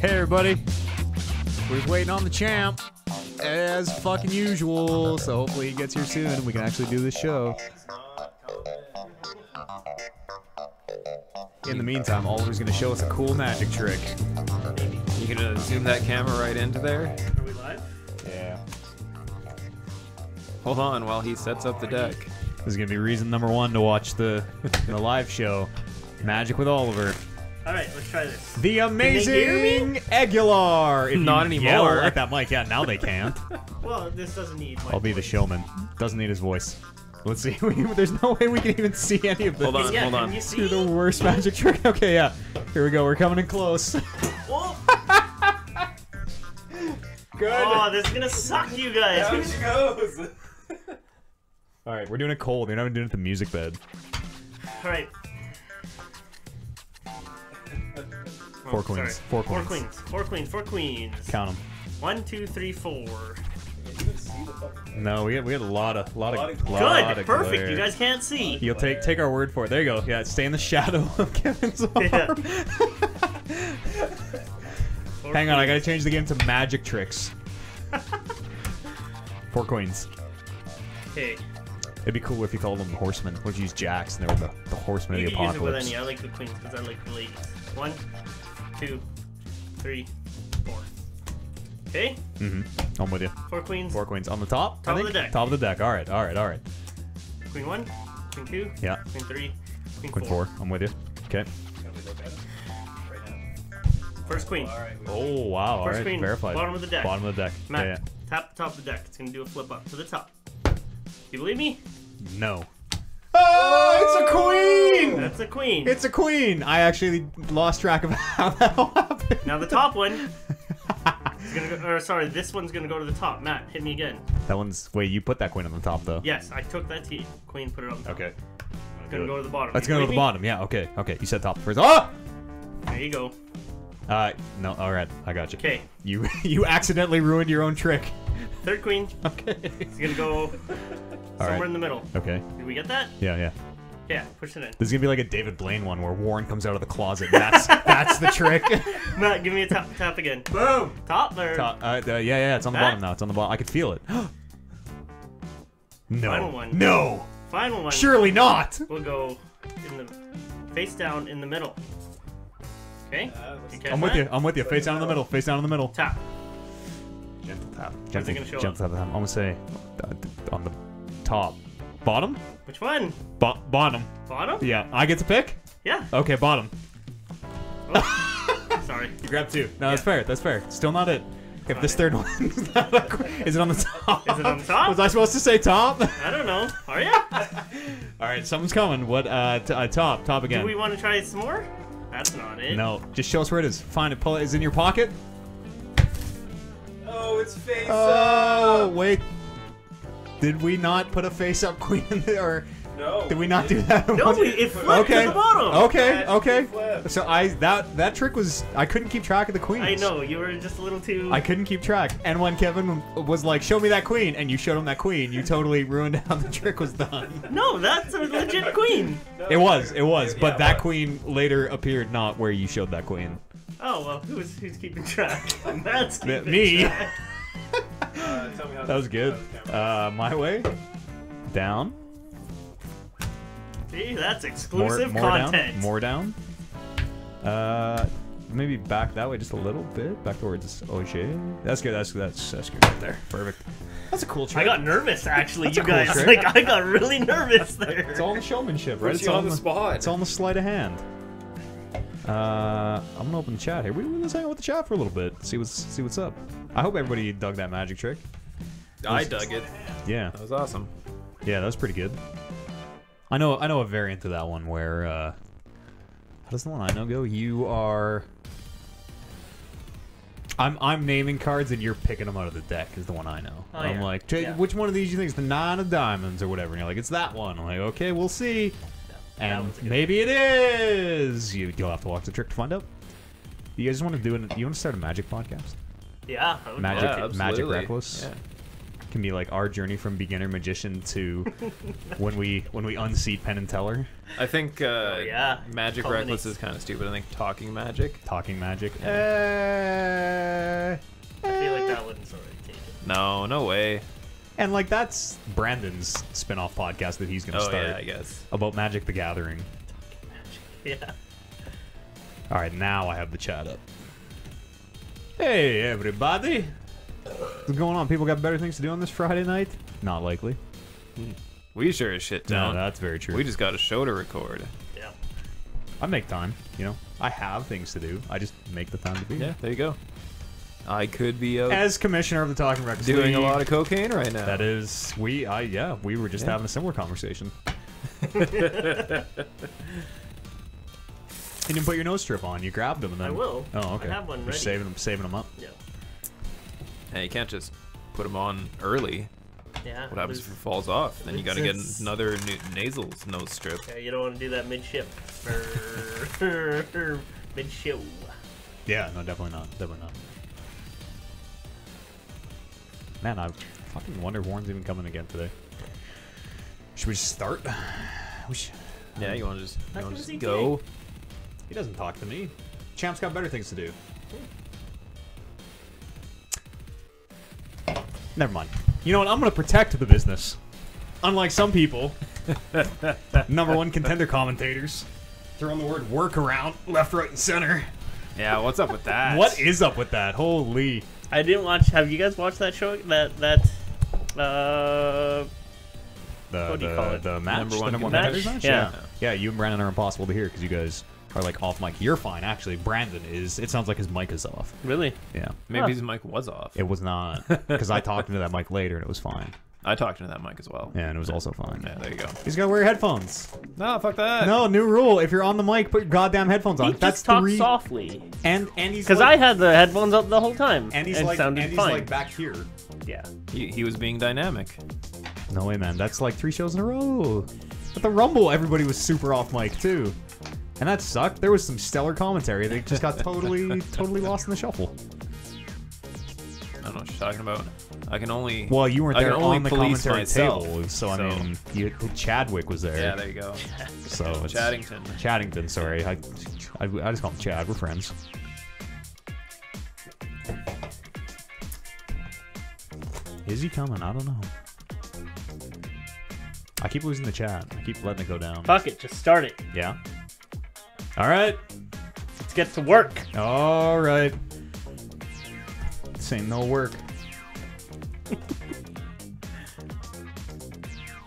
Hey everybody, we're waiting on the champ as fucking usual, so hopefully he gets here soon and we can actually do this show. In the meantime, Oliver's gonna show us a cool magic trick. You gonna zoom that camera right into there? Are we live? Yeah. Hold on while he sets up the deck. This is gonna be reason number one to watch the live show, Magic with Oliver. All right, let's try this. The amazing Aguilar. If Not you anymore. yell at that mic, yeah, now they can't. Well, this doesn't need my I'll be the voice. showman. Doesn't need his voice. Let's see. There's no way we can even see any of this. Hold on, Yeah, hold can on. you see? Do the worst magic trick. Okay, yeah. Here we go. We're coming in close. Whoa. Good. Oh, this is gonna suck, you guys. she goes. All right, we're doing it cold. We're not even doing it at the music bed. All right. Four queens. Sorry. Four Four queens. queens. Four queens. Four queens. Count them. 1, 2, 3, 4. No, we had a lot of Good. Perfect. glare. You guys can't see. You'll take our word for it. There you go. Yeah, stay in the shadow of Kevin's arm. Yeah. Hang on, I gotta change the game to magic tricks. Four queens. Okay. It'd be cool if you called them horsemen. Would you use jacks and they were the horsemen You of the can use it with apocalypse. any. I like the queens because I like the ladies. 1, 2, 3, 4. Okay. I'm with you. 4 queens. Four queens on the top. Top I of think? the deck. Top of the deck. All right. All right. All right. Queen 1, Queen 2, Yeah. Queen 3, Queen Queen 4. four. I'm with you. Okay. First queen. Oh wow. All First right. queen. Verified. Bottom of the deck. Bottom of the deck. Matt, Yeah, tap the top of the deck. It's gonna do a flip up to the top. You believe me? yeah. No. Oh, it's a queen. That's a queen. It's a queen. I actually lost track of how that all happened. Now the top one is gonna go, or sorry, this one's gonna go to the top. Matt, hit me again. That one's. Wait, you put that queen on the top though. Yes, I took that queen, put it on the top. Okay. It's gonna go to the bottom. That's You gonna go to the believe bottom. Yeah. Okay. Okay. You said top first. Oh. me? There you go. No. All right. I got you. Okay. You accidentally ruined your own trick. Third queen. Okay. It's gonna go somewhere in the middle. Okay. Did we get that? Yeah. Yeah. Yeah, push it in. This is gonna be like a David Blaine one where Warren comes out of the closet. That's the trick. Matt, give me a tap again. Boom. Top or Yeah. It's on the That? bottom now. It's on the bottom. I can feel it. No. Final one. No. final one. Surely not. We'll go in the face down in the middle. Okay. You catch I'm with that? you. I'm with you. Face down in the middle. Face down in the middle. Tap. Gentle tap. Where's it gonna show gentle tap. I'm gonna say on the top. Bottom? Which one? Bottom. Bottom? Yeah. I get to pick? Yeah. Okay, bottom. Oh. Sorry. You grab two. No, that's Yeah. fair. That's fair. Still not it. If Not this it. third one is it on the top? Is it on the top? Was I supposed to say top? I don't know. Are you? All right, something's coming. What? Top again. Do we want to try some more? That's not it. No, just show us where it is. Find it. Pull it. Is it in your pocket? Oh, it's face Oh, up. wait. Did we not put a face-up queen in there, or No. did we not do that? No, it flipped Okay. to the bottom. Okay, That okay. flip. So that trick was I couldn't keep track of the queens. I know, you were just a little too... I couldn't keep track. And when Kevin was like, "Show me that queen," and you showed him that queen, you totally ruined how the trick was done. No, that's a legit queen. It was, but Yeah, that what? queen later appeared not where you showed that queen. Oh, well, who's keeping track? That's keeping Me. track. Tell me how That was good. My way. Down. See, that's exclusive More content. down. More down. Maybe back that way just a little bit. Back towards Oje. That's good. That's good right there. Perfect. That's a cool trick. I got nervous, actually, That's you a cool guys. trick. Like, I got really nervous there. It's all in the showmanship, right? Puts It's you all on the spot. It's all in the sleight of hand. I'm gonna open the chat here. Let's hang out with the chat for a little bit. See what's up. I hope everybody dug that magic trick. I dug it. Yeah. That was awesome. Yeah, that was pretty good. I know a variant of that one where how does the one I know go? You are I'm naming cards and you're picking them out of the deck is the one I know. Oh, I'm yeah. like, Yeah. which one of these you think is the 9 of diamonds or whatever? And you're like, it's that one. I'm like, okay, we'll see. That And was good. maybe it is. You'll have to watch the trick to find out. You guys want to do it? You want to start a magic podcast? Yeah. I would Magic, Yeah, Magic absolutely. Reckless. Yeah. can be like our journey from beginner magician to when we unseat Penn and Teller. I think yeah. Magic Reckless is kind of stupid. I think Talking Magic. Talking Magic. I feel like that wouldn't sort of take it. No way. And like that's Brandon's spin-off podcast that he's gonna start. Oh yeah, I guess. About Magic the Gathering. Yeah. All right, now I have the chat up. Hey everybody, what's going on? People got better things to do on this Friday night? Not likely. We sure as shit don't. No, that's very true. We just got a show to record. Yeah. I make time, you know. I have things to do. I just make the time to be. Yeah, there you go. I could be out As commissioner of the Talking Records doing League, a lot of cocaine right now. That is, we were just having a similar conversation. You didn't put your nose strip on. You grabbed them and then. I will. Oh, okay. I have one You're ready. saving them up. Yeah. Hey, you can't just put them on early. Yeah. What happens if it falls off? Then you got to get another nasal nose strip. Yeah, you don't want to do that mid-ship. Mid-show. Yeah, no, definitely not. Definitely not. Man, I fucking wonder if Warren's even coming again today. Should we just start? We should. Yeah, you want to just he go? today? He doesn't talk to me. Champ's got better things to do. Never mind. You know what? I'm going to protect the business. Unlike some people. #1 contender commentators. Throwing the word work around left, right, and center. Yeah, what's up with that? What is up with that? Holy. I didn't watch. Have you guys watched that show? What do you call it? The match? #1 The #1 contender contenders match? Yeah. Yeah, you and Brandon are impossible to hear because you guys are like off mic. You're fine, actually. Brandon is. It sounds like his mic is off. Really? Yeah. Maybe his mic was off. It was not. Because I talked into that mic later and it was fine. I talked into that mic as well. Yeah, and it was also fine. Yeah, there you go. He's got to wear your headphones. No, fuck that. No, new rule. If you're on the mic, put your goddamn headphones on. He That's just talks 3. softly. And he's Because like, I had the headphones up the whole time. and he's it like sounded and he's fine. like back here. Yeah. He was being dynamic. No way, man. That's like 3 shows in a row. But the Rumble, everybody was super off mic too, and that sucked. There was some stellar commentary. They just got totally lost in the shuffle. I don't know what you're talking about. I can only. Well, you weren't I there can only on the police commentary myself, table, so I mean, Chadwick was there. Yeah, there you go. So it's Chaddington. Sorry, I just call him Chad. We're friends. Is he coming? I don't know. I keep losing the chat. I keep letting it go down. Fuck it. Just start it. Yeah. All right. Let's get to work. All right. This ain't no work.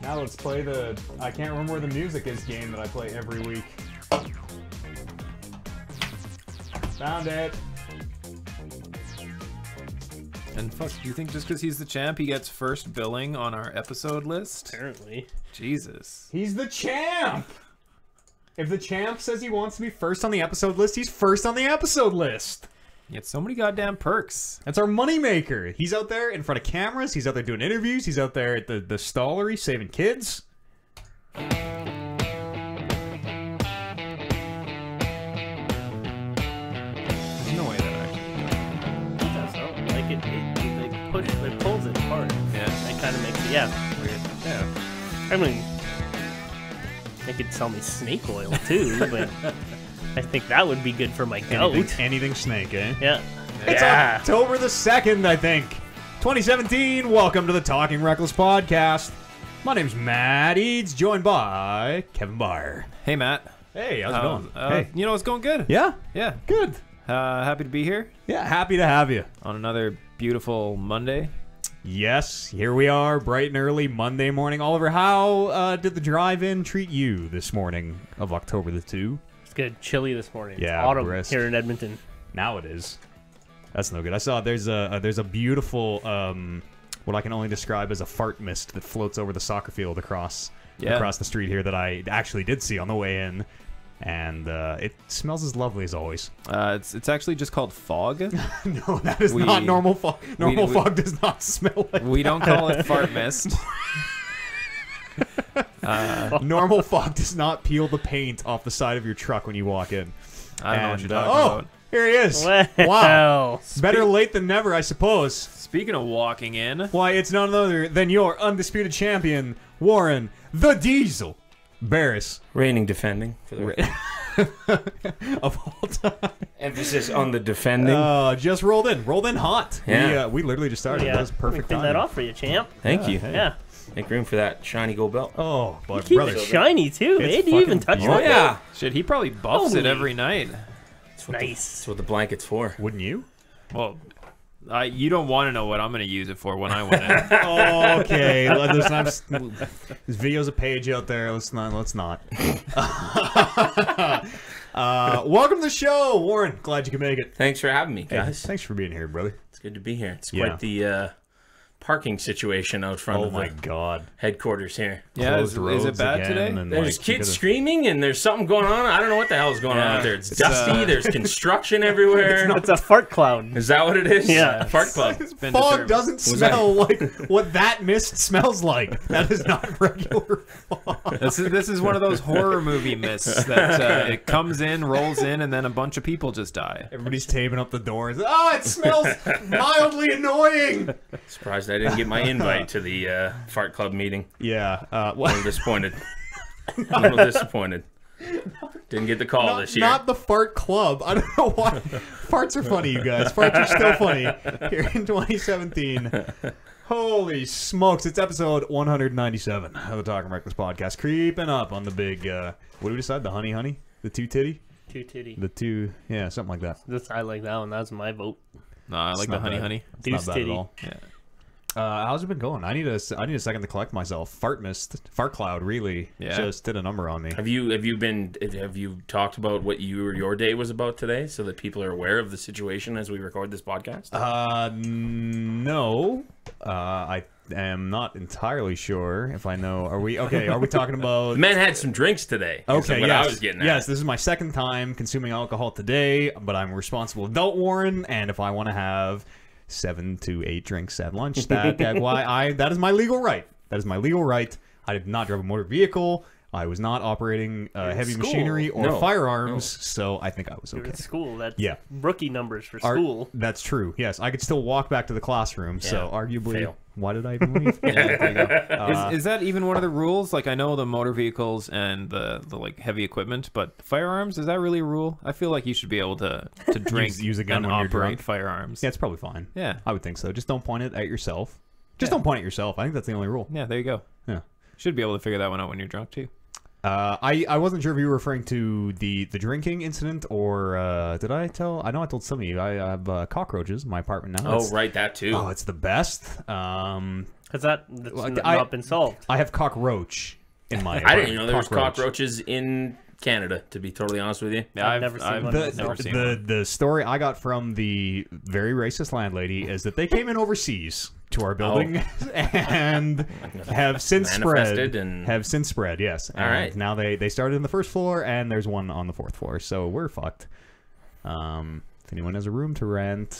Now let's play the I can't remember where the music is game that I play every week. Found it. And fuck, do you think just because he's the champ, he gets first billing on our episode list? Apparently. Jesus. He's the champ. If the champ says he wants to be first on the episode list, he's first on the episode list. He had so many goddamn perks. That's our moneymaker. He's out there in front of cameras. He's out there doing interviews. He's out there at the stallery saving kids. There's no way that Like it pulls it hard. Yeah. It kind of makes it, yeah. weird. Yeah. I mean, they could sell me snake oil too, but I think that would be good for my goat. Anything snake, eh? Yeah. It's Yeah. October the 2nd, I think. 2017. Welcome to the Talking Reckless podcast. My name's Matt Eads, joined by Kevin Barr. Hey, Matt. Hey, how's it going? Hey. You know, it's going good. Yeah? Yeah. Good. Happy to be here Yeah, happy to have you. on another beautiful Monday. Yes, here we are, bright and early Monday morning. Oliver, how did the drive-in treat you this morning of October the 2? It's good. Chilly this morning. Yeah, It's autumn brisk. here in Edmonton. Now it is. That's no good. I saw there's a beautiful what I can only describe as a fart mist that floats over the soccer field across the street here that I actually did see on the way in, and it smells as lovely as always. It's actually just called fog. No, that is not normal fog. Normal fog does not smell like We don't call it fart mist. normal fog does not peel the paint off the side of your truck when you walk in. I don't know what you're talking about. Here he is. Wow. Wow. Better late than never, I suppose. Speaking of walking in, Why, it's none other than your undisputed champion, Warren the Diesel Barris. Reigning defending. For the Of all time. emphasis on the defending. Just rolled in hot. Yeah. We literally just started. Yeah. That was perfect Clean timing. that off for you, champ. Thank you. hey. Yeah. Make room for that shiny gold belt. Oh, but Keep brother. it shiny, too. It's Hey, do you even fucking touch Oh, that? yeah. shit, he probably buffs it Holy. every night. That's what Nice. that's what the blanket's for. Wouldn't you? Well, you don't want to know what I'm going to use it for when I win it. Okay. This video's a page out there. Let's not. Welcome to the show, Warren. Glad you could make it. Thanks for having me, Hey, guys. thanks for being here, brother. It's good to be here. It's Yeah. quite the parking situation out front Oh of my the God. headquarters here. Yeah, Closed is it roads bad again, today? and, There's like, you kids could've- screaming and there's something going on. I don't know what the hell is going on Yeah, out there. It's it's, dusty. There's construction everywhere. It's a fart cloud. Is that what it is? Yeah. Fart club. It's been Fog determined. doesn't smell like what that mist smells like. That is not regular fog. This is one of those horror movie mists that it comes in, rolls in, and then a bunch of people just die. Everybody's taping up the doors. Oh, it smells mildly annoying. Surprised I didn't get my invite to the fart club meeting. Yeah. I'm disappointed. I'm a little disappointed. Didn't get the call this year. Not the fart club. I don't know why. Farts are funny, you guys. Farts are still funny here in 2017. Holy smokes. It's episode 197 of the Talking Reckless podcast. Creeping up on the big, what do we decide? The honey? The two titty? Two titty. The two, yeah, something like that. I like that one. That's my vote. No, I like It's the not honey bad. honey. It's Deuce not bad at titty. all. Yeah. How's it been going? I need a second to collect myself. Fart cloud really just did a number on me. Have you talked about what your day was about today, so that people are aware of the situation as we record this podcast? No. I am not entirely sure if I know. Are we talking about? The man had some drinks today. is Okay, what yes. I was getting at. Yes, this is my second time consuming alcohol today, but I'm a responsible adult, Warren, and if I want to have 7 to 8 drinks at lunch, that is my legal right. That is my legal right. I did not drive a motor vehicle. I was not operating heavy school. machinery or No. firearms, so I think I was You're okay. in school. That's Yeah. rookie numbers for school. That's true. Yes, I could still walk back to the classroom, so Yeah, arguably, fail. why did I even leave? Yeah, there you go. Is that even one of the rules? Like, I know the motor vehicles and the like heavy equipment, but firearms, is that really a rule? I feel like you should be able to drink Use a gun and when you're operate drunk. firearms. Yeah, it's probably fine. Yeah. I would think so. Just don't point it at yourself. Just Yeah. don't point at yourself. I think that's the only rule. Yeah, there you go. Yeah. Should be able to figure that one out when you're drunk too. I wasn't sure if you were referring to the drinking incident or did I tell? I know I told some of you. I have cockroaches in my apartment now. Oh, right, that too. Oh, it's the best. Has that's Like, not been solved? I have cockroach in my. I didn't even know there was Cockroach. cockroaches in Canada, to be totally honest with you. Yeah, I've never seen one myself. never seen one. The story I got from the very racist landlady is that they came in overseas to our building and have since Manifested spread. and- Have since spread, yes. And right. now they started in the first floor and there's one on the fourth floor, so we're fucked. If anyone has a room to rent,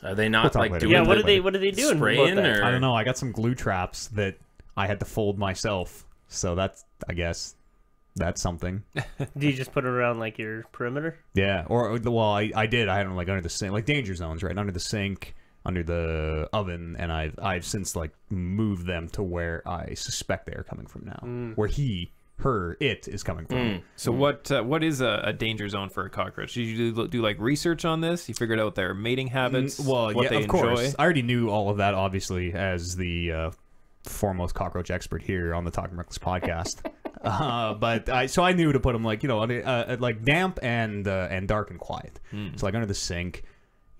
Are they We'll not talk like later. doing Yeah, what like are they doing? spraying about that? or I don't know. I got some glue traps that I had to fold myself, so that's I guess that's something. Do you just put it around like your perimeter? Yeah, or well, I did. I had them like under the sink, like danger zones, right under the sink, under the oven, and I've since like moved them to where I suspect they are coming from now, where it is coming from. So what is a danger zone for a cockroach? Did you do like research on this? You figured out their mating habits, Well, what yeah, they of course. enjoy? I already knew all of that, obviously, as the foremost cockroach expert here on the Talking Reckless podcast. But I knew to put them like like damp and dark and quiet. So like under the sink,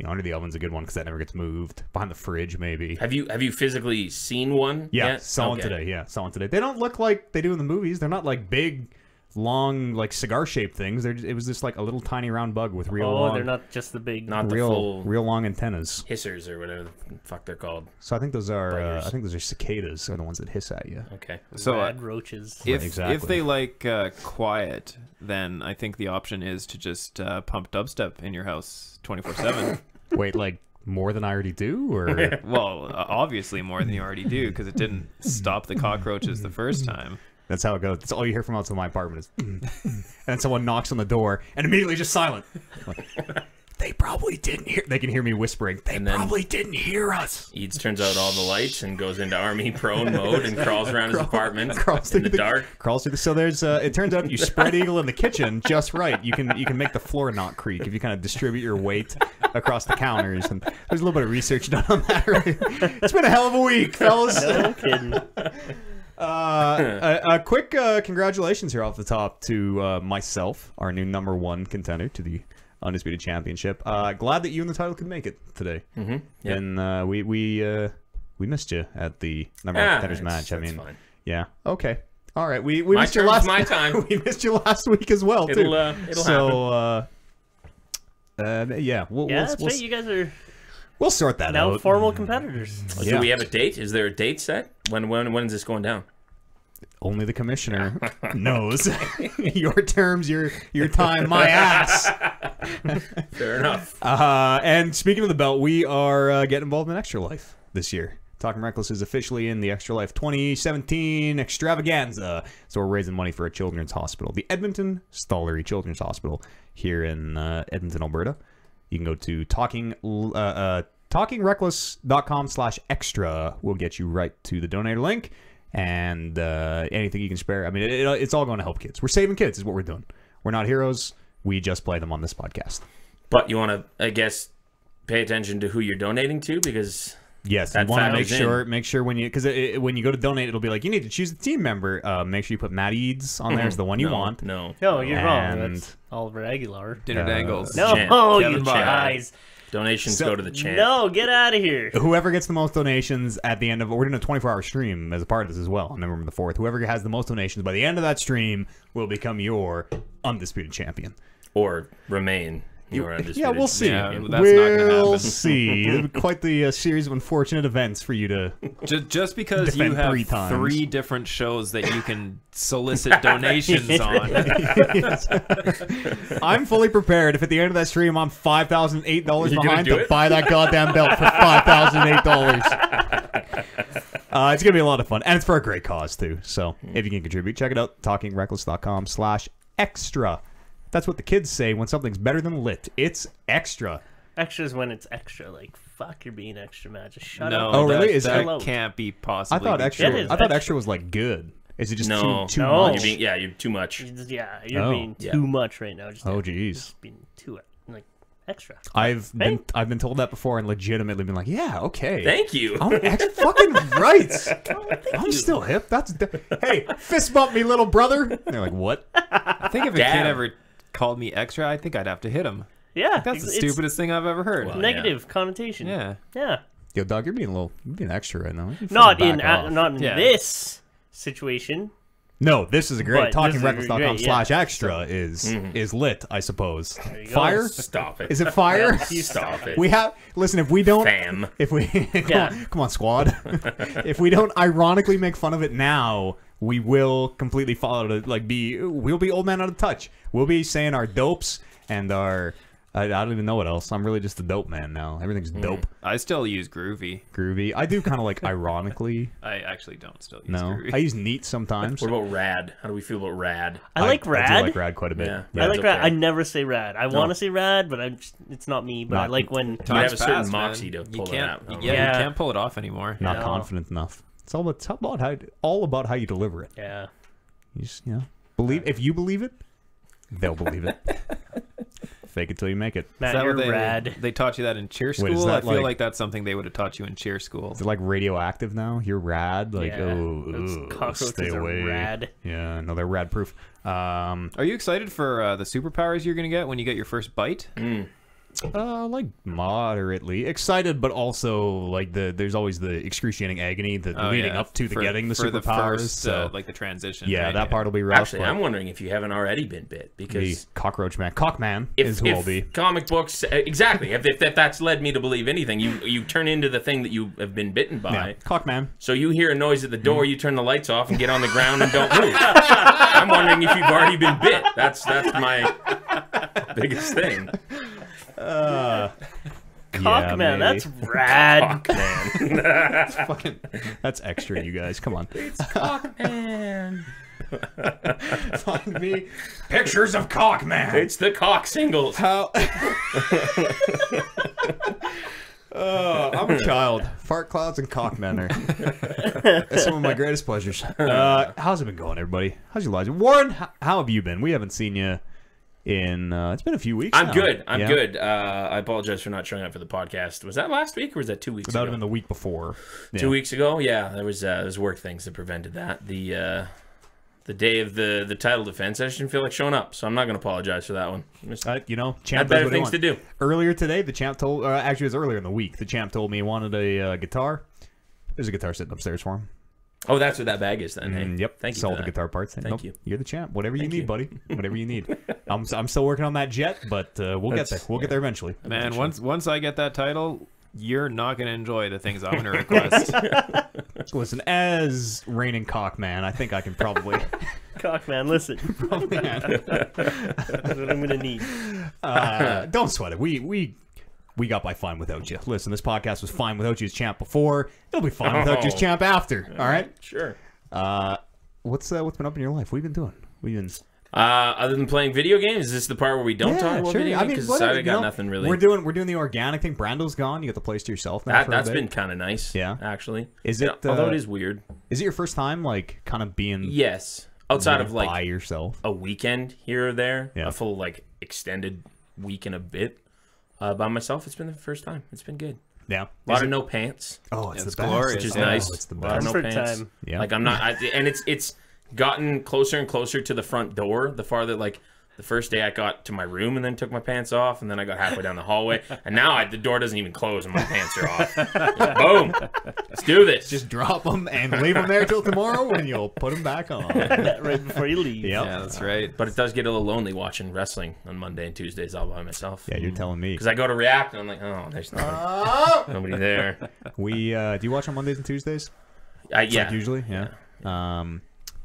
under the oven's a good one because that never gets moved. Behind the fridge, maybe. Have you physically seen one? Yeah, yet? saw one Okay. today. Yeah, saw one today. They don't look like they do in the movies. They're not like big, long, like cigar-shaped things. It was just like a little tiny round bug with real long, They're not just the big. Not the full real long antennas. hissers or whatever the fuck they're called. So I think those are Biters. cicadas are the ones that hiss at you. Okay. So Rad roaches. if exactly. they like quiet, then I think the option is to just pump dubstep in your house 24/7. Wait, like more than I already do, or Well, obviously more than you already do because it didn't stop the cockroaches the first time. That's how it goes. That's all you hear from outside my apartment is, and then someone knocks on the door, and immediately just silent. Like, they probably didn't hear. They can hear me whispering. They probably didn't hear us. Eads turns out all the lights and goes into army prone mode and crawls around his apartment crawls in the dark. Crawls through the. So there's. It turns out if you spread eagle in the kitchen just right, you can make the floor not creak if you kind of distribute your weight across the counters. And there's a little bit of research done on that. Right? It's been a hell of a week, fellas. No kidding. A quick congratulations here off the top to myself, our new #1 contender to the Undisputed Championship. Glad that you and the title could make it today. Mm-hmm. Yep. And we missed you at the #1 contenders match. I mean, fine. Yeah. Okay. All right. We my missed you last. My time. We missed you last week as well too. It'll happen. Yeah. We'll right. You guys are we'll sort that now out. formal competitors. Do we have a date? Is there a date set? When is this going down? Only the commissioner knows. Your terms, your time, my ass. Fair enough. And speaking of the belt, we are getting involved in Extra Life this year. Talking Reckless is officially in the Extra Life 2017 extravaganza. So we're raising money for a children's hospital, the Edmonton Stollery Children's Hospital here in Edmonton, Alberta. You can go to talkingreckless.com/extra. We'll get you right to the donator link. And anything you can spare. I mean, it's all going to help kids. We're saving kids is what we're doing. We're not heroes. We just play them on this podcast. But you want to, I guess, pay attention to who you're donating to, because yes, you want to make sure when you when you go to donate, it'll be like you need to choose a team member. Make sure you put Matt Eads on there as the one you want. No, you're wrong. That's Oliver Aguilar. Dinner Dangles. No, Kevin you Byer. guys. Donations go to the champ. No, get out of here. Whoever gets the most donations at the end of we're doing a 24-hour stream as a part of this as well on November the 4th. Whoever has the most donations by the end of that stream will become your undisputed champion. Or remain your undisputed champion. Yeah, we'll see. Yeah, that's not gonna happen. We'll see. Quite the series of unfortunate events for you to just because you have 3 different shows that you can solicit donations on. Yes. I'm fully prepared if at the end of that stream I'm $5,008 behind to buy that goddamn belt for $5,008. It's gonna be a lot of fun, and it's for a great cause too. So if you can contribute, check it out. TalkingReckless.com/extra. That's what the kids say when something's better than lit. It's extra. Extra is when it's extra. Like, fuck, you're being extra, man. Just shut No, up. Oh, really? That can't be possible. I thought extra was like good. Is it just too much? You're too much. Yeah, you're being too much right now. Just jeez. Being too like extra. I've been told that before and legitimately been like, yeah, okay. Thank you. I'm fucking right. I'm still hip. Hey, fist bump me, little brother. And they're like, what? I think if a kid ever called me extra, I think I'd have to hit him. Yeah, that's the stupidest thing I've ever heard. Well, negative connotation. Yeah. Yo, dog, you're being extra right now. Not in this situation. No, this is a great. TalkingReckless.com/extra is lit, I suppose. Fire? Stop it. Is it fire? Stop it. We have listen. If we don't, Fam. If we come on, squad. If we don't ironically make fun of it now, we will completely follow to we'll be old man out of touch. We'll be saying our dopes and our I don't even know what else. I'm really just a dope man now. Everything's dope. I still use groovy. Groovy. I do kind of like ironically. I actually don't still use no. groovy. I use neat sometimes. What about rad? How do we feel about rad? I like rad. I do like rad quite a bit. Yeah. I like rad. I never say rad. I want to say rad, but it's not me. But I like when you have a certain moxie to pull it out. Yeah, you can't pull it off anymore. Not confident enough. It's all about how you deliver it. Yeah. You just believe. If you believe it, they'll believe it. Fake it till you make it. Matt, you're rad. They taught you that in cheer school? Wait, I feel like that's something they would have taught you in cheer school. Is it like radioactive now? You're rad? Like, cockroaches stay away. Are rad. Yeah, no, they're rad proof. Are you excited for the superpowers you're going to get when you get your first bite? Like moderately excited, but also like there's always the excruciating agony leading up to getting the superpowers. So like the transition. Yeah, right? that part will be rough. Actually, I'm wondering if you haven't already been bit because Cockroach Man, Cockman is who I'll be. Comic books, exactly. If that's led me to believe anything, you turn into the thing that you have been bitten by. Yeah, Cockman. So you hear a noise at the door, you turn the lights off and get on the ground and don't move. I'm wondering if you've already been bit. That's my biggest thing. Cockman, that's rad. Cockman. That's extra, you guys. Come on. It's Cockman. Find me pictures of Cockman. It's the cock singles. How? I'm a child. Fart clouds and Cockmen are some of my greatest pleasures. How's it been going, everybody? How's your lives? Warren, how have you been? We haven't seen you in it's been a few weeks. I'm good. I'm good. I apologize for not showing up for the podcast. Was that last week or was that 2 weeks ago? That would have been the week before. 2 weeks ago? Yeah, there was work things that prevented that. The day of the title defense, I just didn't feel like showing up, so I'm not going to apologize for that one. You know, Champ had better things to do. Earlier today, the champ told, actually it was earlier in the week, the champ told me he wanted a guitar. There's a guitar sitting upstairs for him. Oh, that's what that bag is then. Hey, yep. Thank you. Sold the guitar parts. Thank you. You're the champ. Whatever you need, buddy. Whatever you need. I'm still working on that jet, but we'll get there. We'll get there eventually. Man, once I get that title, you're not going to enjoy the things I'm going to request. Listen, as reigning Cockman, I think I can probably... Cockman, listen. Probably That's what I'm going to need. Don't sweat it. We got by fine without you. Listen, this podcast was fine without you as champ before. It'll be fine without you as champ after. All right? Sure. What's been up in your life? What have you been doing? Other than playing video games, is this the part where we don't talk about video games? Because I got nothing really. We're doing the organic thing. Brando's gone. You got the place to yourself now. That's been kind of nice. Yeah, actually. Is it? Although it is weird. Is it your first time, like, kind of being? Yes. Outside of like by yourself, a weekend here or there, a full like extended week and a bit by myself. It's been the first time. It's been good. Yeah, a lot of no pants. Oh, it's glorious, which is nice. It's the best. A lot of no pants. Time. Yeah, like I'm not, and it's gotten closer and closer to the front door. The farther like. The first day I got to my room and then took my pants off, and then I got halfway down the hallway, and now the door doesn't even close and my pants are off. Just, boom! Let's do this. Just drop them and leave them there till tomorrow, and you'll put them back on right before you leave. Yep. Yeah, that's right. But it does get a little lonely watching wressling on Monday and Tuesdays all by myself. Yeah, you're telling me. Because I go to react and I'm like, oh, there's nobody there. We do you watch on Mondays and Tuesdays? Yeah, like usually. Yeah.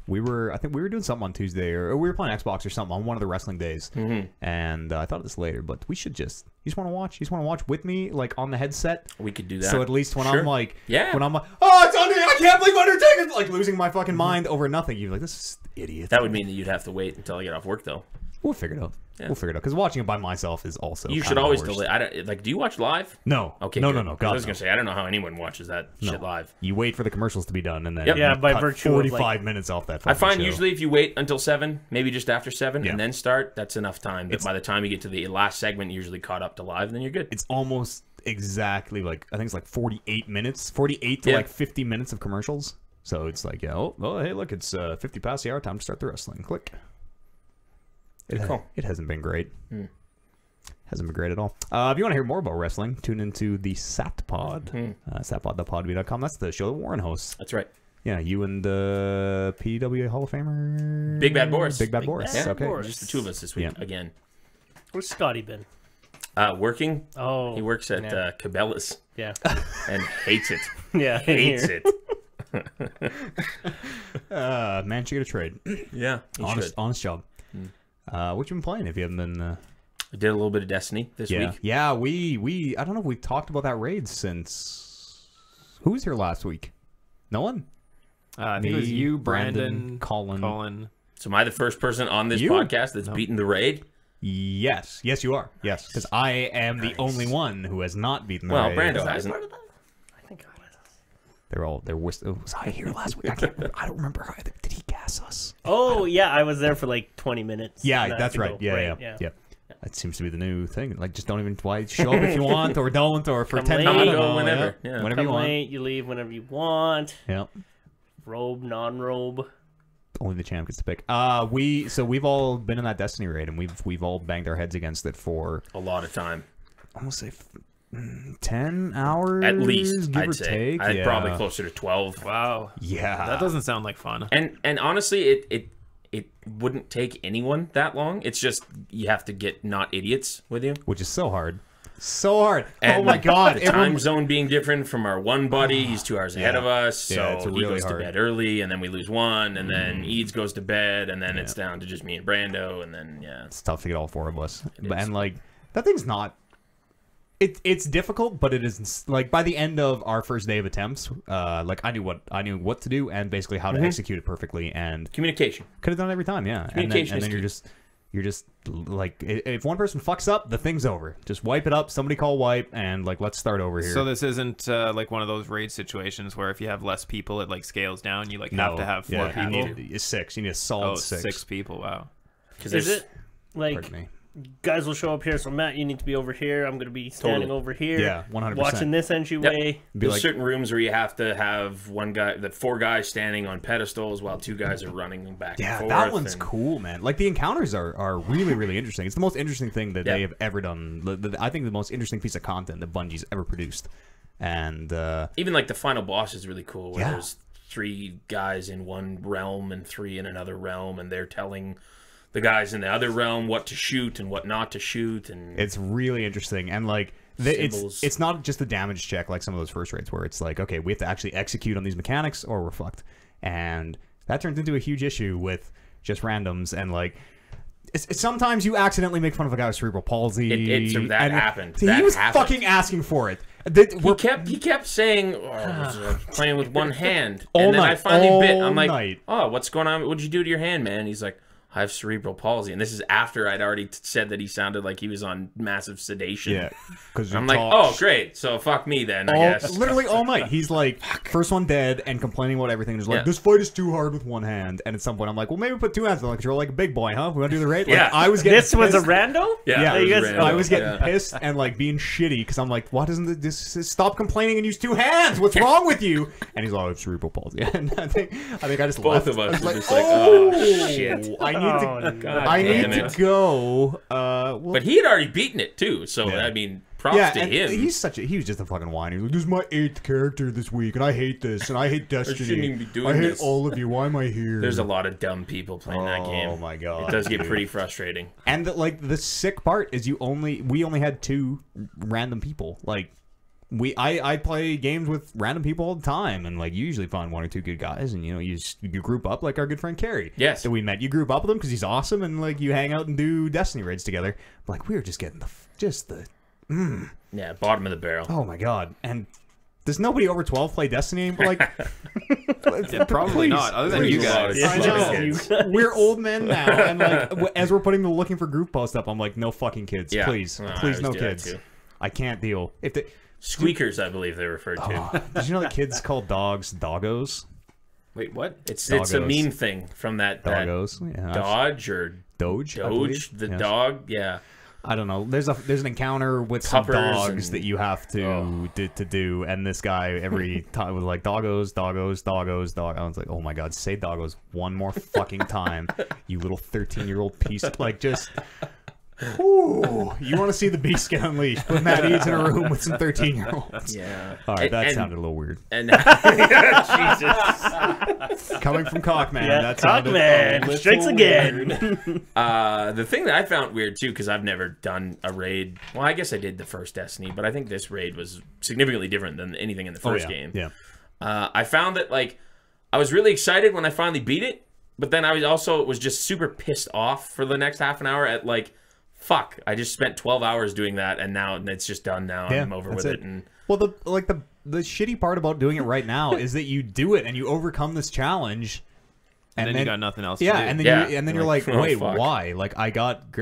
I think we were doing something on Tuesday, or we were playing Xbox or something on one of the wrestling days. And I thought of this later, but we should just, you just want to watch with me, like on the headset. We could do that. So at least when I'm like, when I'm like, oh, it's Undertaker, I can't believe Undertaker's like losing my fucking mind over nothing. You're like, this is idiot. That would mean that you'd have to wait until I get off work, though. We'll figure it out. Yeah. We'll figure it out. Because watching it by myself is also. You should always delay. Do you watch live? No. Okay. No. God, I was gonna say I don't know how anyone watches that shit live. You wait for the commercials to be done, and then by cut virtue 45 minutes off that. I find show. Usually if you wait until 7, maybe just after 7, and then start, that's enough time. But by the time you get to the last segment, you're usually caught up to live, and then you're good. It's almost exactly like I think it's like 48 minutes, 48 to like 50 minutes of commercials. So it's like oh hey look, it's 50 past the hour, time to start the wrestling. Click. It hasn't been great. Hasn't been great at all. If you want to hear more about wrestling, tune into the SatPod. SatPod.podbean.com. That's the show that Warren hosts. That's right. Yeah, you and the PWA Hall of Famer... Big Bad Boris. Big Bad Boris. Okay. Boris. Just the two of us this week again. Where's Scotty been? Working. Oh. He works at Cabela's. Yeah. And hates it. Yeah. Hates it. Man should get a trade. Yeah. Honest job. What you been playing if you haven't been... I did a little bit of Destiny this week. Yeah, we I don't know if we've talked about that raid since... Who was here last week? No one? I think it was you, Brandon, Colin. So am I the first person on this podcast that's beaten the raid? Yes. Yes, you are. Yes, because I am the only one who has not beaten the raid. Well, Brando hasn't. I think I was. Was I here last week? I don't remember. Did he gas us? Oh, yeah, I was there for like 20 minutes. Yeah, that's right. Yeah. That seems to be the new thing. Like, just don't even show up if you want, or don't, or for 10 minutes. Go whenever. Yeah. Whenever you want. Late, you leave whenever you want. Yeah. Robe, non-robe. Only the champ gets to pick. We've all been in that Destiny raid, and we've all banged our heads against it for a lot of time. I'm gonna say 10 hours at least. Give I'd or say. take. I'd probably closer to 12. Wow. Yeah. That doesn't sound like fun. And honestly, it wouldn't take anyone that long. It's just you have to get not idiots with you, which is so hard. So hard. And oh my god. The time zone being different from our one buddy. He's 2 hours ahead of us. So it's really he goes hard. to bed early, and then we lose one, and then Eads goes to bed, and then it's down to just me and Brando, and then it's tough to get all 4 of us. And like that thing's not It's difficult, but it is like by the end of our first day of attempts, like I knew what to do and basically how to execute it perfectly, and Communication. could have done it every time, yeah. Communication and then you're just like, if one person fucks up, the thing's over. Just wipe it up. Somebody call wipe, and like let's start over here. So this isn't like one of those raid situations where if you have less people, it like scales down. You like have to have 4 people. You need 6. You need a solid 6. 6 people. Wow. Is it like guys will show up here? So Matt, you need to be over here. I'm going to be standing over here. Yeah, 100%. Watching this entryway. Yep. There's certain rooms where you have to have 4 guys standing on pedestals while 2 guys are running back and forth. Yeah, that one's cool, man. Like the encounters are really, really interesting. It's the most interesting thing that they have ever done. I think the most interesting piece of content that Bungie's ever produced. And even like the final boss is really cool, where there's 3 guys in one realm and 3 in another realm, and they're telling the guys in the other realm what to shoot and what not to shoot, and it's really interesting. And like it's not just a damage check like some of those first raids where it's like, okay, we have to actually execute on these mechanics or we're fucked. And that turns into a huge issue with just randoms, and like sometimes you accidentally make fun of a guy with cerebral palsy. That happened. He was fucking asking for it. He kept saying, playing with one hand. And then I finally bit. I'm like, oh, what's going on? What'd you do to your hand, man? He's like, I have cerebral palsy. And this is after I'd already said that he sounded like he was on massive sedation. Yeah. I'm like, oh, great. So fuck me then, I guess. Literally all night. He's like, first one dead and complaining about everything. Just like, this fight is too hard with one hand. And at some point, I'm like, well, maybe put 2 hands on the control like a big boy, huh? We want to do the raid? Like, I was getting This was a rando? Yeah. I was getting pissed and like being shitty because I'm like, why doesn't this stop complaining and use 2 hands? What's wrong with you? And he's like, I have cerebral palsy. And I think I just both left. of us were just like, oh, shit. I need to go. But he had already beaten it too, so I mean, props to him. He was just a fucking whiner. He's like, this is my 8th character this week, and I hate this, and I hate Destiny. I shouldn't even be doing I hate this. all of you. Why am I here? There's a lot of dumb people playing that game. Oh my god, it does get pretty frustrating. And the sick part is we only had 2 random people. Like I play games with random people all the time, and like you usually find 1 or 2 good guys, and you group up like our good friend Carrie. Yes. So we met. You group up with him because he's awesome, and like you hang out and do Destiny raids together. But, like we were just getting yeah, bottom of the barrel. Oh my god. And does nobody over 12 play Destiny? Like probably not, other than you guys. I know. We're old men now, and like as we're putting the looking for group post up, I'm like, no fucking kids, please, please, no kids. I can't deal. If they squeakers, I believe they're referred to. Did you know that kids call dogs doggos? Wait, what? It's a meme thing from that doggos. Dodge or Doge, the dog. Yeah. I don't know. There's an encounter with some dogs that you have to do, and this guy every time was like doggos, doggos, doggos, dog. I was like, oh my god, say doggos one more fucking time, you little 13-year-old piece. Like just. Ooh, you want to see the beast get unleashed? Put Matt Eads in a room with some 13-year-olds. Yeah. All right, that sounded a little weird. And Jesus, coming from Cockman, that sounded Cockman strikes again. The thing that I found weird too, because I've never done a raid. Well, I guess I did the first Destiny, but I think this raid was significantly different than anything in the first game. Yeah. I found that like I was really excited when I finally beat it, but then I was just super pissed off for the next half an hour at like. Fuck! I just spent 12 hours doing that, and now it's just done. Now I'm over with it. And well, the shitty part about doing it right now is that you do it and you overcome this challenge, and then you got nothing else. To do. And then you're like, wait, why? Like I got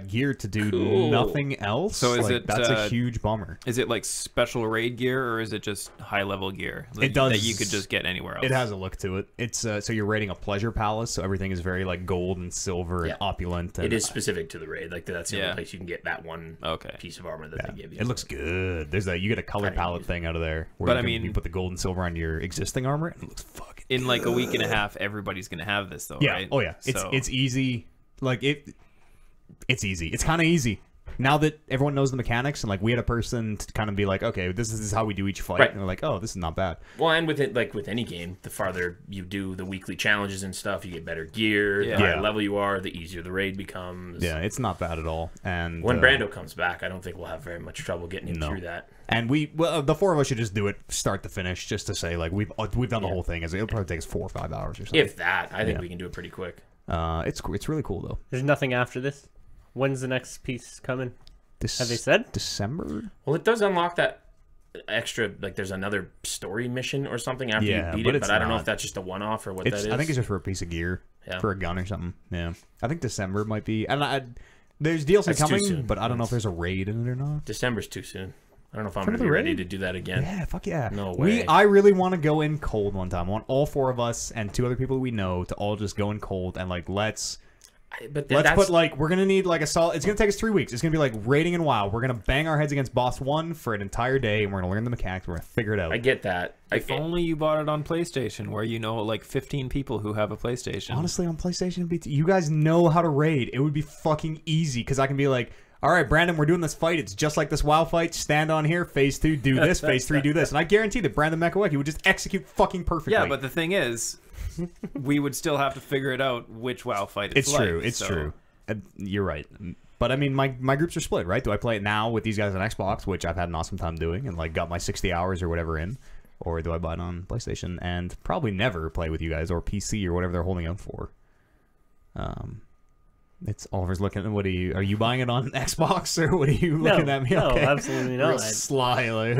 gear to do nothing else. So is that's a huge bummer. Is it like special raid gear, or is it just high level gear that you could just get anywhere else? It has a look to it. It's so you're raiding a pleasure palace, so everything is very like gold and silver and opulent. And it is specific to the raid. Like that's the only place you can get that one piece of armor that they give you. It looks good. You get a color palette thing out of there. Where you put the gold and silver on your existing armor, and it looks fucking. In like a week and a half, everybody's gonna have this though, right? Oh yeah, it's easy. Like it's easy. It's kind of easy now that everyone knows the mechanics, and like we had a person to kind of be like, okay, this is how we do each fight, and they're like, oh, this is not bad. Well, and with it, like with any game, the farther you do the weekly challenges and stuff, you get better gear. The higher level you are, the easier the raid becomes. Yeah, it's not bad at all. And when Brando comes back, I don't think we'll have very much trouble getting him through that. And the 4 of us should just do it start to finish, just to say like we've done the whole thing. It'll probably take us 4 or 5 hours or something. If that, I think we can do it pretty quick. It's really cool though. There's nothing after this. When's the next piece coming? Have they said December? Well, it does unlock that extra, like there's another story mission or something after you beat it, but I don't know if that's just a one-off or what that is. I think it's just for a piece of gear, for a gun or something. Yeah, I think December might be. And there's DLC coming, but I don't know if there's a raid in it or not. December's too soon. I don't know if I'm going to be ready to do that again. Yeah, fuck yeah. No way. I really want to go in cold one time. I want all 4 of us and 2 other people we know to all just go in cold and like let's put like we're gonna need like a solid. It's gonna take us 3 weeks. It's gonna be like raiding in WoW. We're gonna bang our heads against boss 1 for an entire day, and we're gonna learn the mechanics. We're gonna figure it out. I get that. If only you bought it on PlayStation, where you know like 15 people who have a PlayStation. Honestly, on PlayStation, you guys know how to raid. It would be fucking easy because I can be like, all right, Brandon, we're doing this fight. It's just like this WoW fight. Stand on here. Phase 2, do this. Phase 3, do this. And I guarantee that Brandon McAwecki would just execute fucking perfectly. Yeah, but the thing is, we would still have to figure it out which WoW fight it's like. It's true. You're right. But I mean, my groups are split, right? Do I play it now with these guys on Xbox, which I've had an awesome time doing, and like got my 60 hours or whatever in, or do I buy it on PlayStation and probably never play with you guys or PC or whatever they're holding out for? It's Oliver's looking at. What are you buying it on Xbox or what are you looking at me? No, okay. absolutely not. Real sly, like,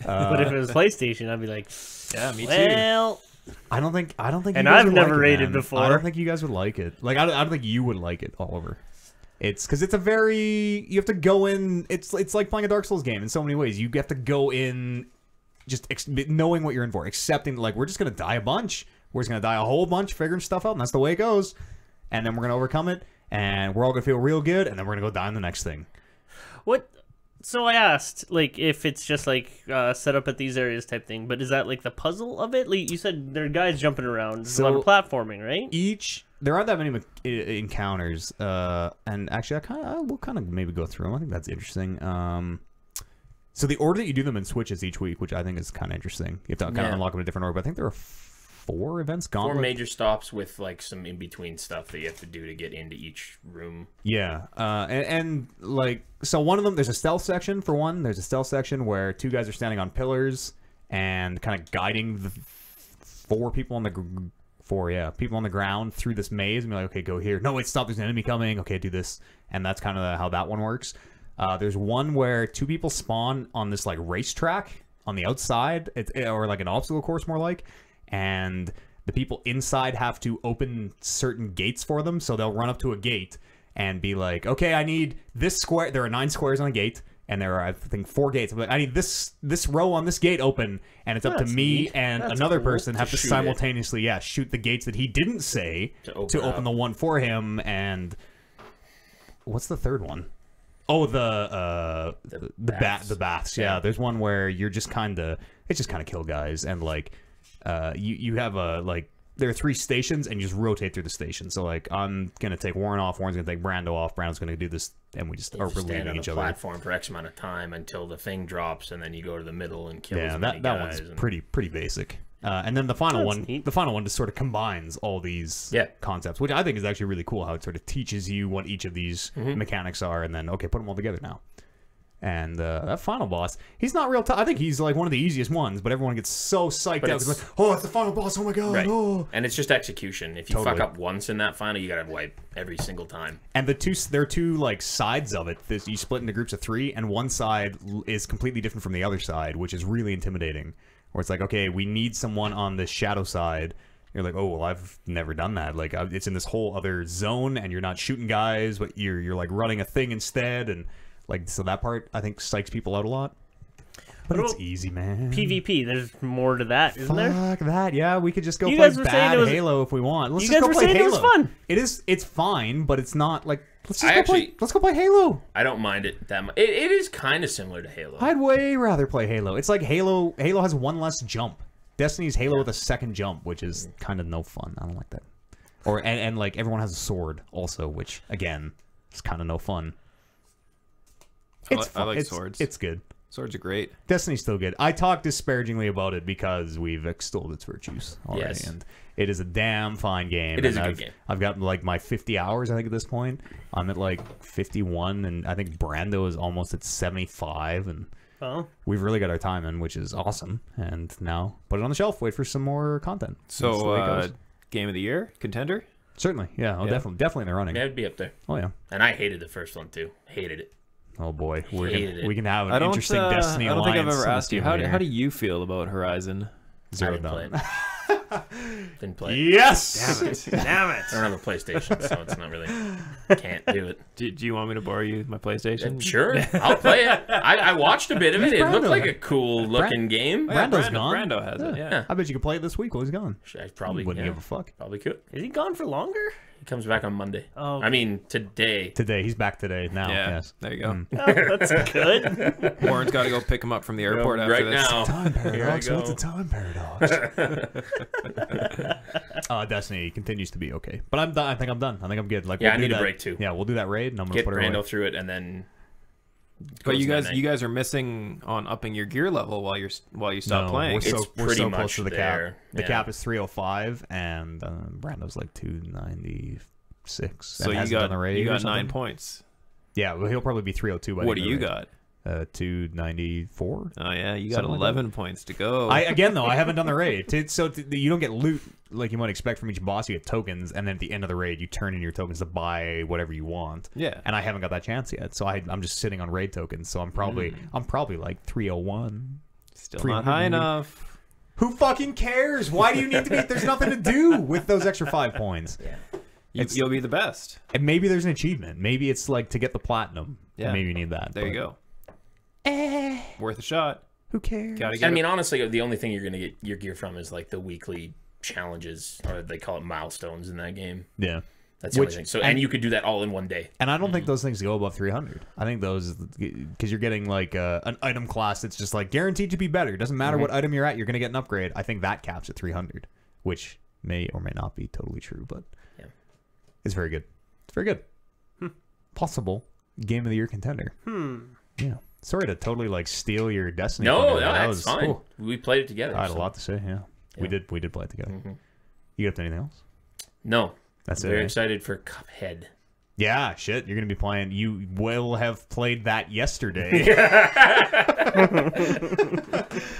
but if it was PlayStation, I'd be like, yeah, me too. Well, I don't think. And you guys I've would never like it, rated man. before. I don't think you guys would like it. Like I don't think you would like it, Oliver. It's because it's a very. You have to go in. It's like playing a Dark Souls game in so many ways. You have to go in, just knowing what you're in for, accepting like we're just gonna die a bunch. We're just gonna die a whole bunch, figuring stuff out, and that's the way it goes. And then we're gonna overcome it, and we're all gonna feel real good, and then we're gonna go die on the next thing. What? So I asked, like, if it's just like set up at these areas type thing, but is that like the puzzle of it? Like you said, there are guys jumping around. There's a lot of platforming, right? There aren't that many encounters, and actually, we'll kind of maybe go through them. I think that's interesting. So the order that you do them in switches each week, which I think is kind of interesting. You have to kind of unlock them in a different order. But I think there are 4 events. Gauntlet. 4 major stops with like some in between stuff that you have to do to get into each room. Yeah, and like so, one of them there's a stealth section for one. There's a stealth section where 2 guys are standing on pillars and kind of guiding the 4 people on the people on the ground through this maze and be like, okay, go here. No, wait, stop. There's an enemy coming. Okay, do this, and that's kind of how that one works. There's one where 2 people spawn on this like racetrack on the outside, or like an obstacle course more like. And the people inside have to open certain gates for them, so they'll run up to a gate and be like, okay, I need this square. There are 9 squares on a gate, and there are, I think, 4 gates. But I need this row on this gate open, and it's up to me and another person have to simultaneously, shoot the gates that he didn't say to open the one for him. And what's the third one? Oh, the baths. Yeah, there's one where you're just kind of kill guys, and like you have there are 3 stations and you just rotate through the station. So like I'm gonna take Warren off, Warren's gonna take Brando off, Brando's gonna do this, and we just are relieving each other. Platform for X amount of time until the thing drops, and then you go to the middle and kill. Yeah, that one's pretty basic. And then the final one just sort of combines all these concepts, which I think is actually really cool. How it sort of teaches you what each of these mechanics are, and then okay, put them all together now. And that final boss, he's not real tough. I think he's like one of the easiest ones, but everyone gets so psyched out. It's like, oh, it's the final boss. Oh my god. Right. Oh. And it's just execution. If you fuck up once in that final, you gotta wipe every single time. And there are 2 like sides of it. You split into groups of 3, and one side is completely different from the other side, which is really intimidating. Where it's like, okay, we need someone on the shadow side. You're like, oh well, I've never done that. Like it's in this whole other zone, and you're not shooting guys, but you're like running a thing instead, and like, so that part, I think, psychs people out a lot. But it's easy, man. PvP, there's more to that, isn't there? Fuck that, yeah. We could just go play bad Halo if we want. Let's just go play Halo. It was fun. It's fine, but it's not like, let's go play Halo. I don't mind it that much. It is kind of similar to Halo. I'd way rather play Halo. It's like Halo has 1 less jump. Destiny's Halo with a 2nd jump, which is kind of no fun. I don't like that. And like, everyone has a sword also, which, again, is kind of no fun. I like swords. It's good. Swords are great. Destiny's still good. I talk disparagingly about it because we've extolled its virtues already, and it is a damn fine game. It is a good game. I've got like my 50 hours, I think, at this point. I'm at like 51, and I think Brando is almost at 75, and we've really got our time in, which is awesome. And now put it on the shelf, wait for some more content. So, game of the year contender? Certainly, yeah. Definitely in the running. Yeah, it'd be up there. Oh yeah. And I hated the first one too. Hated it. Oh boy, Hated it. we can have an interesting Destiny I don't alliance. think I've ever asked you. How here. do you feel about Horizon? Zero Didn't play done. it. Didn't play it. Yes. Damn it! Damn it. I don't have a PlayStation, so it's not really. Can't do it. Do you want me to borrow you my PlayStation? Sure, I'll play it. I watched a bit of it. It looked like a cool looking game. Brando's gone. Brando has it. Yeah. I bet you could play it this week while he's gone. I probably Wouldn't give a fuck. Probably could. Is he gone for longer? He comes back on Monday. Oh, I mean today. Today, he's back today. Now, Yeah. yes. There you go. Oh, that's good. Warren's got to go pick him up from the airport after right this. now. Time paradox. go. What's a time paradox? Destiny continues to be okay, but I'm done. I think I'm done. I think I'm good. Like, Yeah, we'll I do need a that- break too. Yeah, we'll do that raid, and I'm gonna Get put it Brando away. through it, and then. But you goes guys, you guys are missing on upping your gear level while you stop No, playing. We're so, It's we're pretty so much close to the there. cap. The Yeah. cap is 305, and Brando's like 296. So and you hasn't done the raid you or got 9 something. points. Yeah, well, he'll probably be 302 by the What end do of the you raid. got? 294. Oh yeah, you got Something like 11 points to go. I haven't done the raid. You don't get loot like you might expect from each boss. You get tokens, and then at the end of the raid, you turn in your tokens to buy whatever you want. Yeah. And I haven't got that chance yet, so I'm just sitting on raid tokens. So I'm probably like 301. Still not high 380. enough. Who fucking cares? Why do you need to be? There's nothing to do with those extra 5 points. Yeah. You'll be the best. And maybe there's an achievement. Maybe it's like to get the platinum. Yeah. Maybe you need that. There you go. Worth a shot. Who cares? Gotta get I mean, honestly, the only thing you're gonna get your gear from is like the weekly challenges, or they call it milestones in that game. Yeah. That's the only thing. So, and you could do that all in one day. And I don't think those things go above 300. I think those, because you're getting like an item class that's just like guaranteed to be better. It doesn't matter what item you're at, you're going to get an upgrade. I think that caps at 300, which may or may not be totally true, but Yeah. it's very good. It's very good. Possible Game of the Year contender. Yeah. Sorry to totally like steal your Destiny. No, thunder. no, That that's fine. cool. We played it together. I had a so- lot to say. Yeah. We did play it together. You got anything else? No. That's Very it. excited for Cuphead. Yeah, shit. You're going to be playing. You will have played that yesterday.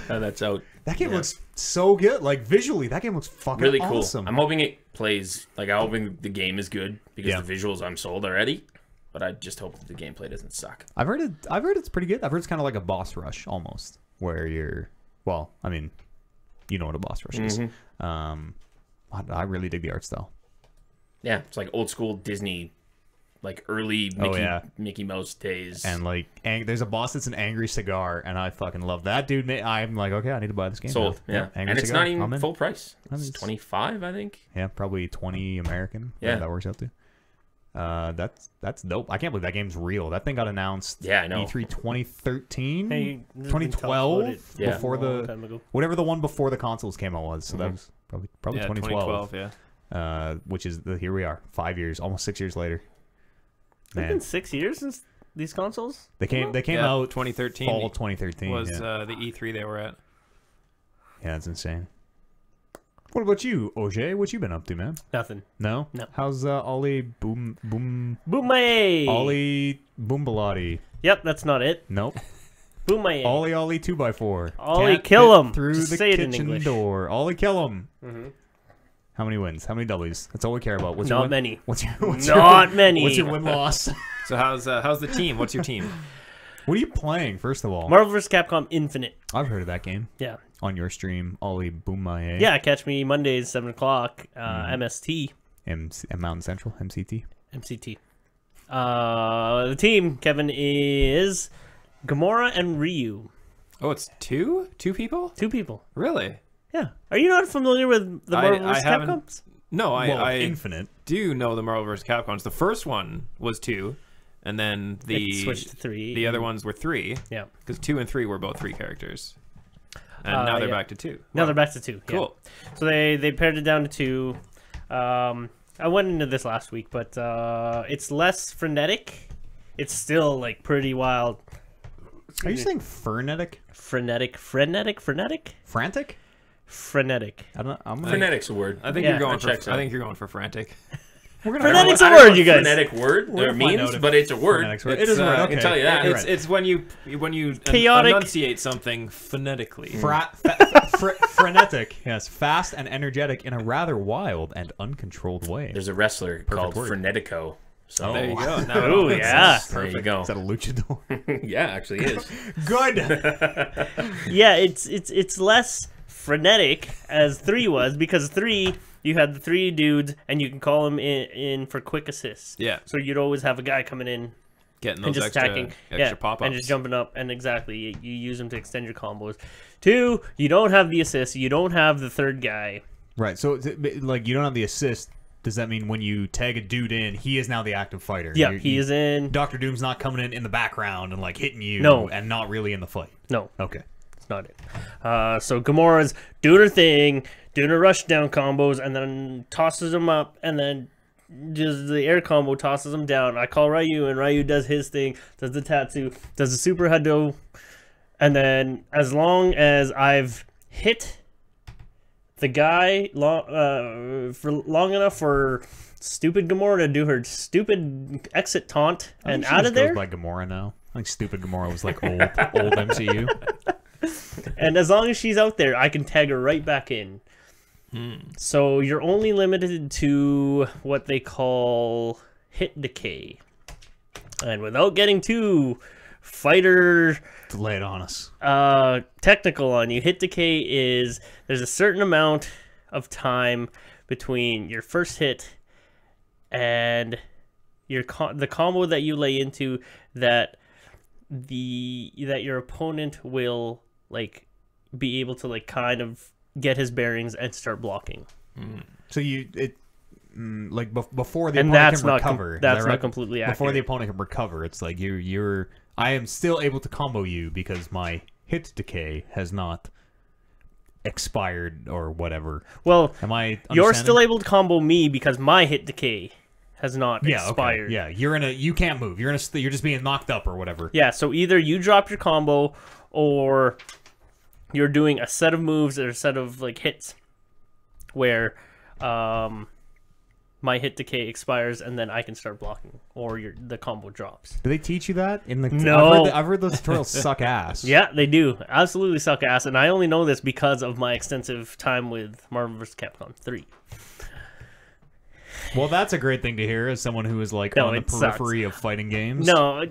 That's out. That game looks so good. Like visually, that game looks fucking Really cool. awesome. I'm hoping it plays like I'm hoping the game is good because Yeah. the visuals I'm sold already. But I just hope that the gameplay doesn't suck. I've heard it's pretty good. I've heard it's kind of like a boss rush almost, where you're. Well, I mean, you know what a boss rush is. I really dig the art style. Yeah, it's like old school Disney, like early Mickey Mouse days. And like, there's a boss that's an angry cigar, and I fucking love that dude. I'm like, okay, I need to buy this game. sold. now. Yeah, Angry and it's Cigar, not I'm even in. full price. It's it's- 25, I think. Yeah, probably 20 American. Yeah. that works out to. That's dope. I can't believe that game's real. That thing got announced. Yeah, I know. E3 2013, Hey, there's been talk about 2012, it Yeah. before a long the time ago. whatever the one before the consoles came out was. So that was probably Yeah, 2012. 2012, yeah. Which is here we are, 5 years, almost 6 years later. It's been Man, 6 years since these consoles. they came Yeah, out 2013 fall 2013. was yeah. the E3 they were at. Yeah, it's insane. What about you, Auger? What you been up to, man? Nothing. No. No. How's Ollie Boom Boomaye. Ollie Boombalati? Yep, that's not it. Nope. Boomaye. Ollie 2x4. Ollie, Can't kill fit him. through Just the say it in kitchen English. door. Ollie, kill him. How many wins? How many W's? That's all we care about. What's your Not win? many. What's your Not many. What's your win loss? So how's the team? What's your team? What are you playing? First of all, Marvel vs. Capcom Infinite. I've heard of that game Yeah. on your stream. Ollie Boombaye. Yeah, catch me Mondays, 7 o'clock, MST, Mountain Central MCT. MCT. The team, Kevin, is Gamora and Ryu. Oh, it's two people? 2 people. Really? Yeah. Are you not familiar with the Marvel vs. haven't- Capcoms? No, Well, I Infinite. do know the Marvel vs. Capcoms. The first one was 2, and then It switched to 3. the other ones were 3, Yeah. because 2 and 3 were both 3 characters, and now they're yeah. back to 2. Now they're back to 2. Yeah. Cool. So they pared it down to 2. I went into this last week, but it's less frenetic. It's still like pretty wild. Are you saying frenetic? Frenetic? Frantic? Frenetic. I don't know. I'm gonna, Frenetic's a word. I think Yeah. you're going That checks for. out. I think you're going for frantic. we're gonna Frenetic's I a don't know word, what you guys. Frenetic word We're gonna find means, out if but it's a word. Frenetic's word. It's, It is a word. I Okay. can tell you that. You're right. It's when you Chaotic. enunciate something phonetically. Frenetic, yes, fast and energetic in a rather wild and uncontrolled way. There's a wrestler called word. Frenetico, So there you go. Oh, yeah. there you go. Is that a luchador? Yeah, actually is. Good. Yeah, it's less frenetic as 3 was, because 3 you had the 3 dudes and you can call them in for quick assists. Yeah. So you'd always have a guy coming in Getting and those just extra attacking, pop-ups. and just jumping up, and exactly you use them to extend your combos. 2, you don't have the assist, you don't have the 3rd guy. Right. So like you don't have the assist. Does that mean when you tag a dude in, he is now the active fighter? Yeah, he is in. Doctor Doom's not coming in the background and like hitting you. No. And not really in the fight. No. Okay. It's not it. So Gamora's doing her thing, doing her rush down combos, and then tosses them up, and then does the air combo, tosses them down. I call Ryu, and Ryu does his thing, does the Tatsu, does the Super Hado, and then as long as I've hit the guy for long enough for stupid Gamora to do her stupid exit taunt and out of there. Goes by Gamora now. I think stupid Gamora was like old MCU. And as long as she's out there, I can tag her right back in. So you're only limited to what they call hit decay. And without getting too fighter Lay it on us. technical on you, hit decay is there's a certain amount of time between your first hit and the combo that you lay into that your opponent will like be able to like kind of get his bearings and start blocking. So like before the And opponent that's can recover. that's is that not right? completely accurate. Before the opponent can recover, it's like I am still able to combo you because my hit decay has not expired or whatever. Well, Am I you're understanding? still able to combo me because my hit decay has not expired. Okay. Yeah, you can't move. You're just being knocked up or whatever. Yeah, so either you drop your combo or you're doing a set of moves or a set of like hits where my hit decay expires and then I can start blocking or the combo drops. Do they teach you that in the? No. I've heard those tutorials suck ass. Yeah, they do. Absolutely suck ass, and I only know this because of my extensive time with Marvel vs. Capcom 3. Well, that's a great thing to hear as someone who is like on the periphery of fighting games. No,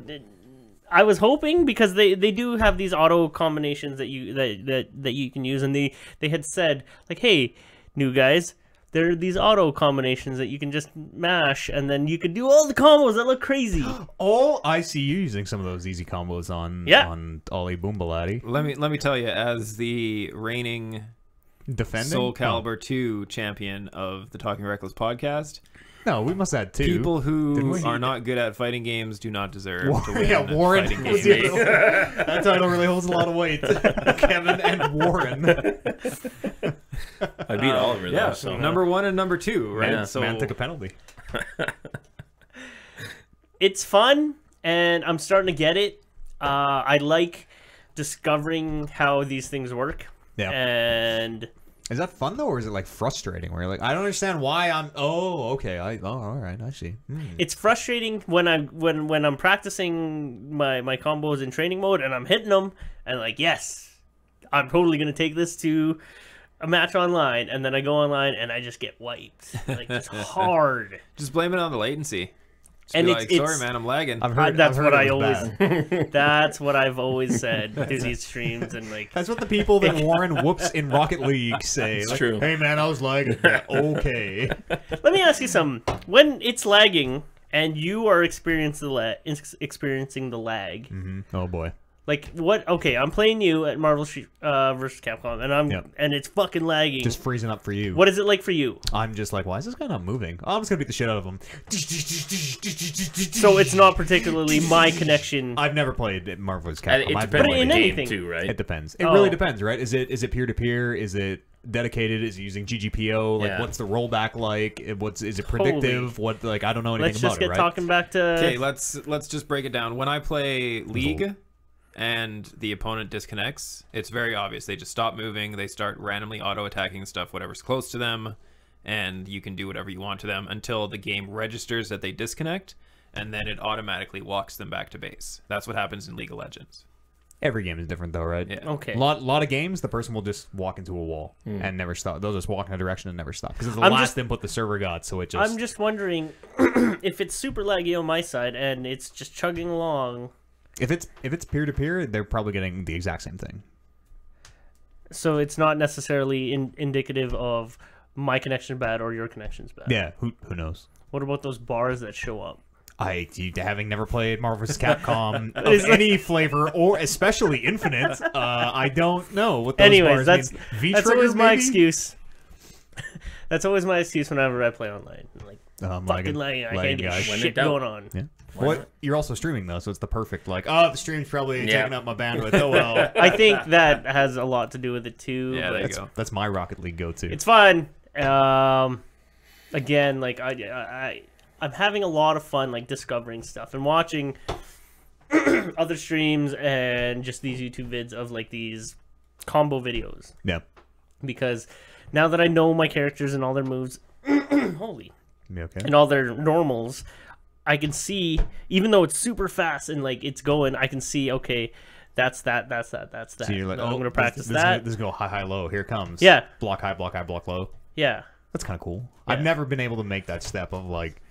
I was hoping because they do have these auto combinations that you can use, and they had said like, hey, new guys, there are these auto combinations that you can just mash, and then you can do all the combos that look crazy. Oh, I see you using some of those easy combos on Ollie Boombalati. Let me tell you, as the reigning Defending Soul Calibur 2 champion of the Talking Reckless podcast. No, we must add 2. People who are not good at fighting games do not deserve to win Warren. fighting games. That title really holds a lot of weight. Kevin and Warren. I beat Oliver though. Yeah, So number 1 and number 2, right? Yeah. So Man took a penalty. It's fun, and I'm starting to get it. I like discovering how these things work. Yeah. And Is that fun though, or is it like frustrating? Where you're like, I don't understand why I'm. Oh, okay. All right. I see. it's frustrating when I'm practicing my combos in training mode and I'm hitting them and like, yes, I'm totally gonna take this to a match online, and then I go online and I just get wiped. Like it's hard. just blame it on the latency. Just And be it's- like, sorry, it's- man, I'm lagging. That's what I it was always. bad. That's what I've always said through these streams and like. That's what the people that Warren whoops in Rocket League say. It's Like, true. Hey man, I was lagging. Yeah, okay. Let me ask you something. When it's lagging and you are experiencing the lag, Oh boy. like what? Okay, I'm playing you at Marvel vs. Capcom, and Yep. and it's fucking lagging. Just freezing up for you. What is it like for you? I'm just like, why is this guy not moving? Oh, I'm just gonna beat the shit out of him. So it's not particularly my connection. I've never played Marvel vs. And Capcom. it I've depends never on in the played game anything. too, right? It depends. It Oh. really depends, right? Is it peer to peer? Is it dedicated? Is it using GGPO? Like, Yeah. what's the rollback like? Is it predictive? What I don't know anything Let's about just get it, right? talking back to. Okay, let's just break it down. When I play League and the opponent disconnects, it's very obvious. They just stop moving. They start randomly auto-attacking stuff, whatever's close to them, and you can do whatever you want to them until the game registers that they disconnect, and then it automatically walks them back to base. That's what happens in League of Legends. Every game is different, though, right? Yeah. Okay. A lot of games, the person will just walk into a wall and never stop. They'll just walk in a direction and never stop because it's the last input the server got. So it just. I'm just wondering if it's super laggy on my side and it's just chugging along. If it's peer to peer, they're probably getting the exact same thing. So it's not necessarily indicative of my connection bad or your connection's bad. Yeah. Who knows? What about those bars that show up? Having never played Marvel vs. Capcom of any flavor, or especially Infinite, I don't know what those Anyways, bars that's always my excuse. That's always my excuse whenever I play online. Like, fucking lagging. I can't get shit going on. Yeah. What? You're also streaming, though, so it's the perfect, like, oh, the stream's probably taking up my bandwidth. Oh, well. I think that has a lot to do with it, too. Yeah, there you go. That's my Rocket League go-to. It's fun. Again, like, I'm having a lot of fun, like, discovering stuff and watching other streams and just these YouTube vids of, like, these combo videos. Yeah. Because now that I know my characters and all their moves, holy, okay. and all their normals, I can see, even though it's super fast and, like, it's going, I can see, okay, that's that. So you're like, I'm going to this practice that. This is go high, low. Here it comes. Yeah. Block high, block low. Yeah. That's kind of cool. Yeah. I've never been able to make that step of, like,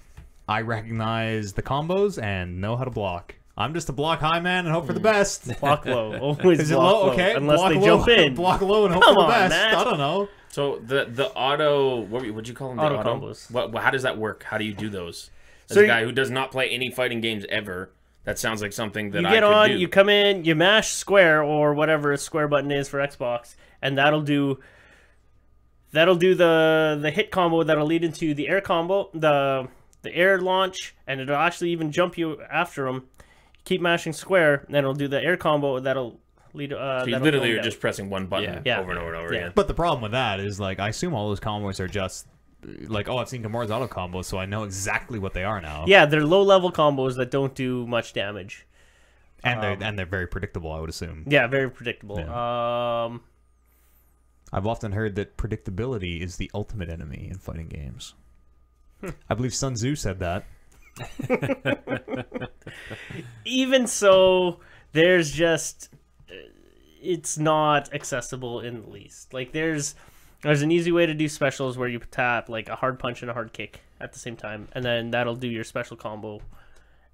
I recognize the combos and know how to block. I'm just a block high man and hope for the best. Block low. Always Is it block low? Okay. Unless block they low, jump in. Block low and hope Come for the on, best. Matt. I don't know. So the auto, what'd you call them? The Auto combos. How does that work? How do you do those? As So a guy who does not play any fighting games ever, that sounds like something that You I get could on, do. you come in, you mash square or whatever a square button is for Xbox, and that'll do the hit combo that'll lead into the air combo, the air launch, and it'll actually even jump you after them. Keep mashing square, and then it'll do the air combo that'll lead. So you literally are just pressing one button Yeah. over and over and over again. But the problem with that is, like, I assume all those combos are just like, oh, I've seen Gamorre's auto combos, so I know exactly what they are now. Yeah, they're low level combos that don't do much damage, and they're very predictable, I would assume. Yeah, very predictable. Yeah. I've often heard that predictability is the ultimate enemy in fighting games. I believe Sun Tzu said that. Even so, there's just it's not accessible in the least. Like there's an easy way to do specials where you tap like a hard punch and a hard kick at the same time, and then that'll do your special combo.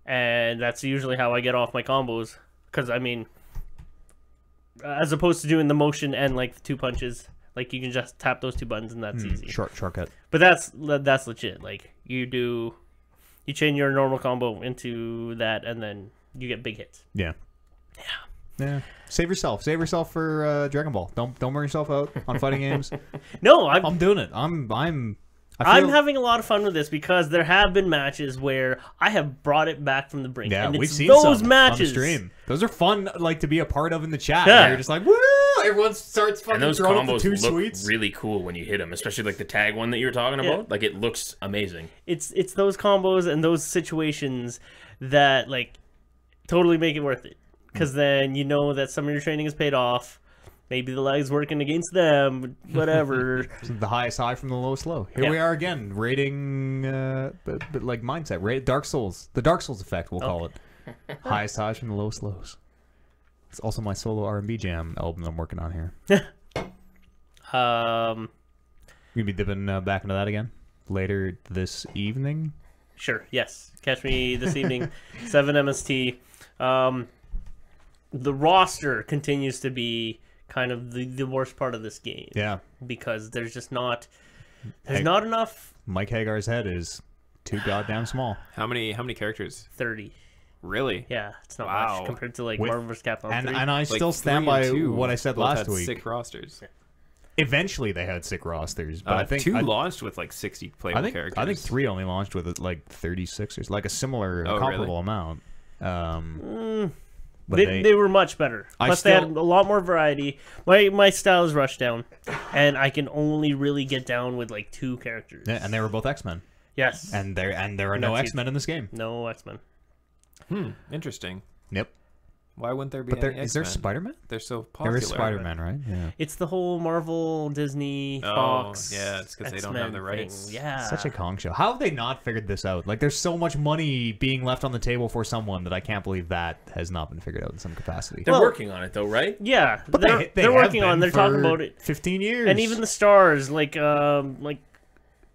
And that's usually how I get off my combos, because I mean, as opposed to doing the motion and like the two punches, like you can just tap those two buttons and that's easy. Shortcut. But that's legit. Like you chain your normal combo into that, and then you get big hits. Yeah. Save yourself for Dragon Ball. Don't burn yourself out on fighting games. No, I'm doing it. I'm having a lot of fun with this because there have been matches where I have brought it back from the brink. Yeah, and we've it's seen those some matches. on the stream. Those are fun, like, to be a part of in the chat. Yeah. You're just like, woo! Everyone starts fucking And those throwing up the combos two look sweets. really cool when you hit them, especially like the tag one that you were talking about. Like it looks amazing. It's those combos and those situations that like totally make it worth it. Because then you know that some of your training is paid off. Maybe the leg's working against them, whatever. The highest high from the lowest low. Here we are again, rating, but like mindset. Rate Dark Souls. The Dark Souls effect, we'll call it. Highest highs from the lowest lows. It's also my solo R&B jam album I'm working on here. You gonna be dipping back into that again later this evening? Sure, yes. Catch me this evening, 7 MST. The roster continues to be kind of the worst part of this game. Yeah. Because there's just not not enough. Mike Hagar's head is too goddamn small. How many characters? 30. Really? Yeah, it's not Wow. much compared to like With- Marvel vs. Capcom 3. And I Like, still 3 stand and by 2 what I said both last had week. Sick rosters. Eventually they had sick rosters, but I think 2 launched with like 60 playable characters. I think 3 only launched with like 36 or like a similar comparable amount. But they were much better. Plus, they had still- a lot more variety. My style is Rushdown, and I can only really get down with like 2 characters. Yeah, and they were both X-Men. Yes. And there are no that's X-Men in this game. No X-Men. Interesting. Yep. Why wouldn't there be? But any is there X-Men? Spider-Man? They're so popular. There is Spider-Man, right? Yeah. It's the whole Marvel, Disney, Fox. Yeah, it's because they don't X-Men have the rights. thing. Yeah. Such a Kong show. How have they not figured this out? Like, there's so much money being left on the table for someone that I can't believe that has not been figured out in some capacity. They're working on it though, right? Yeah, But they're have working been on. They're for talking about it, 15 years. and even the stars,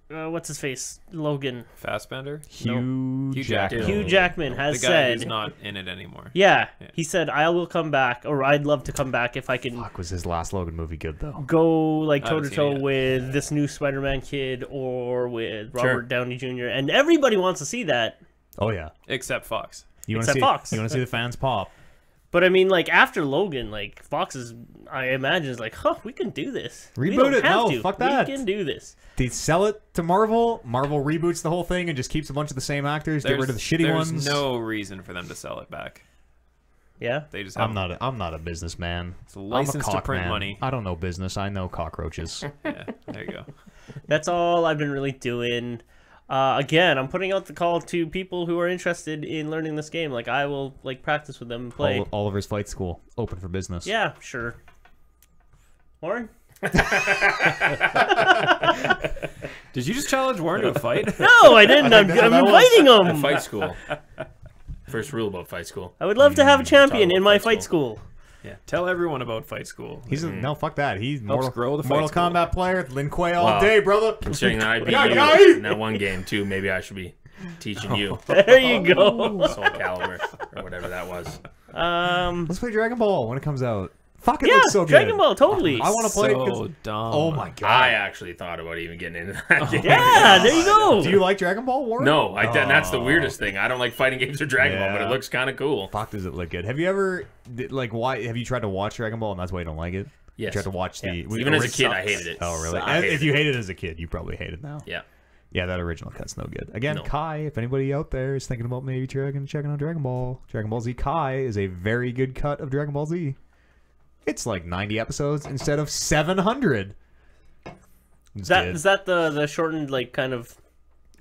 what's his face, Logan. Fassbender? Hugh Jackman. Hugh Jackman has the guy said who's not in it anymore. Yeah, he said, I will come back, or I'd love to come back if I can Fuck, was his last Logan movie good though? go like I haven't toe to seen toe it yet. with this new Spider-Man kid or with Robert Downey Jr. And everybody wants to see that. Oh yeah. Except Fox. You Except see, Fox. You want to see the fans pop? But I mean, like after Logan, like Fox is, I imagine, is like, we can do this. We Reboot don't it. have No, to. fuck that. We can do this. They sell it to Marvel. Marvel reboots the whole thing and just keeps a bunch of the same actors. Get rid of the shitty there's ones. no reason for them to sell it back. Yeah. They just I'm not a businessman. It's a license I'm a to print cockman. money. I don't know business. I know cockroaches. Yeah, there you go. That's all I've been really doing. Again, I'm putting out the call to people who are interested in learning this game. Like, I will like practice with them and play. Oliver's Fight School open for business. Yeah, sure. Warren? Did you just challenge Warren to a fight? No, I didn't. I'm inviting At him. fight school. First rule about fight school. I would love to have a champion Talk in about my fight fight school. Yeah. Tell everyone about Fight School. He's no fuck that. He's Helps grow the fight Mortal school. Kombat player. Lin Kuei all Wow. day, brother. Considering that I beat Yeah, you yeah. in that one game too, maybe I should be teaching you There you go. Soul Calibur or whatever that was. Let's play Dragon Ball when it comes out. Fuck, it Yeah, looks so good. Dragon Ball, totally. I want to play it. So 'cause- dumb. Oh my god. I actually thought about even getting into that game. Yeah, there you go. Do you like Dragon Ball, Warren? No, that's the weirdest thing. I don't like fighting games or Dragon Ball, but Yeah. it looks kind of cool. Fuck, does it look good? Have you ever why have you tried to watch Dragon Ball and that's why you don't like it? Yes. You tried to watch the Even as a kid, I hated it. Oh really? I And hated if you hated it as a kid, you probably hate it now. Yeah. Yeah, that original cut's no good. Again, No. Kai, if anybody out there is thinking about maybe checking out Dragon Ball Z Kai is a very good cut of Dragon Ball Z. It's like 90 episodes instead of 700. Is that the shortened, like, kind of...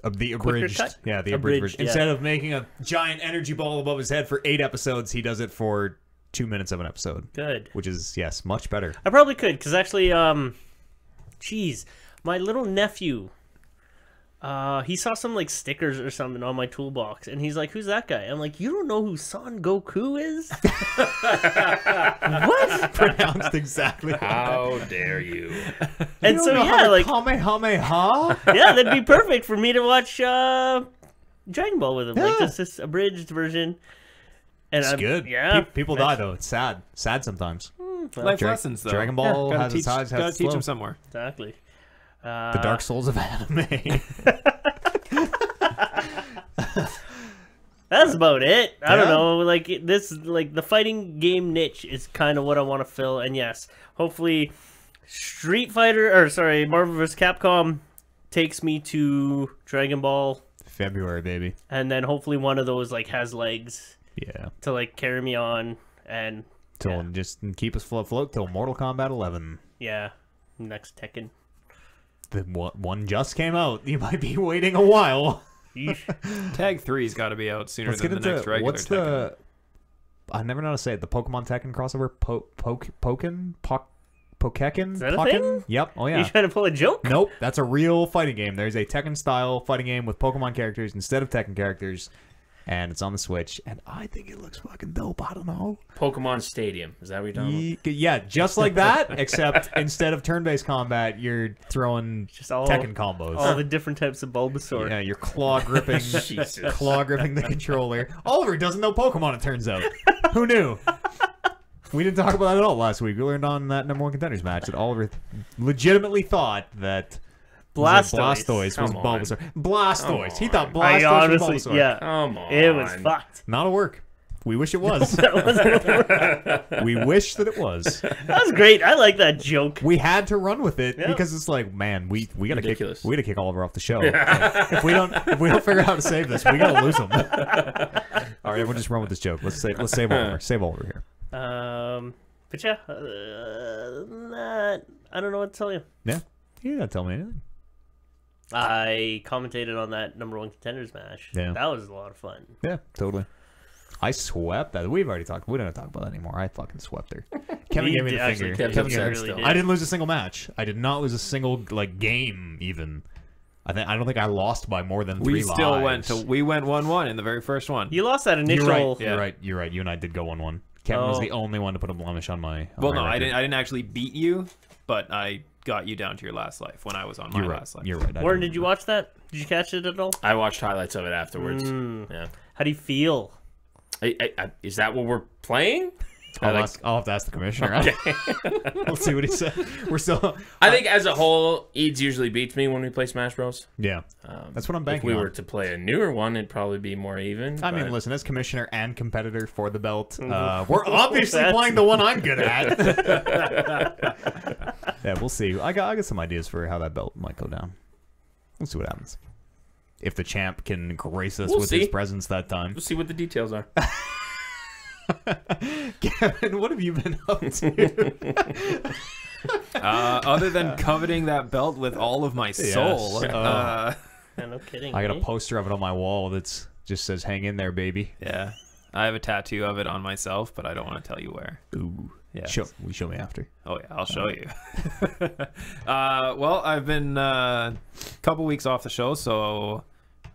The quicker abridged. cut? Yeah, the Abridged, abridged. yeah. Instead of making a giant energy ball above his head for 8 episodes, he does it for 2 minutes of an episode. Good. Which is, yes, much better. I probably could, because actually, geez, my little nephew, he saw some, like, stickers or something on my toolbox, and he's like, who's that guy? I'm like, you don't know who Son Goku is? What? Pronounced exactly. How dare you? And so, yeah, like, Kamehameha? yeah, that'd be perfect for me to watch Dragon Ball with him. Like, Yeah. just this abridged version. And It's good. Yeah. People die, though. It's sad. Sad sometimes. Life Dra- lessons, though. Dragon Ball Gotta has teach, its highs, has gotta its teach them lows. somewhere. Exactly. The Dark Souls of anime. That's about it. I don't Yeah. know. Like this, like the fighting game niche is kind of what I want to fill. And yes, hopefully, Marvel vs. Capcom takes me to Dragon Ball, February, baby. and then hopefully one of those like has legs Yeah. to like carry me on. And Till just keep us float till Mortal Kombat 11. yeah, next Tekken. The one just came out. You might be waiting a while. Yeesh. Tag 3's got to be out sooner Let's than get the into next regular what's Tekken. the. I never know how to say it. The Pokemon Tekken crossover. Pokekken. Is that a thing? Yep. Oh You yeah. trying to pull a joke? Nope. That's a real fighting game. There's a Tekken style fighting game with Pokemon characters instead of Tekken characters, and it's on the Switch. And I think it looks fucking dope. I don't know. Pokemon Stadium. Is that what you're talking about? Yeah, just like that. Except instead of turn-based combat, you're throwing Just all Tekken combos. all the different types of Bulbasaur. Yeah, you're claw gripping, the controller. Oliver doesn't know Pokemon. It turns out. Who knew? We didn't talk about that at all last week. We learned on that number 1 contenders match that Oliver legitimately thought that Blastoise was Come on. Bulbasaur. Blastoise. Come He thought on. Blastoise I was honestly, Bulbasaur. yeah, Come on. it was fucked. Not a work. We wish it was. That wasn't We wish that it was. That was great. I like that joke. We had to run with it Yeah. because it's like, man, we gotta Ridiculous. kick Oliver off the show. If we don't figure out how to save this, we gotta lose him. All right, everyone, just run with this joke. Let's save Oliver. Save Oliver here. But yeah, that, I don't know what to tell you. Yeah, you gotta tell me anything. I commentated on that number 1 contenders match. Yeah. That was a lot of fun. Yeah, totally. I swept that. We've already talked. We don't talk about that anymore. I fucking swept her. Kevin gave me the actually, finger. Kevin Kevin really did. I didn't lose a single match. I did not lose a single game even. I don't think I lost by more than 3 We still lives. we went 1-1 in the very first one. You lost that initial. You're right. You're right. You and I did go 1-1. Kevin was the only one to put a blemish on my. Well, no, record. I didn't actually beat you, but I got you down to your last life when I was on my last life. You're right. Warren, did you watch that? Did you catch it at all? I watched highlights of it afterwards. Yeah. How do you feel? Is that what we're playing? I'll have to ask the commissioner. Let's see what he said. We're still. I think as a whole, Eads usually beats me when we play Smash Bros. Yeah, that's what I'm banking If we on. were to play a newer one, it'd probably be more even. I mean, listen, as commissioner and competitor for the belt, we're obviously playing the one I'm good at. Yeah, we'll see. I got some ideas for how that belt might go down. We'll see what happens. If the champ can grace us with his presence that time. We'll see what the details are. Kevin, what have you been up to? Other than coveting that belt with all of my soul. No kidding. I got a poster of it on my wall that's just says "Hang in there, baby." Yeah, I have a tattoo of it on myself, but I don't want to tell you where. Ooh, yeah. Show me after. Oh yeah, I'll show you. Well, I've been a couple weeks off the show, so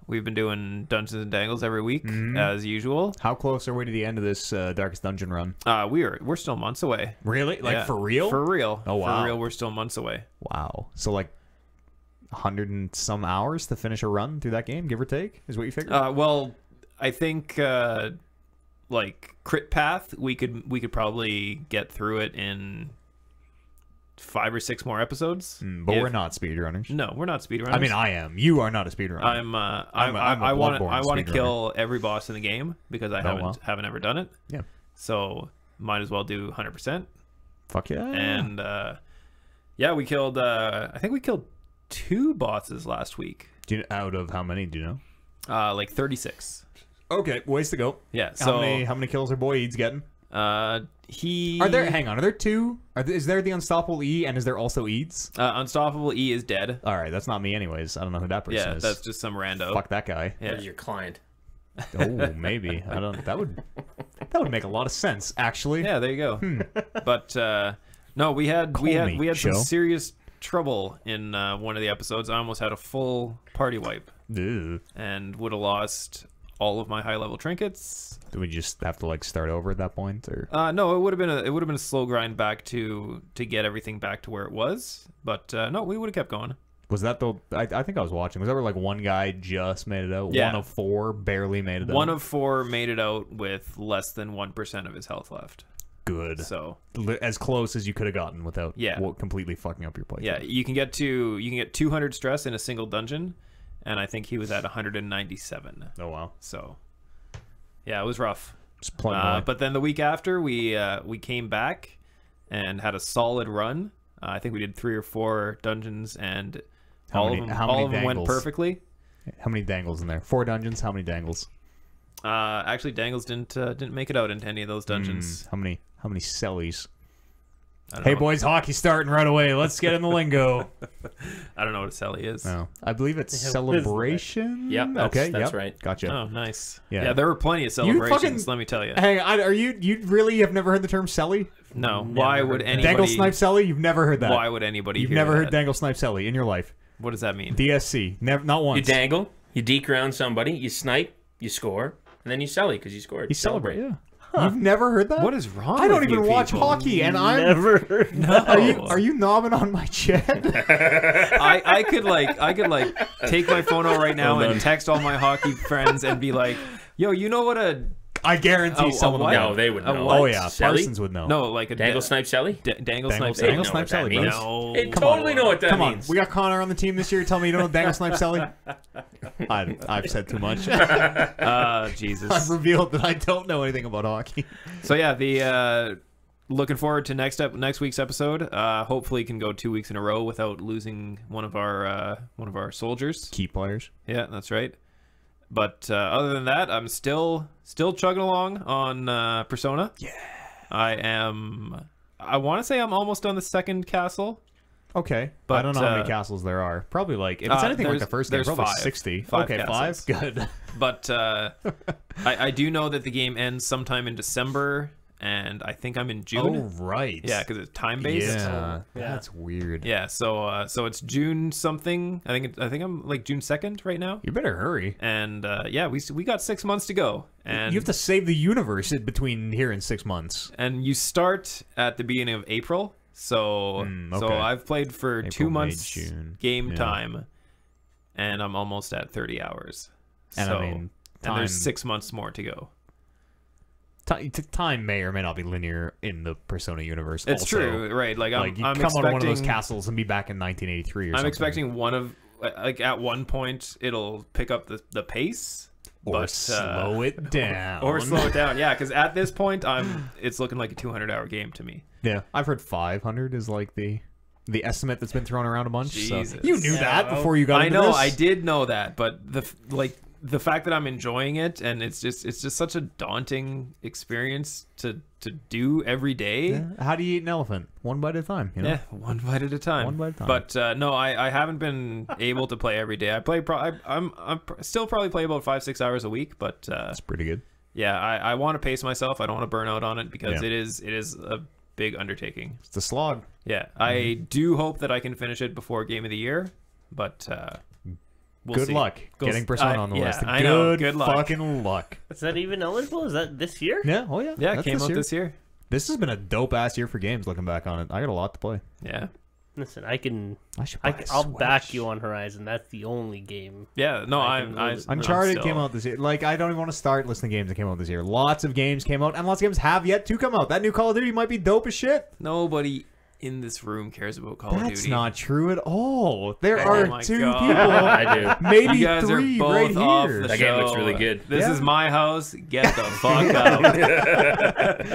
we've been doing Dungeons and Dangles every week as usual. How close are we to the end of this Darkest Dungeon run? We're still months away. Really? Like, Yeah. for real? For real. Oh, wow. For real, we're still months away. Wow. So like 100 and some hours to finish a run through that game, give or take, is what you figured? Well, I think like Crit Path, we could probably get through it in 5 or 6 more episodes. But we're not speedrunners. No, we're not speedrunners. I mean, I am. You are not a speedrunner. I want to speedrunner. kill every boss in the game because I well. haven't ever done it. Yeah. So might as well do 100%. Fuck yeah. And yeah, we killed. I think we killed 2 bosses last week. Out of how many do you know? Like 36. Okay, ways to go. Yeah. So how many kills are Boy Eads getting? Are he there 2? Is there the Unstoppable E and is there also Eads? Unstoppable E is dead. All right, that's not me anyways. I don't know who that person Yeah, is. that's just some rando. Fuck that guy. Yeah. Where's your client? Oh, maybe. I don't. That would make a lot of sense, actually. Yeah, there you go. But no, we had some serious trouble in one of the episodes. I almost had a full party wipe Ew. and would have lost all of my high level trinkets. Do we just have to like start over at that point, or? No, it would have been a slow grind back to get everything back to where it was. But no, we would have kept going. Was that the? I think I was watching. Was that where like one guy just made it out? Yeah. 1 of 4 barely made it out. 1 of 4 made it out with less than 1% of his health left. Good. So As close as you could have gotten without Yeah. completely fucking up your playthrough. yeah, you can get 200 stress in a single dungeon, and I think he was at 197. Oh wow. So yeah, it was rough. Just plenty But then the week after, we came back and had a solid run. I think we did 3 or 4 dungeons, and all of them went perfectly. How many dangles in there? 4 dungeons. How many dangles? Actually, Dangles didn't make it out into any of those dungeons. How many sellies? I don't Hey know. boys, hockey's starting right away. Let's get in the lingo. I don't know what a celly is. No, I believe it's Yeah, celebration. Yep, that's right. Gotcha. Oh, nice. Yeah. Yeah, there were plenty of celebrations. Let me tell you. Hang on, are you really have never heard the term celly? No. Why would anybody? Dangle snipe celly? You've never heard that. Why would anybody? You've hear never that? heard dangle snipe celly in your life? What does that mean? DSC, never, not once. You dangle, you deke around somebody, you snipe, you score, and then you celly because you scored. You celebrate. Yeah. You've never heard that? What is wrong? I don't with even you watch people? hockey, and I'm. Never heard. No. Are you knobbing on my chin? I could take my phone out right now and text all my hockey friends and be like, "Yo, you know what a I guarantee someone what? will No, know. they would know. what? Oh yeah, Celly? Parsons would know. no like a Dangle snipe celly? dangle snipe Dangle celly? snipe Know what that celly, means. bro. No, They totally know what that Come on, means. we got Connor on the team this year. Tell me you don't know dangle snipe celly? I've said too much. Jesus. I've revealed that I don't know anything about hockey. So yeah, the looking forward to next week's episode. Hopefully, can go 2 weeks in a row without losing one of our soldiers. Key players. Yeah, that's right. But other than that, I'm still chugging along on Persona. Yeah, I want to say I'm almost on the second castle. Okay, But, I don't know how many castles there are. Probably like if it's anything like the first game, there's probably 5. 60. 5 okay, castles. 5. Good. But I do know that the game ends sometime in December, and I think I'm in June. Oh right. Yeah, because it's time based. Yeah, yeah. that's weird. Yeah, so it's June something. I think I'm like June 2nd right now. You better hurry. And yeah, we got 6 months to go. And You have to save the universe in between here and 6 months. and you start at the beginning of April. So so okay. I've played for April, 2 May, months June. game Yeah. time, and I'm almost at 30 hours. And so, I mean, and time, there's 6 months more to go. time may or may not be linear in the Persona universe. It's also. true, right? Like Like you I'm come out of one of those expecting- castles and be back in 1983 or something. I'm expecting one of like at one point it'll pick up the pace. or but, slow it down. Or slow it down, yeah. Because at this point, it's looking like a 200-hour game to me. Yeah, I've heard 500 is like the estimate that's been thrown around a bunch. Jesus. So you knew that Yeah, before you got I into know, this. I did know that, but the fact that I'm enjoying it, and it's just such a daunting experience to do every day. Yeah. How do you eat an elephant? One bite at a time. You know? Yeah, one bite at a time. One bite at a time. But no, I haven't been able to play every day. I play. I'm still probably play about 5-6 hours a week. But That's pretty good. yeah, I want to pace myself. I don't want to burn out on it because Yeah. it is a big undertaking. It's a slog. Yeah, I do hope that I can finish it before Game of the Year, but we'll Good see. luck getting Persona on the yeah, list. I know. Good luck. Fucking luck. Is that even eligible? Is that this year? Yeah. Oh yeah. Yeah, it That's came out year. this year. This has been a dope ass year for games. Looking back on it, I got a lot to play. Yeah, Listen, I can. I should. Buy a I'll Switch. back you on Horizon. That's the only game. yeah. No, I I'm. can I, live- Uncharted I'm came still- out this year. Like, I don't even want to start listing games that came out this year. Lots of games came out, and lots of games have yet to come out. That new Call of Duty might be dope as shit. Nobody in this room cares about Call of That's Duty. not true at all. There Oh are my 2 God. people, I do. maybe You guys 3 are both right off here. the That game looks show. really good. This Yeah. is my house. Get the fuck out.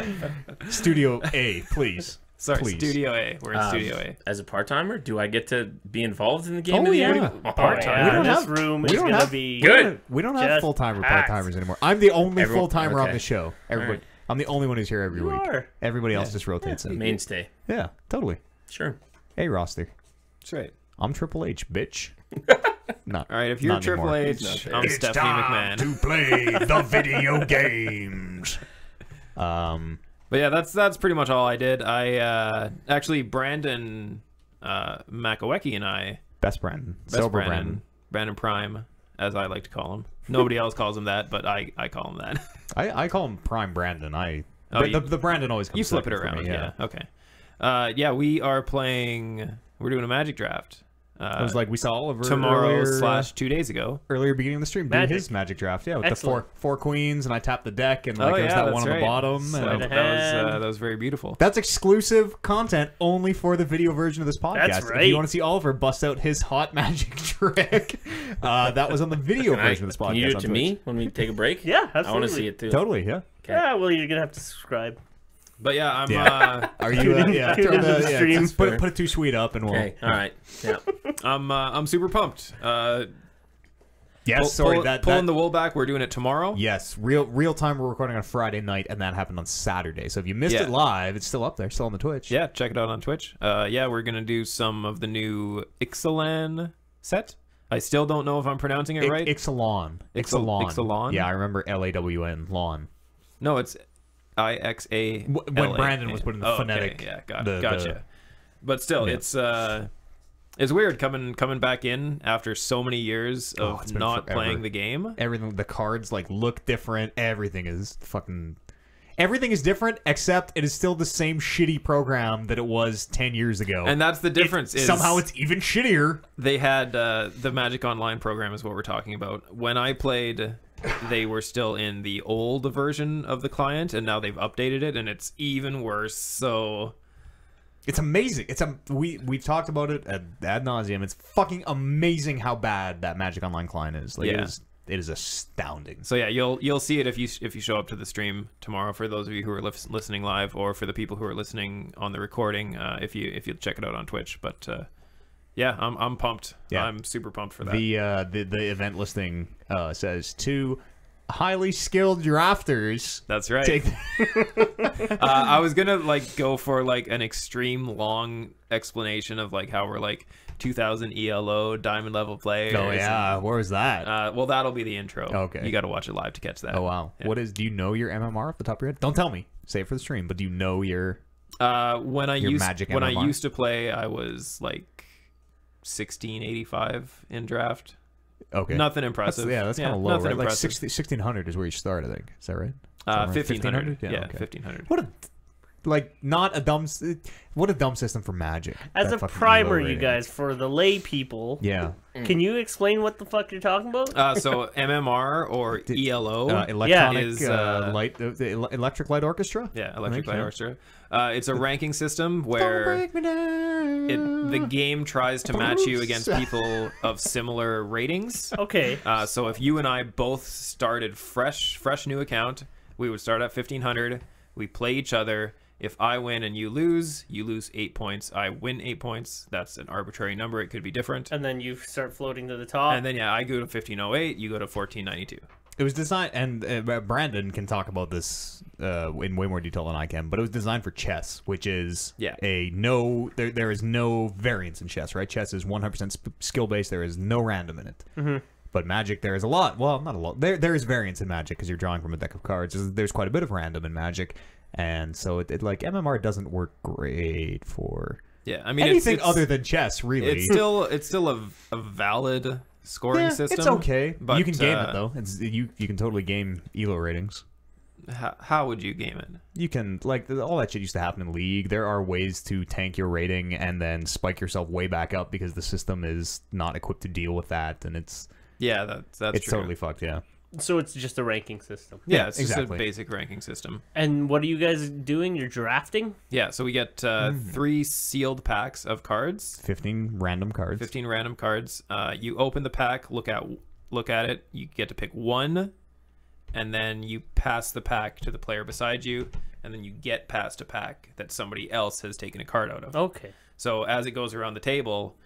Studio A, please. Sorry, Please. Studio A. We're in Studio A. As a part timer, do I get to be involved in the game Oh, of the yeah. year? Oh, Part-time. yeah, don't this have- room we is don't gonna have- be Good. We don't have Just full-time or packed. part-timers anymore. I'm the only Everyone- full-timer on okay. the show. Everybody, Alright. I'm the only one who's here every You week. are. Everybody else just rotates in. Mainstay. Yeah, totally. Sure. Hey, roster. That's right. I'm Triple H, bitch. Not. All right, if you're Not Triple anymore. H, I'm Stephanie McMahon. to play the video games. But yeah, that's pretty much all I did. I actually Brandon Makowecki and I, Best Brandon. best Sober Brandon Prime, as I like to call him. Nobody else calls him that, but I call him that. I call him Prime Brandon. Oh, The Brandon always comes You flip it second for around, me, yeah. Okay. Yeah, we are playing. We're doing a Magic Draft. It was like we saw Oliver Tomorrow earlier, / 2 days ago. earlier beginning of the stream do Magic. his Magic Draft. Yeah, with Excellent. the four queens, and I tapped the deck, and like Oh there's yeah, that one that's on right. the bottom. So and- hand. that was very beautiful. That's exclusive content only for the video version of this podcast. That's If right. you want to see Oliver bust out his hot magic trick, that was on the video version of this podcast. Can you do it on to Twitch. me when we take a break? Yeah, I want absolutely. to see it too. Totally, yeah. Yeah, well, you're gonna have to subscribe. But yeah, I'm. Yeah. Are you? Tune in- Yeah, tune throw into the stream. just put it too sweet up, and we'll. Okay. All right. Yeah. I'm super pumped. Yes, sorry. Pulling the wool back. We're doing it tomorrow. Yes, real time. We're recording on Friday night, and that happened on Saturday. So if you missed Yeah. it live, it's still up there, still on the Twitch. Yeah, check it out on Twitch. Yeah, we're gonna do some of the new Ixalan set. I still don't know if I'm pronouncing it right. Ixalan. Ixalan? Yeah, I remember LAWN. Lawn. No, it's IXA. When Brandon was putting the phonetic. Yeah, the- gotcha. But still, Yeah. it's weird coming back in after so many years of it's been not forever. playing the game. Everything, the cards like look different. Everything is different, except it is still the same shitty program that it was 10 years ago. And that's the difference. Is somehow it's even shittier. they had the Magic Online program is what we're talking about. When I played, they were still in the old version of the client, and now they've updated it, and it's even worse. So It's amazing. We've talked about it ad nauseum. It's fucking amazing how bad that Magic Online client is. Like, Yeah. it is astounding. So yeah, you'll see it if you show up to the stream tomorrow. For those of you who are listening live, or for the people who are listening on the recording, if you check it out on Twitch. But yeah, I'm pumped. Yeah. I'm super pumped for that. The event listing says to highly skilled drafters. That's right. Take I was gonna like go for like an extreme long explanation of like how we're like 2000 ELO diamond level players. Oh yeah, where was that? Well, that'll be the intro. Okay. You got to watch it live to catch that. Oh wow. Yeah. What is? Do you know your MMR off the top of your head? Don't tell me. Say it for the stream. But do you know your? When I Magic when I MMR? used to play, I was like 1685 in draft. Okay. Nothing impressive. That's kind of low, nothing right? Like impressive. 1600 is where you start, I think. Is that right? Somewhere 1500. Yeah, okay. 1500. What a not a dumb. What a dumb system for Magic. As that a fucking primer, low you rating. guys, for the lay people, Yeah. can you explain what the fuck you're talking about? So MMR or ELO. Electronic is, light, the electric light orchestra. Yeah, Electric Light Okay. Orchestra. It's a ranking system where Don't break me down. the game tries to match you against people of similar ratings. Okay. So if you and I both started fresh new account, we would start at 1500. We play each other. If I win and you lose 8 points. I win 8 points. That's an arbitrary number. It could be different. And then you start floating to the top. And then I go to 1508. You go to 1492. It was designed, and Brandon can talk about this in way more detail than I can. But it was designed for chess, which is there is no variance in chess, right? Chess is 100% skill based. There is no random in it. Mm-hmm. But Magic, there is a lot. Well, not a lot. There is variance in Magic because you're drawing from a deck of cards. There's quite a bit of random in Magic, and so it like MMR doesn't work great for I mean anything it's other than chess. Really, it's still a valid scoring system. It's okay, but you can game it though. It's you can totally game ELO ratings. How would you game it? You can like all that shit used to happen in League. There are ways to tank your rating and then spike yourself way back up because the system is not equipped to deal with that, and it's that's it's true. totally fucked. Yeah. So it's just a ranking system. Yeah, it's just exactly. a basic ranking system. And what are you guys doing? You're drafting? Yeah, so we get 3 sealed packs of cards. 15 random cards. 15 random cards. You open the pack, look at it. You get to pick one, and then you pass the pack to the player beside you, and then you get past a pack that somebody else has taken a card out of. Okay. So as it goes around the table,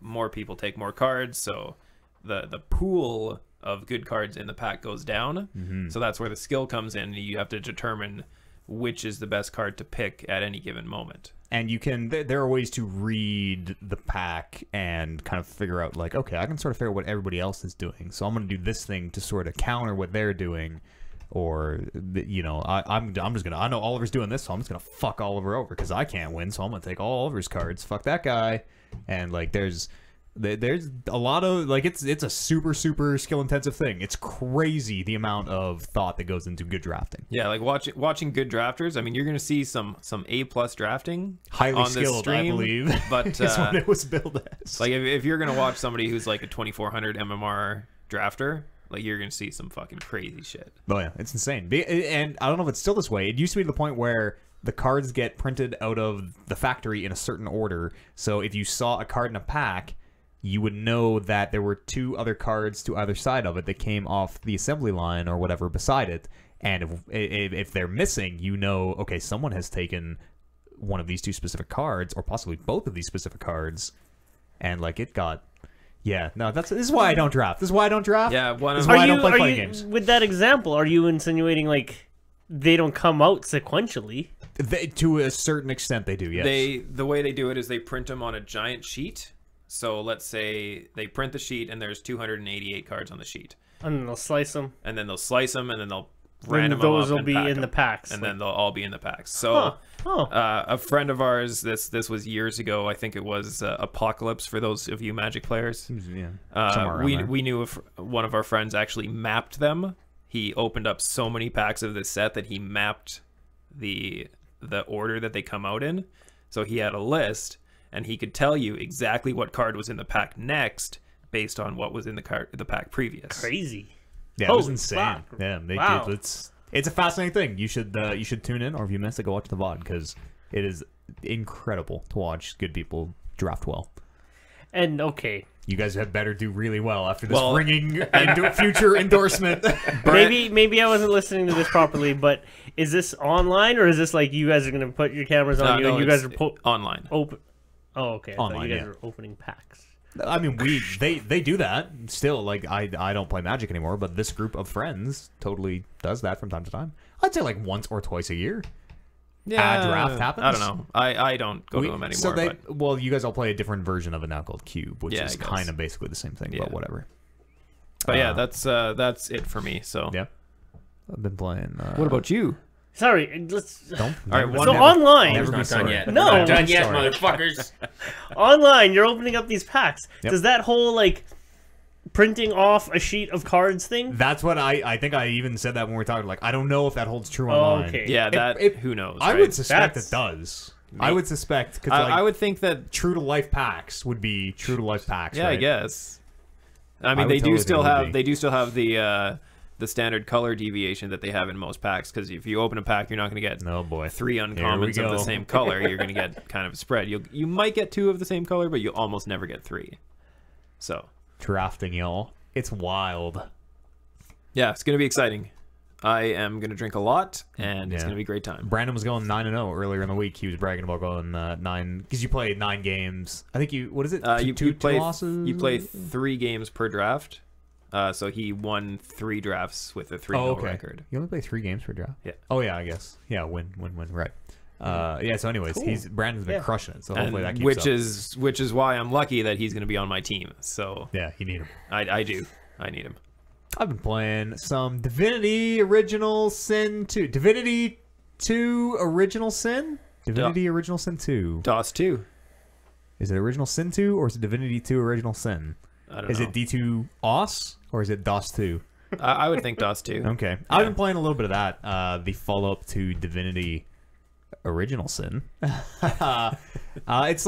more people take more cards, so the pool of good cards in the pack goes down. Mm-hmm. So that's where the skill comes in. You have to determine which is the best card to pick at any given moment. And you can there are ways to read the pack and kind of figure out like, okay, I can sort of figure out what everybody else is doing, so I'm going to do this thing to sort of counter what they're doing. Or I'm just gonna, I know Oliver's doing this, so I'm just gonna fuck Oliver over because I can't win, so I'm gonna take all Oliver's cards, fuck that guy. And like there's a lot of like it's a super skill intensive thing. It's crazy the amount of thought that goes into good drafting. Yeah, like watching good drafters. I mean, you're gonna see some A+ drafting, Highly on this skilled, stream, I believe. But is what it was billed as. like if you're gonna watch somebody who's like a 2400 MMR drafter, like you're gonna see some fucking crazy shit. Oh yeah, it's insane. And I don't know if it's still this way. It used to be to the point where the cards get printed out of the factory in a certain order. So if you saw a card in a pack, you would know that there were 2 other cards to either side of it that came off the assembly line or whatever beside it. And if they're missing, you know, okay, someone has taken one of these 2 specific cards, or possibly both of these specific cards, and like it got. Yeah, no, this is why I don't draft. This is why I don't draft. Yeah, this is why I don't play fighting games. With that example, are you insinuating like they don't come out sequentially? To a certain extent, they do. Yes. The way they do it is they print them on a giant sheet. So let's say they print the sheet and there's 288 cards on the sheet. And then they'll slice them. And then they'll slice them and then they'll And random those them will up be and pack in them. the packs. And then they'll all be in the packs. So a friend of ours, this was years ago, I think it was Apocalypse for those of you Magic players. Yeah. We knew if one of our friends actually mapped them. He opened up so many packs of this set that he mapped the order that they come out in. So he had a list, and he could tell you exactly what card was in the pack next based on what was in the pack previous. Crazy. Yeah, it was insane. Fuck. Yeah, Wow. it's a fascinating thing. You should tune in, or if you missed it, go watch the VOD because it is incredible to watch good people draft well. And okay, you guys had better do really well after this Well, ringing future endorsement. maybe I wasn't listening to this properly, but is this online or is this like you guys are gonna put your cameras on you and you guys are online. open? Oh, okay. I thought Online, you guys yeah. are opening packs. I mean, they do that still. Like I don't play Magic anymore, but this group of friends totally does that from time to time. I'd say like once or twice a year. Yeah, draft happens. I don't know. I don't go to them anymore. So but well, you guys all play a different version of it now called Cube, which Yeah, is I guess. kind of basically the same thing, but whatever. But yeah, that's it for me. So Yeah, I've been playing. what about you? Sorry, let's. Don't. All right, never- one So never- online, never be Not done sorry. yet. No. We're not done yet, Sorry. motherfuckers. online, you're opening up these packs. Yep. Does that whole like printing off a sheet of cards thing? That's what I think I even said that when we were talking. Like, I don't know if that holds true Oh, online. okay. Yeah, that who knows? I right? would suspect That's- it does. I would suspect because I would think that. true to life packs would be true to life packs. Yeah, right? I guess. I mean, would they totally do still think it would have be. they do still have the standard color deviation that they have in most packs. Because if you open a pack, you're not going to get Oh boy. 3 Here we uncommons of the go. same color. You're going to get kind of a spread. You might get 2 of the same color, but you almost never get 3. So Drafting, y'all. It's wild. yeah, it's going to be exciting. I am going to drink a lot, and it's Yeah. going to be a great time. Brandon was going 9-0 earlier in the week. He was bragging about going 9 because you played 9 games. I think you. What is it? Two play losses. You play 3 games per draft. So he won 3 drafts with a 3-0 record. You only play 3 games per draft. Yeah. Oh yeah, I guess. Yeah, win. Right. Yeah. So, anyways, Brandon's been crushing it. So hopefully that And keeps up. which is why I'm lucky that he's going to be on my team. So Yeah, you need him. I do. I need him. I've been playing some Divinity Original Sin 2. Divinity 2 Original Sin? Divinity Original Sin 2. DOS 2. Is it Original Sin 2 or is it Divinity 2 Original Sin? I don't Is know. it D2 OS or is it DOS 2? I would think DOS 2. Okay. I've been playing a little bit of that. The follow-up to Divinity Original Sin. It's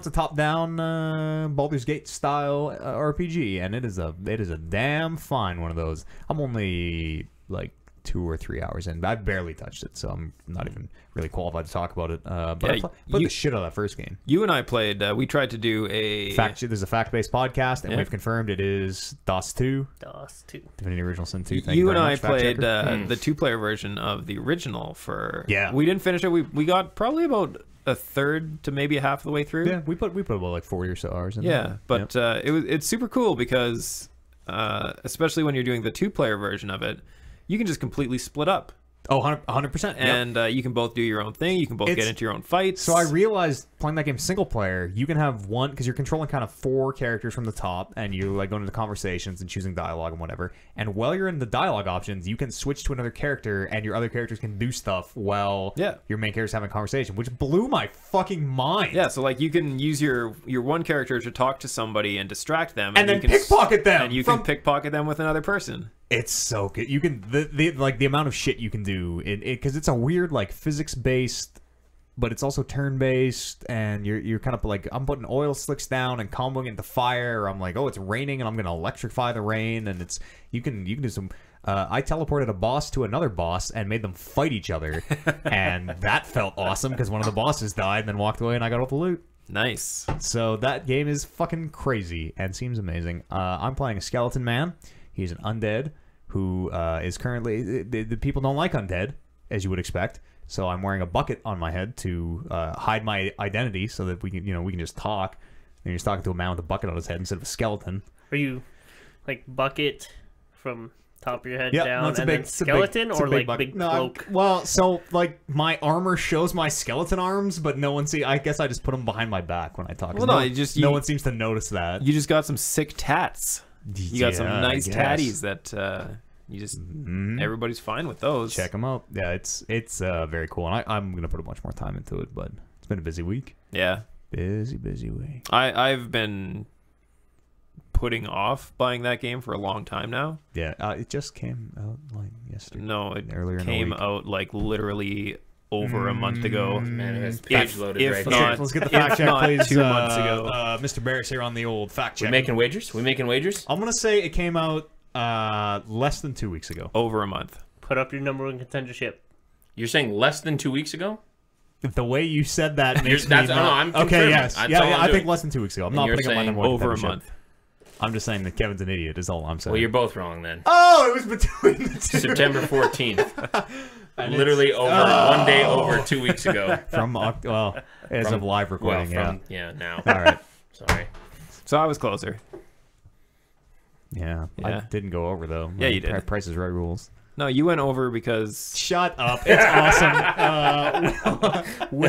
a top-down Baldur's Gate style RPG, and it is a damn fine one of those. I'm only like 2 or 3 hours in. I've barely touched it, so I'm not even really qualified to talk about it. But I played the shit out of that first game. You and I played. We tried to do a There's a fact-based podcast, and we've confirmed it is DOS 2. DOS 2. Divinity Original Sin 2. Thank You you and very I much, fact played checker. the 2-player version of the original for. Yeah. We didn't finish it. We got probably about a third to maybe half the way through. Yeah, we put about like 40 or so hours in. Yeah, there. but it's super cool because especially when you're doing the 2-player version of it, you can just completely split up. Oh, 100%. Yep. And you can both do your own thing. You can both get into your own fights. So I realized playing that game single player, you can have one because you're controlling kind of 4 characters from the top, and you like going into conversations and choosing dialogue and whatever. And while you're in the dialogue options, you can switch to another character, and your other characters can do stuff while your main character's having a conversation, which blew my fucking mind. Yeah, so like you can use your one character to talk to somebody and distract them, and then you can pickpocket them, and you can pickpocket them with another person. It's so good. You can the amount of shit you can do because it's a weird like physics based, but it's also turn based, and you're kind of like I'm putting oil slicks down and comboing into fire. Or I'm like, oh, it's raining and I'm gonna electrify the rain, and it's you can do some. I teleported a boss to another boss and made them fight each other, and that felt awesome because one of the bosses died and then walked away and I got all the loot. Nice. So that game is fucking crazy and seems amazing. I'm playing a skeleton man. He's an undead who is currently... The people don't like undead, as you would expect. So I'm wearing a bucket on my head to hide my identity so that we can just talk. And you're just talking to a man with a bucket on his head instead of a skeleton. Are you like bucket from top of your head Yeah, down no, it's a and big then skeleton or like big cloak? Well, so like my armor shows my skeleton arms, but no one see. I guess I just put them behind my back when I talk. Well, no one seems to notice that. You just got some sick tats. You got some nice tatties that you just everybody's fine with those. Check them out. Yeah, it's very cool, and I'm gonna put a bunch more time into it. But it's been a busy week. Yeah, busy week. I've been putting off buying that game for a long time now. Yeah, it just came out like yesterday. No, it earlier came in the week. out like literally over a month ago. Man, it has page loaded if right not- here. Let's get the fact check, not please. 2 months ago. Mr. Barris here on the old fact check. We making wagers? We making wagers? I'm gonna say it came out less than 2 weeks ago. Over a month. Put up your number one contendership. You're saying less than 2 weeks ago? The way you said that makes me that's- not... no, I'm okay. confirming. Yes, That's yeah, all I'm I think doing. less than 2 weeks ago. I'm And not you're putting up my saying number one over a contendership. month. I'm just saying that Kevin's an idiot. Is all I'm saying. Well, you're both wrong then. Oh, it was between the two. September 14th. Literally over 1 day over 2 weeks ago. From as of live recording. Well, yeah, now. All right. Sorry. So I was closer. Yeah. I didn't go over though. Yeah, you did. Price is Right rules. No, you went over because... Shut up. It's awesome. We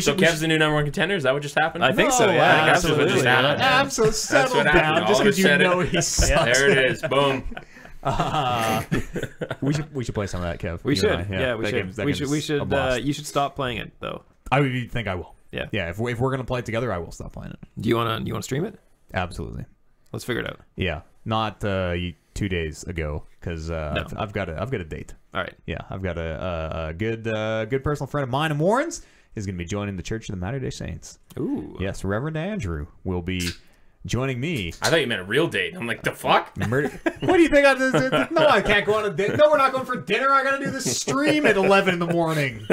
So should. Kev's the new #1 contender? Is that what just happened? I think so, yeah. Absolutely. That's what just happened. Absolutely. Settle down. Just because you know he sucks. There it is. Boom. We should play some of that, Kev. We You should. and I. Yeah, we That should. game's- that We game's should. We a should. blast. You should stop playing it though. I think I will. Yeah. Yeah. If we're gonna play it together, I will stop playing it. Do you wanna stream it? Absolutely. Let's figure it out. Yeah. Not 2 days ago because I've got a date. All right. Yeah, I've got a good personal friend of mine and Warren's is going to be joining the Church of the Latter-day Saints. Ooh. Yes, Reverend Andrew will be joining me. I thought you meant a real date. I'm like, the fuck? What do you think? No, I can't go on a date. No, we're not going for dinner. I got to do this stream at 11 in the morning.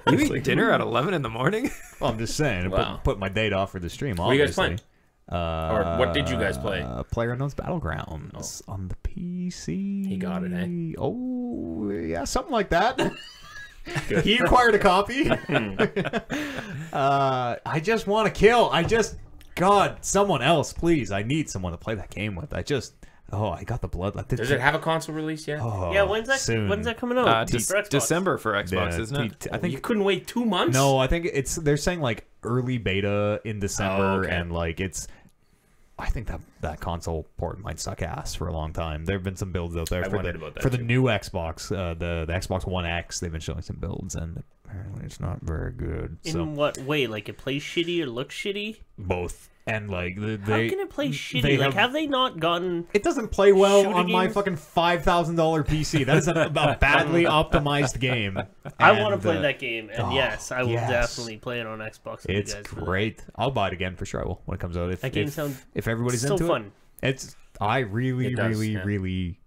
You eat dinner at 11 in the morning? Well, I'm just saying. Wow. Put my date off for the stream, What are you guys obviously. playing? Or what did you guys play? PlayerUnknown's Battlegrounds on the PC. He got it, eh? Oh, yeah, something like that. He acquired a copy. I just want to kill. God, someone else, please. I need someone to play that game with. I got the blood. Does it have a console release yet? Oh, Yeah, when's soon. that coming out? For Xbox. December for Xbox, Yeah, isn't it? I think You couldn't wait 2 months? No, I think they're saying like early beta in December, Oh, okay. and like I think that console port might suck ass for a long time. There have been some builds out there I for wondered about that the too. new Xbox, the Xbox One X. They've been showing some builds, and apparently it's not very good. So In what way? Like it plays shitty or looks shitty? both, and like How they can it play shitty? they Like have they not gotten? it doesn't play well Shooter on my games? fucking $5,000 PC. That is a badly optimized game. I want to And, play that game, and yes, I will yes. definitely play it on Xbox. with It's you guys for that. great. I'll buy it again for sure. I will when it comes out. That game sounds if everybody's so into fun. it, I really, It does, really, yeah. really,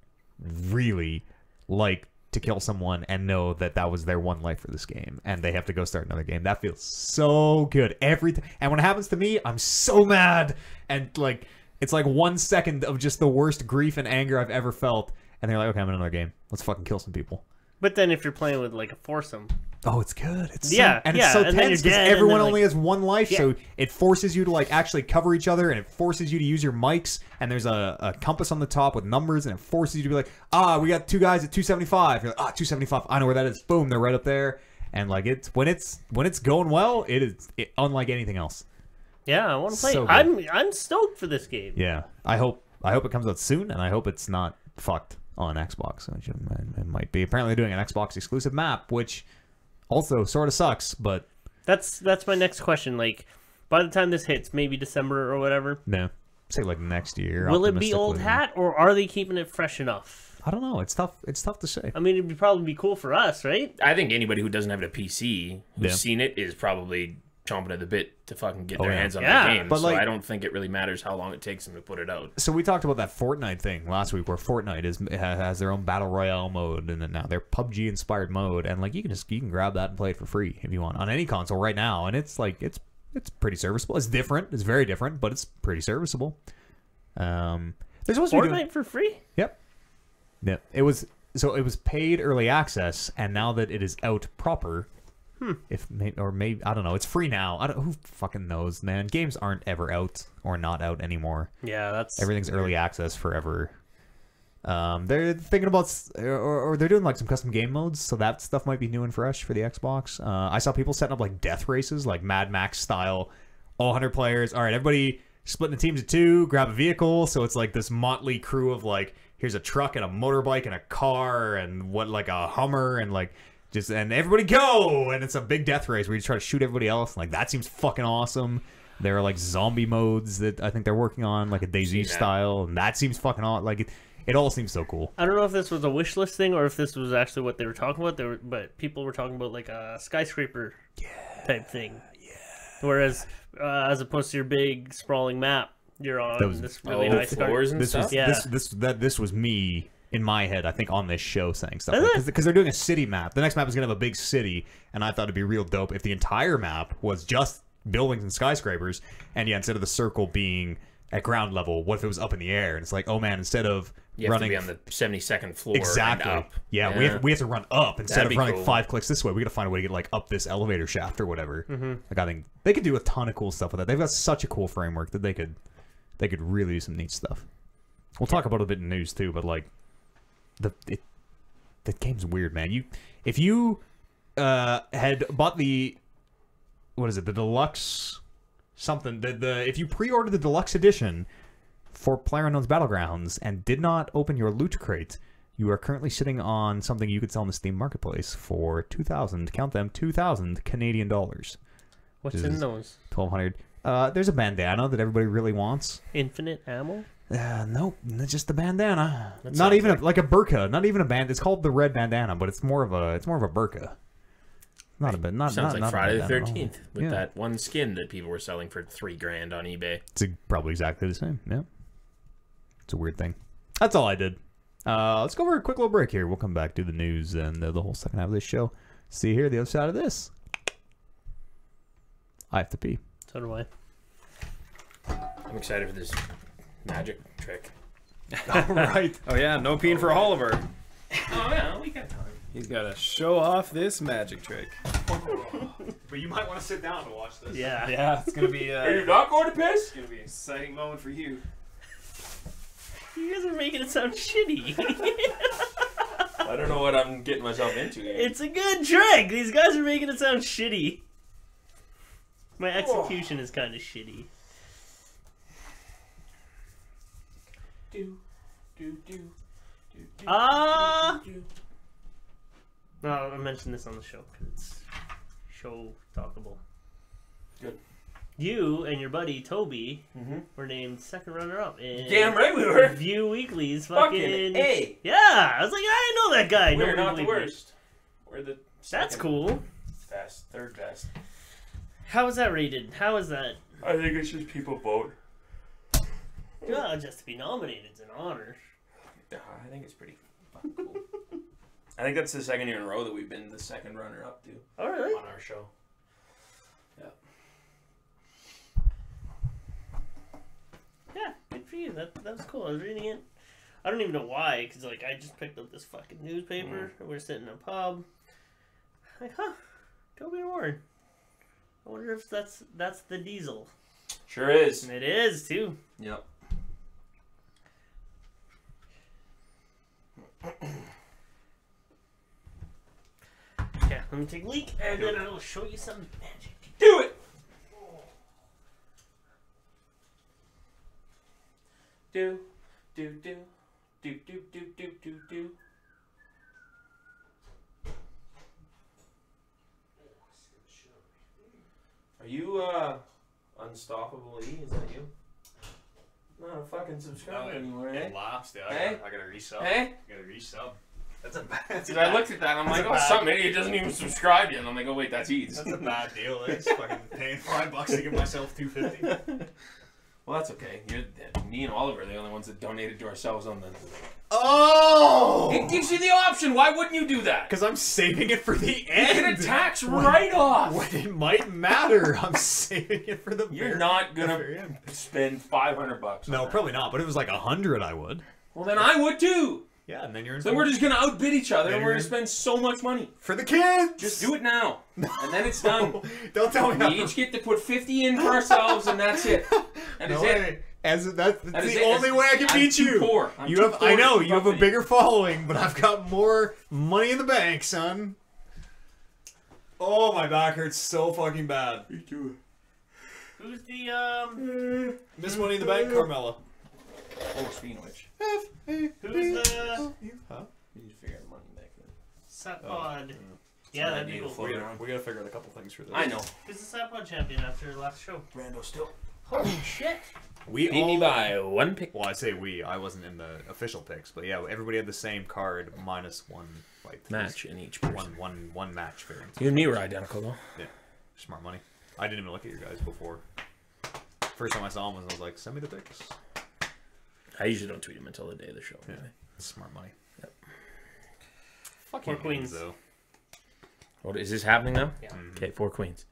really like to kill someone and know that was their one life for this game, and they have to go start another game. That feels so good every time. And when it happens to me, I'm so mad, and like it's like 1 second of just the worst grief and anger I've ever felt, and they're like, "Okay, I'm in another game. Let's fucking kill some people." But then if you're playing with like a foursome, Oh, it's good. It's Yeah, and yeah, it's so and then tense you're because dead, and everyone then, only has one life, Yeah. so it forces you to like actually cover each other, and it forces you to use your mics. And there's a compass on the top with numbers, and it forces you to be like, we got 2 guys at 275. You're like, 275. I know where that is. Boom, they're right up there. And like when it's going well, it is unlike anything else. yeah, I want to play. So it. I'm stoked for this game. Yeah, I hope it comes out soon, and I hope it's not fucked on Xbox. Which it might be. Apparently, they're doing an Xbox exclusive map, which also sort of sucks, but That's my next question. Like, by the time this hits, maybe December or whatever, no. Say like next year. will it be old optimistically. hat or are they keeping it fresh enough? I don't know. It's tough. It's tough to say. I mean, it'd probably be cool for us, right? I think anybody who doesn't have a PC who's Yeah. seen it is probably chomping at the bit to fucking get their yeah. hands on Yeah, the game. but, So like- I don't think it really matters how long it takes them to put it out. So we talked about that Fortnite thing last week, where Fortnite has their own battle royale mode, and then now their PUBG inspired mode, and like you can grab that and play it for free if you want on any console right now, and it's like it's pretty serviceable. It's different. It's very different, but it's pretty serviceable. They're supposed to be doing, Fortnite for free? Yep. It was paid early access, and now that it is out proper, maybe I don't know. It's free now. Who fucking knows, man? Games aren't ever out or not out anymore. Yeah, that's Everything's early access forever. They're thinking about, or they're doing like some custom game modes, so that stuff might be new and fresh for the Xbox. I saw people setting up like death races, like Mad Max style, all 100 players. All right, everybody split into teams of 2, grab a vehicle. So it's like this motley crew of like, here's a truck and a motorbike and a car and like a Hummer and like and everybody go, and it's a big death race where you try to shoot everybody else. Like that seems fucking awesome. There are like zombie modes that I think they're working on, like a DayZ style, and that seems fucking awesome. Like it all seems so cool. I don't know if this was a wish list thing or if this was actually what they were talking about. But people were talking about like a skyscraper type thing. Yeah. Whereas as opposed to your big sprawling map, you're on this really nice floors and This stuff. was this was me in my head, I think, on this show saying stuff Is it? because they're doing a city map. The next map is gonna have a big city, and I thought it'd be real dope if the entire map was just buildings and skyscrapers, and instead of the circle being at ground level. What if it was up in the air? And it's like, oh man, instead of You have running to be on the 72nd floor. exactly, And up. yeah, we have to run up instead That'd of be running cool. 5 clicks this way. We got to find a way to get like up this elevator shaft or whatever. Like I think they could do a ton of cool stuff with that. They've got such a cool framework that they could really do some neat stuff. We'll talk about it a bit in news too, but like the game's weird, man. If you had bought the deluxe something, if you pre-ordered the deluxe edition for PlayerUnknown's Battlegrounds and did not open your loot crate, you are currently sitting on something you could sell in the Steam marketplace for 2,000, count them, 2,000 Canadian dollars. What's in those? 1,200. There's a bandana that everybody really wants. Infinite ammo? Nope, just the bandana. That Not sounds even like a burqa. Not even a band. It's called the red bandana, but it's more of a burqa. Not a bit. Not Sounds not, like not Friday a the bandana. 13th with Yeah. that one skin that people were selling for $3,000 on eBay. It's probably exactly the same. Yeah, it's a weird thing. That's all I did. Let's go for a quick little break here. We'll come back to the news and the whole second half of this show. See you here, the other side of this. I have to pee. So do I. I'm excited for this magic trick. All right. Oh yeah, no peeing for Oliver. Oh yeah, we got time. He's got to show off this magic trick. But you might want to sit down to watch this. Yeah. Yeah, it's gonna be. Are you not going to piss? It's gonna be an exciting moment for you. You guys are making it sound shitty. I don't know what I'm getting myself into here. It's a good trick. These guys are making it sound shitty. My execution is kind of shitty. No, I mentioned this on the show because it's show talkable. Good. You and your buddy Toby were named second runner-up in Damn right we were. View Weekly's Fucking A. Yeah, I was like, I know that guy. We're Nobody not the believed me. worst. We're the That's second cool. best, third best. How is that rated? How is that? I think it's just people vote. Well, just to be nominated is an honor. I think it's pretty fucking cool. I think that's the second year in a row that we've been the second runner-up too Oh, really? on our show. Yeah. Yeah, good for you. That was cool. I was reading it. I don't even know why, because like I just picked up this fucking newspaper. We're sitting in a pub. Like, huh? Toby and Warren. I wonder if that's the Diesel. Sure is. And it is too. Yep. Yeah, let me take a leak, and then I will show you some magic. Do it. Do. Are you Unstoppable E? Is that you? Not a fucking subscriber anymore, eh? Lapsed, yeah. Hey? I gotta resub. Hey? I gotta resub. That's a bad. Because I looked at that and I'm like, oh, some idiot doesn't even subscribe yet. And I'm like, oh wait, that's Eads. That's a bad deal. It's fucking paying $5 to give myself $2.50. Well, that's okay. Me and Oliver are the only ones that donated to ourselves on the... Oh! It gives you the option. Why wouldn't you do that? Because I'm saving it for the You end. get a tax write-off. When it might matter, I'm saving it for the. You're not the gonna very end. spend $500 on No, that. probably not. But if it was like 100, I would. Well, then I would too. Yeah, and then you're in. So we're just gonna outbid each other, Then and we're you're gonna spend so much money. for the kids. Just do it now, and then it's done. Don't tell me. We each get to put 50 in for ourselves, and that's it. That is No it. way. That's That the is it. only way I can I'm beat too you. poor. I'm You too have. poor I to know keep you have up a with bigger following, but I've got more money in the bank, son. Oh, my back hurts so fucking bad. Me too. Who's the Miss Money in the Bank, Carmella. Oh, speaking of which, Who's the Huh? we need to figure out the money back then. Satpod? Yeah, that'd be idea to cool. float around. We gotta figure out a couple things for this. I know. Who's the Satpod champion after last show? Brando still. Holy shit! We Beat me all. by one pick. Well, I say we. I wasn't in the official picks, but yeah, everybody had the same card minus one like Match in each person. one match variance. You and me were identical though. Yeah, smart money. I didn't even look at your guys before. First time I saw them was I was like, send me the picks. I usually don't tweet them until the day of the show. Yeah, Anyway. smart money. Yep. Fucking Four queens. though. What is this happening now? Yeah. Okay, 4 queens.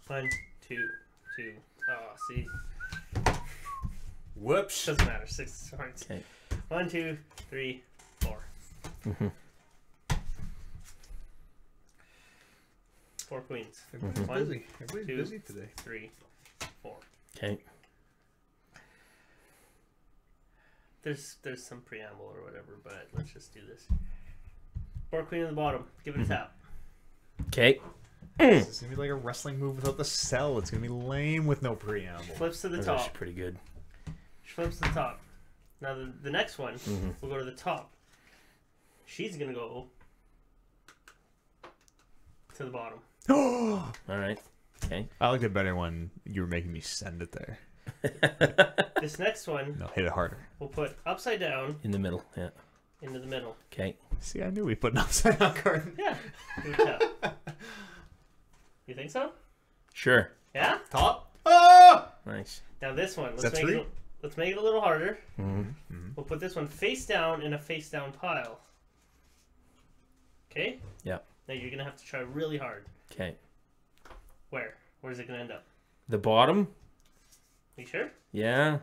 1, 2, 2. Oh, see. Whoops. Doesn't matter. 6 cards. Okay. 1, 2, 3, 4. 4 queens. Everybody's One, busy. Everybody's two, busy today. 3, 4. Okay. There's some preamble or whatever, but let's just do this. 4 queen at the bottom. Give it a tap. Okay. It's gonna be like a wrestling move without the sell. It's gonna be lame with no preamble. Flips to the That's top. actually pretty good. She flips to the top. Now the next one will go to the top. She's gonna go to the bottom. All right. Okay. I liked it better when you were making me send it there. This next one No, hit it harder. we'll put upside down In the middle. Yeah. into the middle. Okay. See, I knew we put an upside down card. Yeah. Give it a tap. You think so? Sure. Yeah? Top. Ah! Nice. Now this one, that three? let's make it a little harder. Mm-hmm. We'll put this one face down in a face down pile. Okay? Yeah. Now you're gonna have to try really hard. Okay. Where? Where's it gonna end up? The bottom. You sure? Yeah.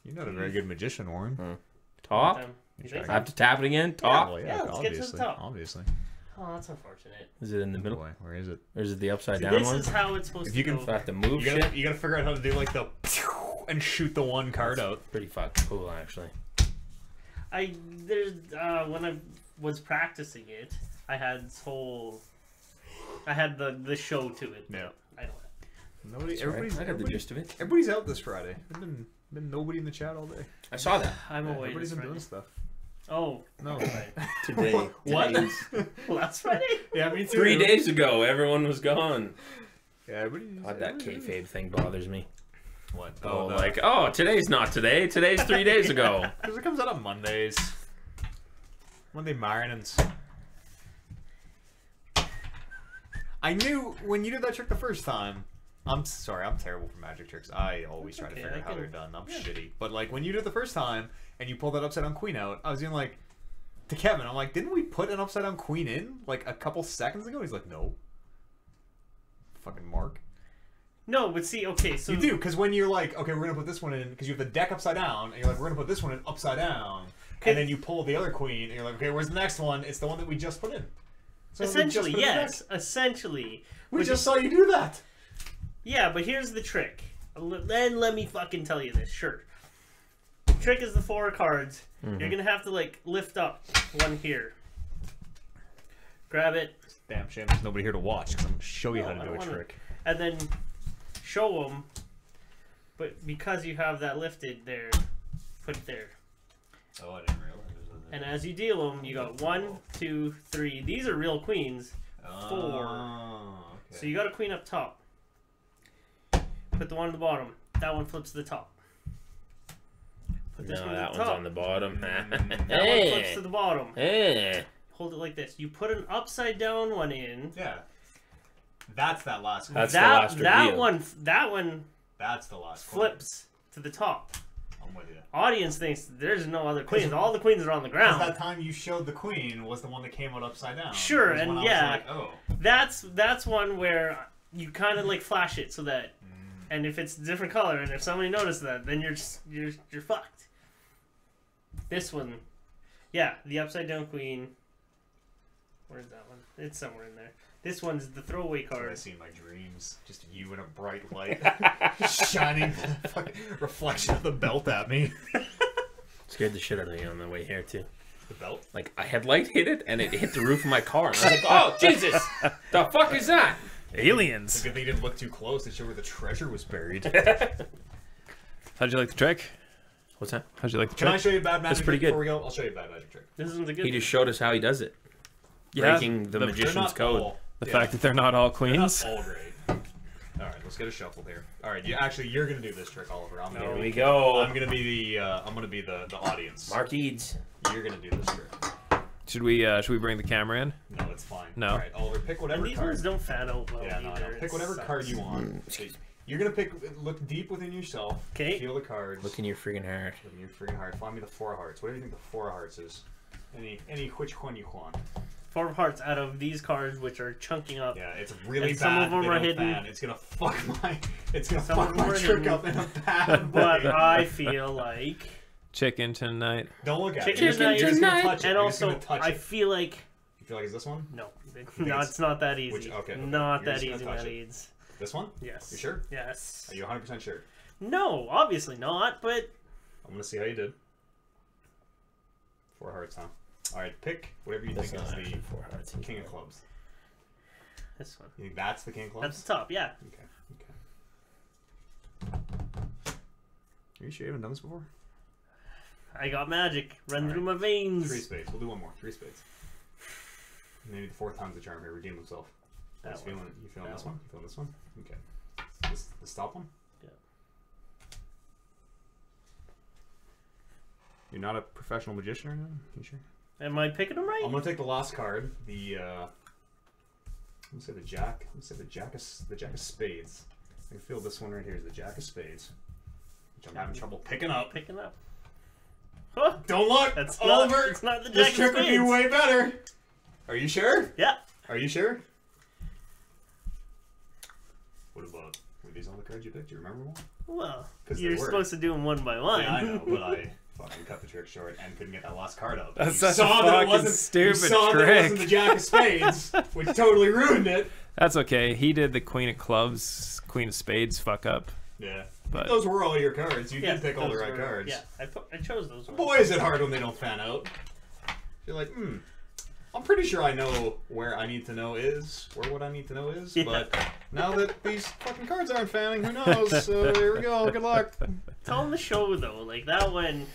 You're not a very good magician, Warren. Top. You think I so? have to tap it again. Top. Well, Yeah, let's get to obviously. the top. Obviously. Oh, that's unfortunate. Is it in the middle? Boy, where is it? Or is it the upside See, down this one? is how it's supposed If to you can go. So I have to move You shit. gotta figure out how to do like the and shoot the one card out. Pretty fucking cool, actually. When I was practicing it, I had this whole, I had the show to it. Yeah. I know Nobody. That's all right. Everybody's. I got the gist of it. Everybody's out this Friday. There's been nobody in the chat all day. I saw that. I'm away. Everybody's this been doing Friday. stuff. Oh, No. right. Today. What? Last Friday? Yeah, me too. 3 days ago, everyone was gone. Yeah, everybody's. God, that kayfabe thing bothers me. What? Oh, like, oh, today's not today. Today's 3 days ago. Because it comes out on Mondays. Monday mornings. I knew when you did that trick the first time. I'm sorry, I'm terrible for magic tricks. I always try to okay, figure I out how can- they're done. I'm shitty. But like when you did it the first time and you pulled that upside down queen out, I was doing like to Kevin, I'm like, didn't we put an upside down queen in like a couple seconds ago? He's like, no. Fucking Mark. No, but see, okay, so You do, because when you're like, okay, we're gonna put this one in, because you have the deck upside down, and you're like, we're gonna put this one in upside down, and then you pull the other queen, and you're like, okay, where's the next one? It's the one that we just put in. So essentially, we just put in the yes, deck. essentially. We But just saw you do that. Yeah, but here's the trick. Then let me fucking tell you this. Sure. Trick is the 4 cards. You're gonna have to like lift up one here. Grab it, Damn shame there's nobody here to watch, because I'm gonna show you No, how I to do don't a wanna- trick. and then show them. But because you have that lifted there, put it there. Oh, I didn't realize. And as you deal them, you got 1, 2, 3. These are real queens. 4. Oh, okay. So you got a queen up top. Put the one at the bottom. That one flips to the top. Put this No, one that at the one's top. on the bottom. That one flips to the bottom. Hey. Hold it like this. You put an upside down one in. Yeah. That's that last one. That's the last reveal. That one That's the last flips to the top. I'm with you. Audience thinks there's no other queens. All the queens are on the Because ground. that time you showed the queen was the one that came out upside down. Sure, Was and when I yeah. was like, oh. That's one where you kind of like flash it so that, and if it's a different color, and if somebody notices that, then you're fucked. This one, yeah, the upside down queen. Where's that one? It's somewhere in there. This one's the throwaway That's what I card. see in my dreams. Just you in a bright light, shining the fucking reflection of the belt at me. Scared the shit out of me on the way here, too. The belt? Like, I headlight hit it, and it hit the roof of my car. And I was like, oh, Jesus! The fuck is that? Aliens. Good thing you didn't look too close to show where the treasure was buried. How'd you like the trick? What's that? How'd you like the Can trick? I show you a bad magic pretty trick good. before we go? I'll show you a bad magic trick. This one's a good He just showed us how he does it. Yeah, Breaking the They're magician's not code. all- the yeah, fact that they're not all they're queens. not all great. All right, let's get a shuffle here. All right, you're gonna do this trick, Oliver. I'm There gonna we be, go. I'm gonna be the audience. Mark Eads. You're gonna do this trick. Should we bring the camera in? No, it's fine. No. All right, Oliver, pick And whatever these card. ones don't fan out well Yeah, no, either. no. Pick It whatever sucks. card you want. Excuse me. You're gonna look deep within yourself. Okay. Feel the cards. Look in your friggin' heart. Look in your friggin' heart. Find me the 4 of hearts. What do you think the 4 of hearts is? Any which one you want? 4 of hearts out of these cards, which are chunking up. Yeah, it's really And bad. some of them are hidden. Fan. It's gonna fuck my. It's gonna Some fuck of them my are trick hidden. up in a bad But way. I feel like Chicken tonight. Don't look at Chicken it. You're just gonna tonight, touch it. and You're just also gonna touch I it. feel like You feel like it's this one? no, it's not that easy. Okay. Not You're that just easy, gonna touch it. Leeds. This one? Yes. You sure? Yes. Are you 100% sure? No, obviously not. But I'm gonna see how you did. 4 hearts, huh? All right, pick whatever you That's think not is actually the 4 hearts. king of clubs. this one. You think that's the king of clubs? That's the top. Yeah. Okay. Are you sure you haven't done this before? I got magic run All through right. my veins. 3 spades. We'll do one more. 3 spades. Maybe the 4th time's the charm here. Redeem himself. That You one. feeling That this one? You feeling this one? Okay. The stop one? Yeah. You're not a professional magician or anything? You sure? Am I picking them right? I'm gonna take the last card. The I'm gonna say the jack. I'm gonna say the jack of spades. I feel this one right here is the jack of spades, which I'm having trouble picking up. Picking up. Huh? Don't look, That's Oliver. not. It's not the This jack trick of would be spades. way better. Are you sure? Yeah. Are you sure? What about were these all the cards you picked? Do you remember one? Well, 'Cause they you're were. supposed to do them one by one. Yeah, I know, but I fucking cut the trick short and couldn't get that last card up. That's You such a saw that it fucking wasn't- stupid you saw that it trick. wasn't the jack of spades, which totally ruined it. That's okay. He did the queen of clubs, queen of spades fuck up. Yeah. But Those were all your cards. You Yeah, did pick all the those right were- cards. Yeah, I chose those ones. Boy, is it hard when they don't fan out. You're like, I'm pretty sure I know where I need to know is, where what I need to know is, Yeah. but now that these fucking cards aren't fanning, who knows? So here we go. Good luck. Tell them the show though, like that one's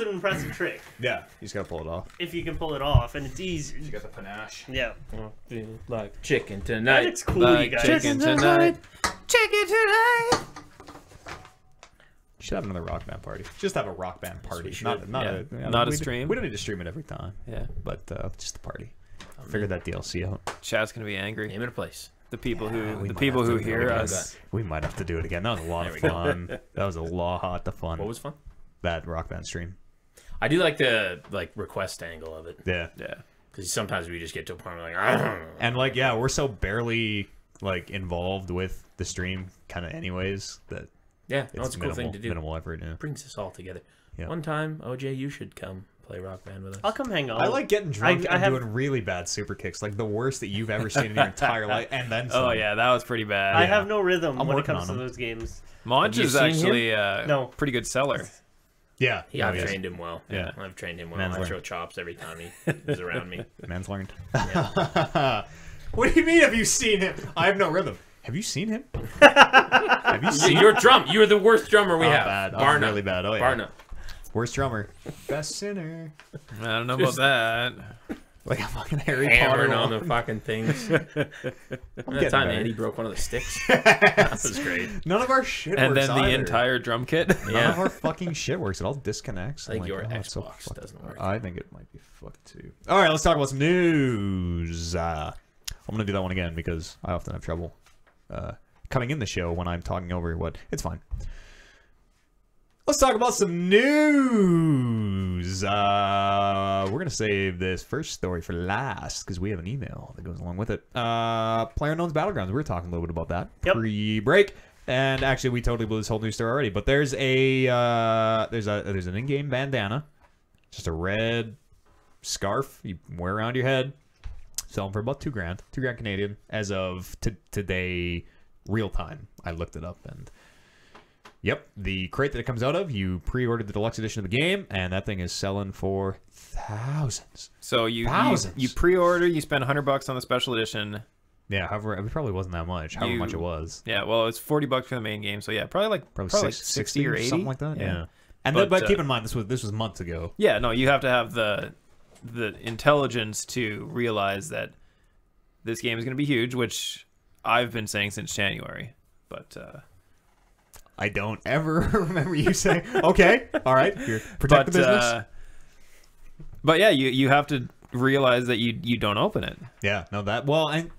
an impressive trick Yeah, you just gotta pull it off. if you can pull it off, and it's easy. You got the panache. Yeah, Like chicken tonight. it's cool, like you guys. chicken tonight. Chicken tonight. You should have another rock band party. Just have a rock band party. we should. Not Yeah. Not a we stream. We don't need to stream it every time, Yeah. but just a party. Figure that DLC out. Chat's gonna be angry. Name it a place. The people we who might people have who to hear go again. us. We might have to do it again. That was a lot of There we go. fun. That was a lot of fun. What was fun? That rock band stream? I do like the request angle of it, Yeah. Yeah. because sometimes we just get to a point where we're like, And like, yeah, we're so barely like involved with the stream, kind of, anyways. That yeah, it's no, it's a cool minimal, thing to do. minimal effort. Yeah. Brings us all together. Yeah. One time, OJ, you should come play Rock Band with us. I'll come hang out. I like getting drunk I and have- doing really bad super kicks, like the worst that you've ever seen in your entire life, and then some. Oh yeah, that was pretty bad. I have no rhythm I'm when it working comes to on 'em. those games. Monch Have you is seen actually No. pretty good seller. Yeah, Yeah, I've he is. trained him well. Yeah. I've trained him well. Man's I learned. throw chops every time he is around me. Man's learned. What do you mean? Have you seen him? I have no rhythm. Have you seen him? Have you seen? You're drum. You're the worst drummer we Oh, have. bad. Oh, Bar none. really bad. Oh yeah. Bar none. Worst drummer. Best sinner. I don't know about that. Like a fucking Harry Potter. Hammering on the one. fucking things. I'm That getting time better. Andy broke one of the sticks. That was great. None of our shit And works then the either. entire drum kit. None of Yeah. our fucking shit works. It all disconnects. I think I'm your oh, it's so Xbox fucked. doesn't work. I think it might be fucked too. All right, let's talk about some news. I'm gonna do that one again because I often have trouble cutting in the show when I'm talking over what. It's fine. Let's talk about some news. We're gonna save this first story for last because we have an email that goes along with it. PlayerUnknown's Battlegrounds. We were talking a little bit about that Yep. pre-break, and actually we totally blew this whole news story already. But there's there's an in-game bandana, just a red scarf you wear around your head. Selling for about $2,000, $2,000 Canadian, as of today, real time. I looked it up and. Yep, the crate that it comes out of, you pre-ordered the deluxe edition of the game, and that thing is selling for thousands. So you Thousands. pre-order, you spend $100 on the special edition. Yeah, however, it probably wasn't that much. However much it was, Yeah, well, it's $40 for the main game. So yeah, probably like 60 or 80, something like that. Yeah, and But, but keep in mind this was months ago. Yeah, no, you have to have the intelligence to realize that this game is going to be huge, which I've been saying since January. But I don't ever remember you saying, "Okay, all right, here, protect the business." But yeah, you have to realize that you don't open it. Yeah, no, that well, and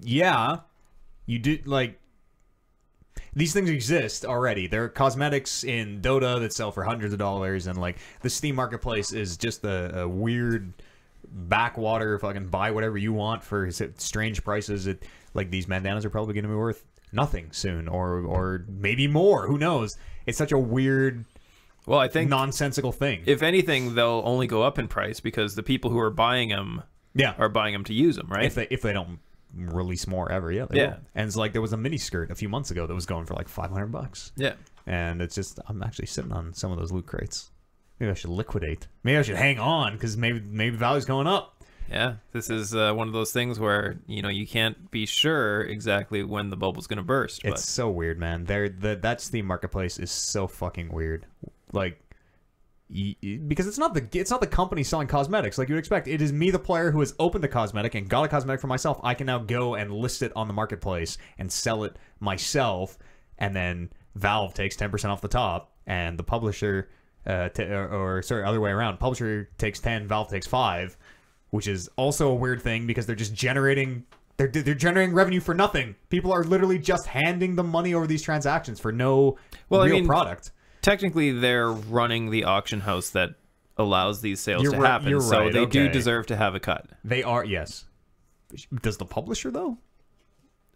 yeah, you do like these things exist already. There are cosmetics in Dota that sell for hundreds of dollars, and like the Steam marketplace is just a weird backwater, fucking buy whatever you want for strange prices. Like these bandanas are probably going to be worth nothing soon, or maybe more. Who knows? It's such a weird, well, I think nonsensical thing. If anything, they'll only go up in price because the people who are buying them, are buying them to use them, right? If they don't release more ever, they will. And it's like there was a mini skirt a few months ago that was going for like $500. Yeah. And it's just, I'm actually sitting on some of those loot crates. Maybe I should liquidate. Maybe I should hang on because maybe value's going up. Yeah, this is one of those things where you can't be sure exactly when the bubble's going to burst. It's so weird, man. That Steam marketplace is so fucking weird. Like, because it's not the company selling cosmetics like you'd expect. It is me, the player, who has opened a cosmetic and got a cosmetic for myself. I can now go and list it on the marketplace and sell it myself, and then Valve takes 10% off the top, and the publisher, other way around. Publisher takes 10, Valve takes 5, which is also a weird thing because they're just generating. They're generating revenue for nothing. People are literally just handing them money over these transactions for no real product. Technically, they're running the auction house that allows these sales to happen, so they do deserve to have a cut. They are, yes. Does the publisher, though?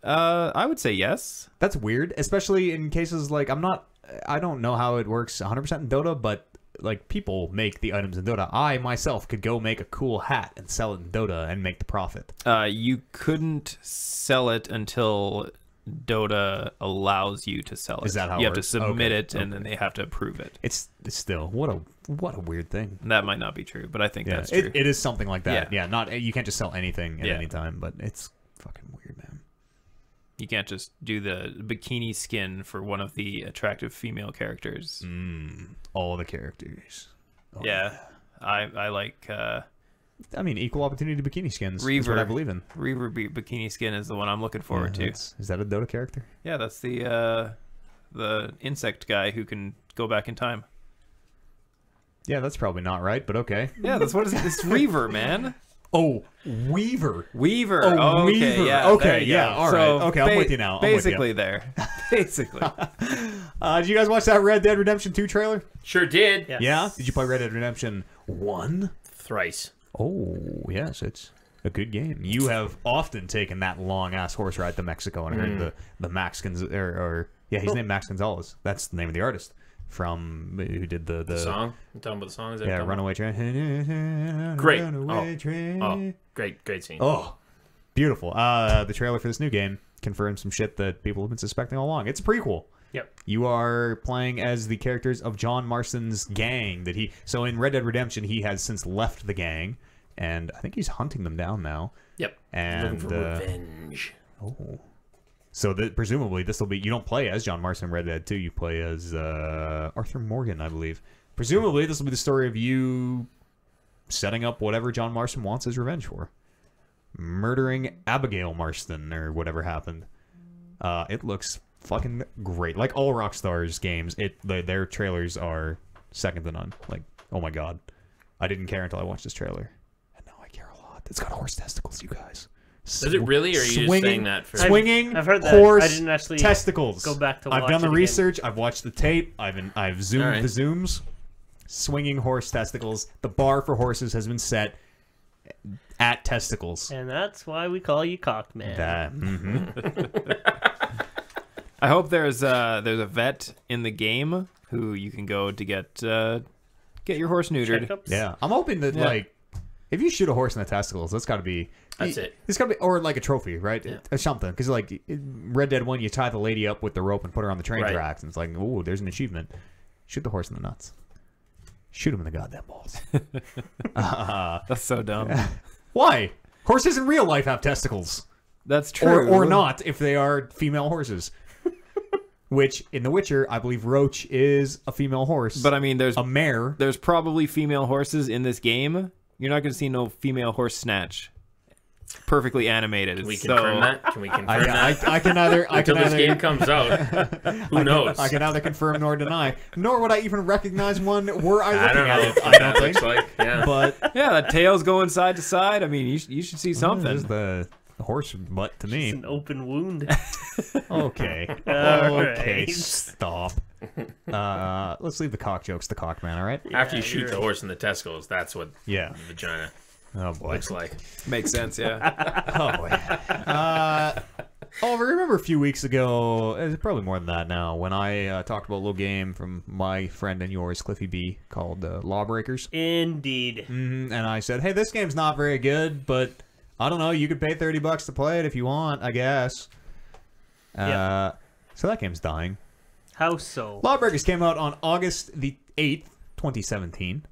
I would say yes. That's weird, especially in cases like I don't know how it works 100% in Dota, but like people make the items in Dota. I myself could go make a cool hat and sell it in Dota and make the profit. You couldn't sell it until Dota allows you to sell it. Is that how you it have works? to submit it, and then they have to approve it. It's still what a weird thing. That might not be true, but I think that's true. It is something like that. Yeah, not you can't just sell anything at any time, but it's fucking weird, man. You can't just do the bikini skin for one of the attractive female characters. All the characters. Yeah. I like... I mean, equal opportunity bikini skins Reaver, is what I believe in. Reaver bikini skin is the one I'm looking forward to. Is that a Dota character? Yeah, that's the insect guy who can go back in time. Yeah, that's probably not right, but okay. Yeah, that's what it's Reaver, man. Oh, Weaver. Weaver. Oh, okay, Weaver. Yeah, okay, yeah, all right. So okay, I'm with you now. Basically there. Basically. Did you guys watch that Red Dead Redemption 2 trailer? Sure did. Yes. Yeah? Did you play Red Dead Redemption 1? Thrice. Oh, yes, it's a good game. You have often taken that long-ass horse ride to Mexico and heard the Max Gonzalez, he's named Max Gonzalez. That's the name of the artist from who did the song. I'm talking about the song. Is that Runaway Train. Great. Runaway Train. Oh, great scene. Oh, beautiful. The trailer for this new game confirmed some shit that people have been suspecting all along. It's a prequel. Yep. You are playing as the characters of John Marston's gang so in Red Dead Redemption he has since left the gang, and I think he's hunting them down now. Yep. And looking for revenge. Oh. So presumably this will be, you don't play as John Marston in Red Dead 2, you play as Arthur Morgan, I believe. Presumably this will be the story of you setting up whatever John Marston wants his revenge for. Murdering Abigail Marston or whatever happened. It looks fucking great. Like all Rockstar's games, their trailers are second to none. Like, oh my god. I didn't care until I watched this trailer. And now I care a lot. It's got horse testicles, you guys. Does it really, or are you just saying that for... I've heard that. Horse I didn't actually testicles. go back to watch I've done the it again. research. I've watched the tape. I've zoomed the zooms. Swinging horse testicles. The bar for horses has been set at testicles. And that's why we call you Cockman. I hope there's a vet in the game who you can go to get your horse neutered. Checkups? Yeah, I'm hoping that like if you shoot a horse in the testicles, that's got to be. That's it. It's got to be, or like a trophy, right? Yeah. Or something. Because like in Red Dead 1, you tie the lady up with the rope and put her on the train tracks, and it's like, ooh, there's an achievement. Shoot the horse in the nuts. Shoot him in the goddamn balls. That's so dumb. Why? Horses in real life have testicles. That's true. Or not, if they are female horses. Which, in The Witcher, I believe Roach is a female horse. But I mean, there's a mare. There's probably female horses in this game. You're not going to see no female horse snatch. Perfectly animated. Can we confirm that? Can we confirm that? I can either... Until this game comes out. Who knows? I can neither confirm nor deny. Nor would I even recognize one were I looking don't at know. it. I don't think. Like, yeah. But yeah, the tail's going side to side. I mean, you should see something. There's the horse butt to me. It's an open wound. Okay. Okay. Right. Stop. Let's leave the cock jokes to Cockman, all right? After you shoot the horse in the testicles, that's what Yeah. vagina. Oh boy. Looks like. Makes sense, yeah. Oh boy. Oliver, remember a few weeks ago, it's probably more than that now, when I talked about a little game from my friend and yours, Cliffy B, called Lawbreakers. Indeed. And I said, hey, this game's not very good, but I don't know, you could pay $30 to play it if you want, I guess. So that game's dying. How so? Lawbreakers came out on August the 8th, 2017.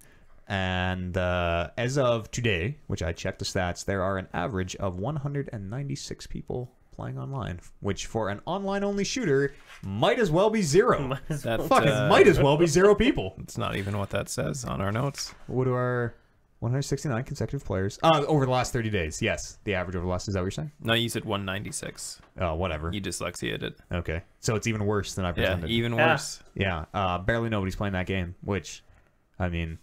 And as of today, which I checked the stats, there are an average of 196 people playing online, which for an online-only shooter might as well be zero. Might as well be 0 people. It's not even what that says on our notes. What do our 169 consecutive players over the last 30 days? Yes, the average over the last. Is that what you're saying? No, you said 196. Oh, whatever. You dyslexiated it. Okay, so it's even worse than I pretended. Yeah, even worse. Yeah, barely nobody's playing that game. Which, I mean,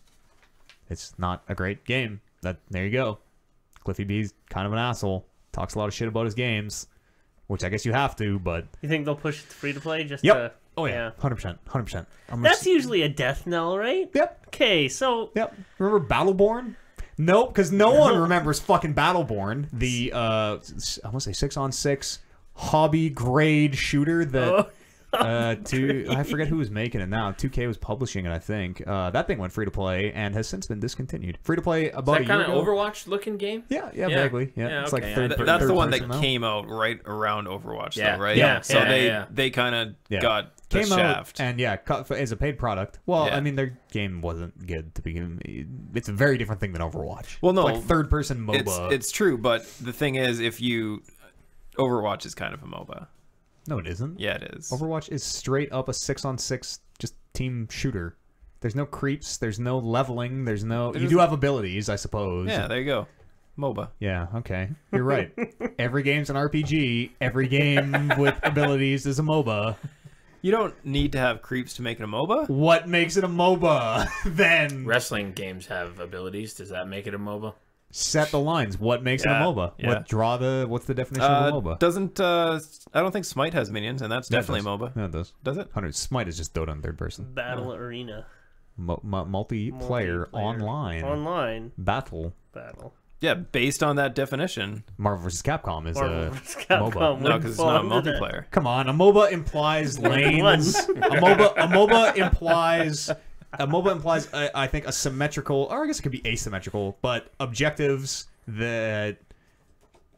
it's not a great game. There you go. Cliffy B's kind of an asshole. Talks a lot of shit about his games. Which I guess you have to, but... You think they'll push it to free-to-play just Yep. to... Oh, yeah. 100%. 100%. That's usually a death knell, right? Yep. Okay, so... Yep. Remember Battleborn? Nope, because no one remembers fucking Battleborn. The, I want to say 6-on-6 hobby grade shooter that... I forget who was making it now. 2K was publishing it, I think. That thing went free to play and has since been discontinued. Free to play about a year ago. Is that kind of Overwatch looking game? Yeah, vaguely. Yeah, it's like third. That's the one that person now. came out right around Overwatch, though, right? Yeah. So they kind of got the shaft. And as a paid product. Well, Yeah. I mean, their game wasn't good to begin. It's a very different thing than Overwatch. Well, no, it's like third-person MOBA. It's true, but the thing is, Overwatch is kind of a MOBA. No, it isn't. Yeah, it is. Overwatch is straight up a 6-on-6 just team shooter. There's no creeps. There's no leveling. You do have abilities, I suppose. Yeah, there you go. MOBA. Yeah, okay. You're right. Every game's an RPG. Every game with abilities is a MOBA. You don't need to have creeps to make it a MOBA? What makes it a MOBA, then? Wrestling games have abilities. Does that make it a MOBA? Set the lines. What makes it a MOBA? Yeah. What's the definition of a MOBA? Doesn't I don't think Smite has minions, and that's definitely a MOBA. Yeah, it does. Does it? 100. Smite is just Dota in third person. Battle Arena. Multiplayer online. Battle. Yeah, based on that definition. Marvel vs. Capcom is Marvel a vs. Capcom. MOBA. No, because it's not multiplayer. Come on, a MOBA implies lanes. a MOBA implies. A MOBA implies, I think, a symmetrical, or I guess it could be asymmetrical, but objectives that...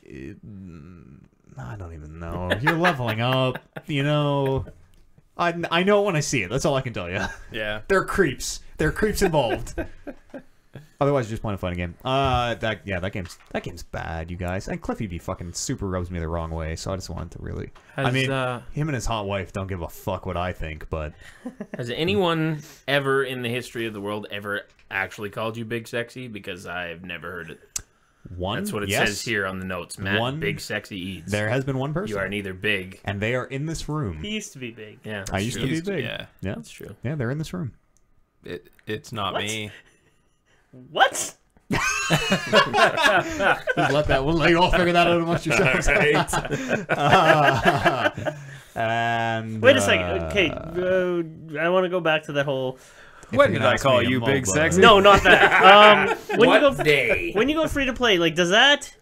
I don't even know. You're leveling up, you know... I know it when I see it. That's all I can tell you. Yeah. There are creeps. There are creeps involved. Otherwise, you're just playing a fighting game. That game's bad, you guys. And Cliffy B fucking super rubs me the wrong way, so I just wanted to really... him and his hot wife don't give a fuck what I think, but... Has anyone ever in the history of the world ever actually called you Big Sexy? Because I've never heard it. That's what it says here on the notes. Matt, Big Sexy Eats. There has been one person. You are neither big. And they are in this room. He used to be big. Yeah, I used to be big. Yeah, that's true. Yeah, they're in this room. It's not me. What? Just let that. We'll let you all figure that out amongst yourselves. And wait a second. Okay, I want to go back to that whole. When did I call you Big Sexy? No, not that. When you go free to play, like, does that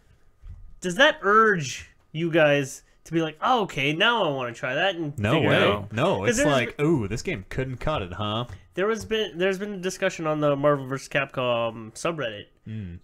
urge you guys to be like, oh, okay, now I want to try that and no figure way. it out? No, it's like, ooh, this game couldn't cut it, huh? There's been a discussion on the Marvel vs. Capcom subreddit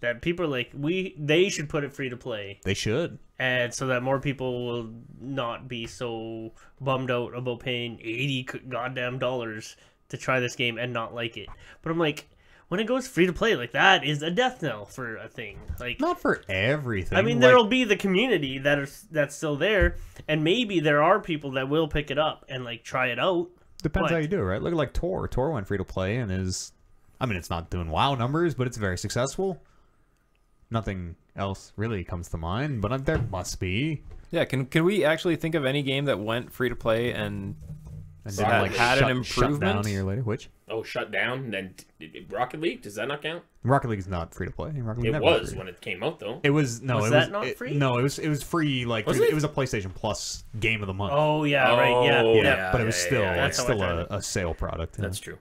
that people are like, they should put it free to play. They should, and so that more people will not be so bummed out about paying $80 goddamn to try this game and not like it. But I'm like, when it goes free to play, like, that is a death knell for a thing. Like, not for everything. I mean, there'll be the community that's still there, and maybe there are people that will pick it up and like try it out. Depends how you do it, right? Look at like Tor. Tor went free to play and is, I mean, it's not doing WoW numbers, but it's very successful. Nothing else really comes to mind, but there must be. Yeah, can we actually think of any game that went free to play and had an improvement? Shut down a year later. Which? Oh, shut down. Then Rocket League, does that not count? Rocket League is not free to play. It was when it came out, though. It was no. Was that not free? No, it was free. Like it was a PlayStation Plus game of the month. Oh yeah, right. Yeah. But it was still That's a sale product. That's true.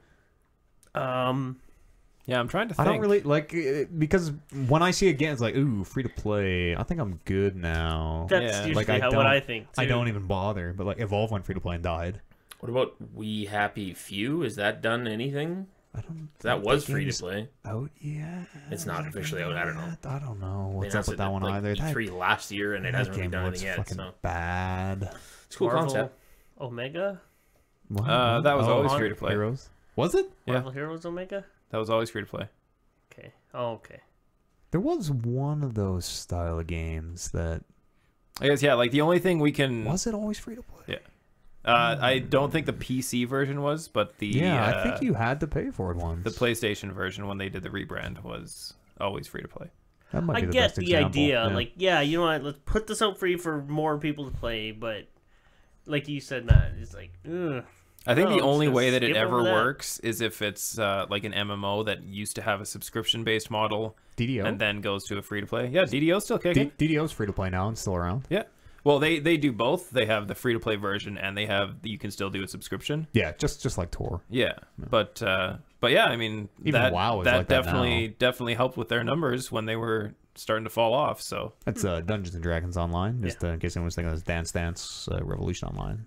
Yeah, I'm trying to I think. don't really like because when I see a game, it's like, ooh, free to play. I think I'm good now. That's Yeah. usually Like, what I think. Too. I don't even bother. But like, Evolve went free to play and died. What about We Happy Few? Has that done anything? I don't. That was free to play. Out yet? It's not officially out. I don't know. I don't know what's They up with that one announced it either. at, like, E3 last year, and it that hasn't really game done looks anything yet. fucking So bad. it's a cool Marvel concept. Omega. That was always on free to play. Heroes. Was it? Yeah. Marvel Heroes Omega. That was always free to play. Okay. Oh, okay. There was one of those style of games that I guess, yeah, like the only thing we can... was it always free to play? Yeah. I don't think the PC version was, but the... Yeah, I think you had to pay for it once. The PlayStation version, when they did the rebrand, was always free to play. That might I be the get best the example. idea. Yeah. Like, yeah, you know what? Let's put this out free for more people to play. But like you said, Matt, it's like, ugh. I think No, the I'm only just way gonna that it skip ever over that. works is if it's like an MMO that used to have a subscription-based model DDO. and then goes to a free-to-play. Yeah, DDO's still kicking. DDO's free to play now and still around. Yeah. Well, they do both. They have the free-to-play version, and they have you can still do a subscription. Yeah, just like Tor. Yeah, but yeah, I mean Even that WoW is that like that definitely helped with their numbers when they were starting to fall off. So That's Dungeons and Dragons Online. Just in case anyone's thinking of Dance Dance Revolution Online.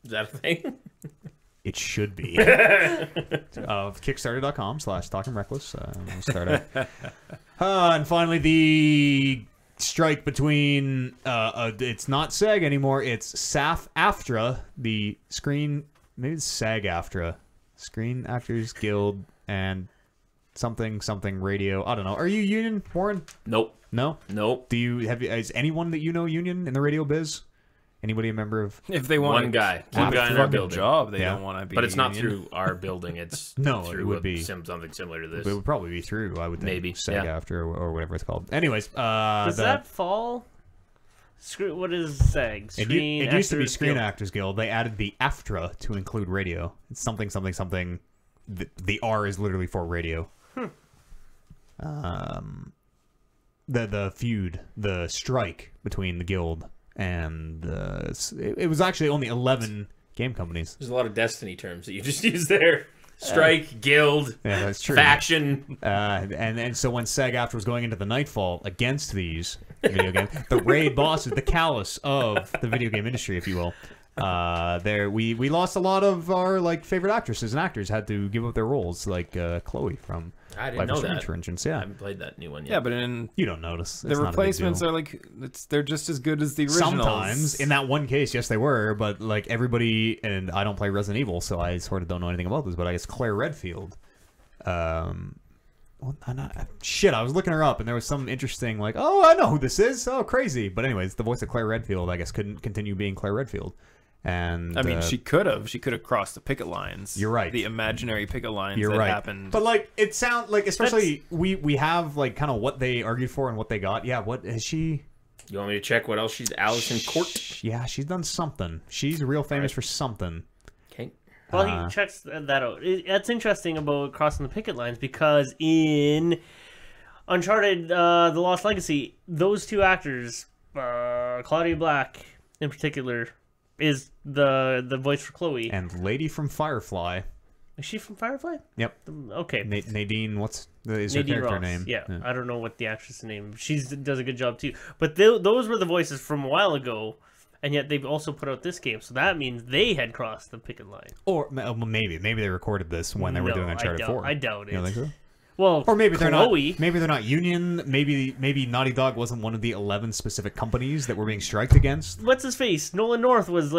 Is that a thing? It should be. Kickstarter.com/TalkingReckless. We'll start out. And finally, the strike between it's not SAG anymore. It's SAG-AFTRA, the maybe it's SAG-AFTRA, Screen Actors Guild, and something radio. I don't know. Are you union, Warren? Nope. No. Nope. Is anyone that you know union in the radio biz? Anybody a member of? if they want One guy. one One guy in our fucking building. job, they Yeah. don't want to be. But it's not union. through our building. It's No, through it would be something similar to this. It would probably be through. I would think. Maybe, SAG yeah. after or whatever it's called. Anyways, Does that fall? What is SAG? it used to be Actors Screen Guild. Actors Guild. They added the AFTRA to include radio. It's something. The R is literally for radio. The feud, the strike between the guild and it was actually only 11 game companies. There's a lot of Destiny terms that you just used there. Strike, guild, Yeah, that's true. faction. And so when SAG-AFTRA was going into the Nightfall against these video games, the raid bosses, the callous of the video game industry, if you will, we lost a lot of our favorite actresses and actors had to give up their roles, like Chloe from I didn't Life know is Strange, that. for instance. I Yeah, haven't played that new one yet. Yeah, but in you don't notice. the replacements are they're just as good as the originals. Sometimes, in that one case, yes, they were, but everybody, and I don't play Resident Evil, so I sort of don't know anything about this, but I guess Claire Redfield, shit, I was looking her up, and there was some interesting, oh, I know who this is, oh, crazy, but anyways, the voice of Claire Redfield, I guess, couldn't continue being Claire Redfield, and I mean, she could have crossed the picket lines. You're right. The imaginary picket lines You're that right. happened. But it sounds especially we have kind of what they argued for and what they got. Yeah, what has she? You want me to check what else she's Alison Court? Yeah, she's done something. She's real famous for something. Okay. Well, he checks that out. That's interesting about crossing the picket lines because in Uncharted: The Lost Legacy, those two actors, Claudia Black in particular, is the voice for Chloe. And Lady from Firefly. Is she from Firefly? Yep. Okay. Nadine, is her Nadine character Ross. name? Yeah, I don't know what the actress' name. She does a good job too. But those were the voices from a while ago, and yet they've also put out this game, so that means they had crossed the picket line. Or maybe they recorded this when they were doing Uncharted 4. I doubt it. You don't think so? Well, Or maybe they're not. Chloe. Maybe they're not union. Maybe Naughty Dog wasn't one of the 11 specific companies that were being striked against. What's his face? Nolan North was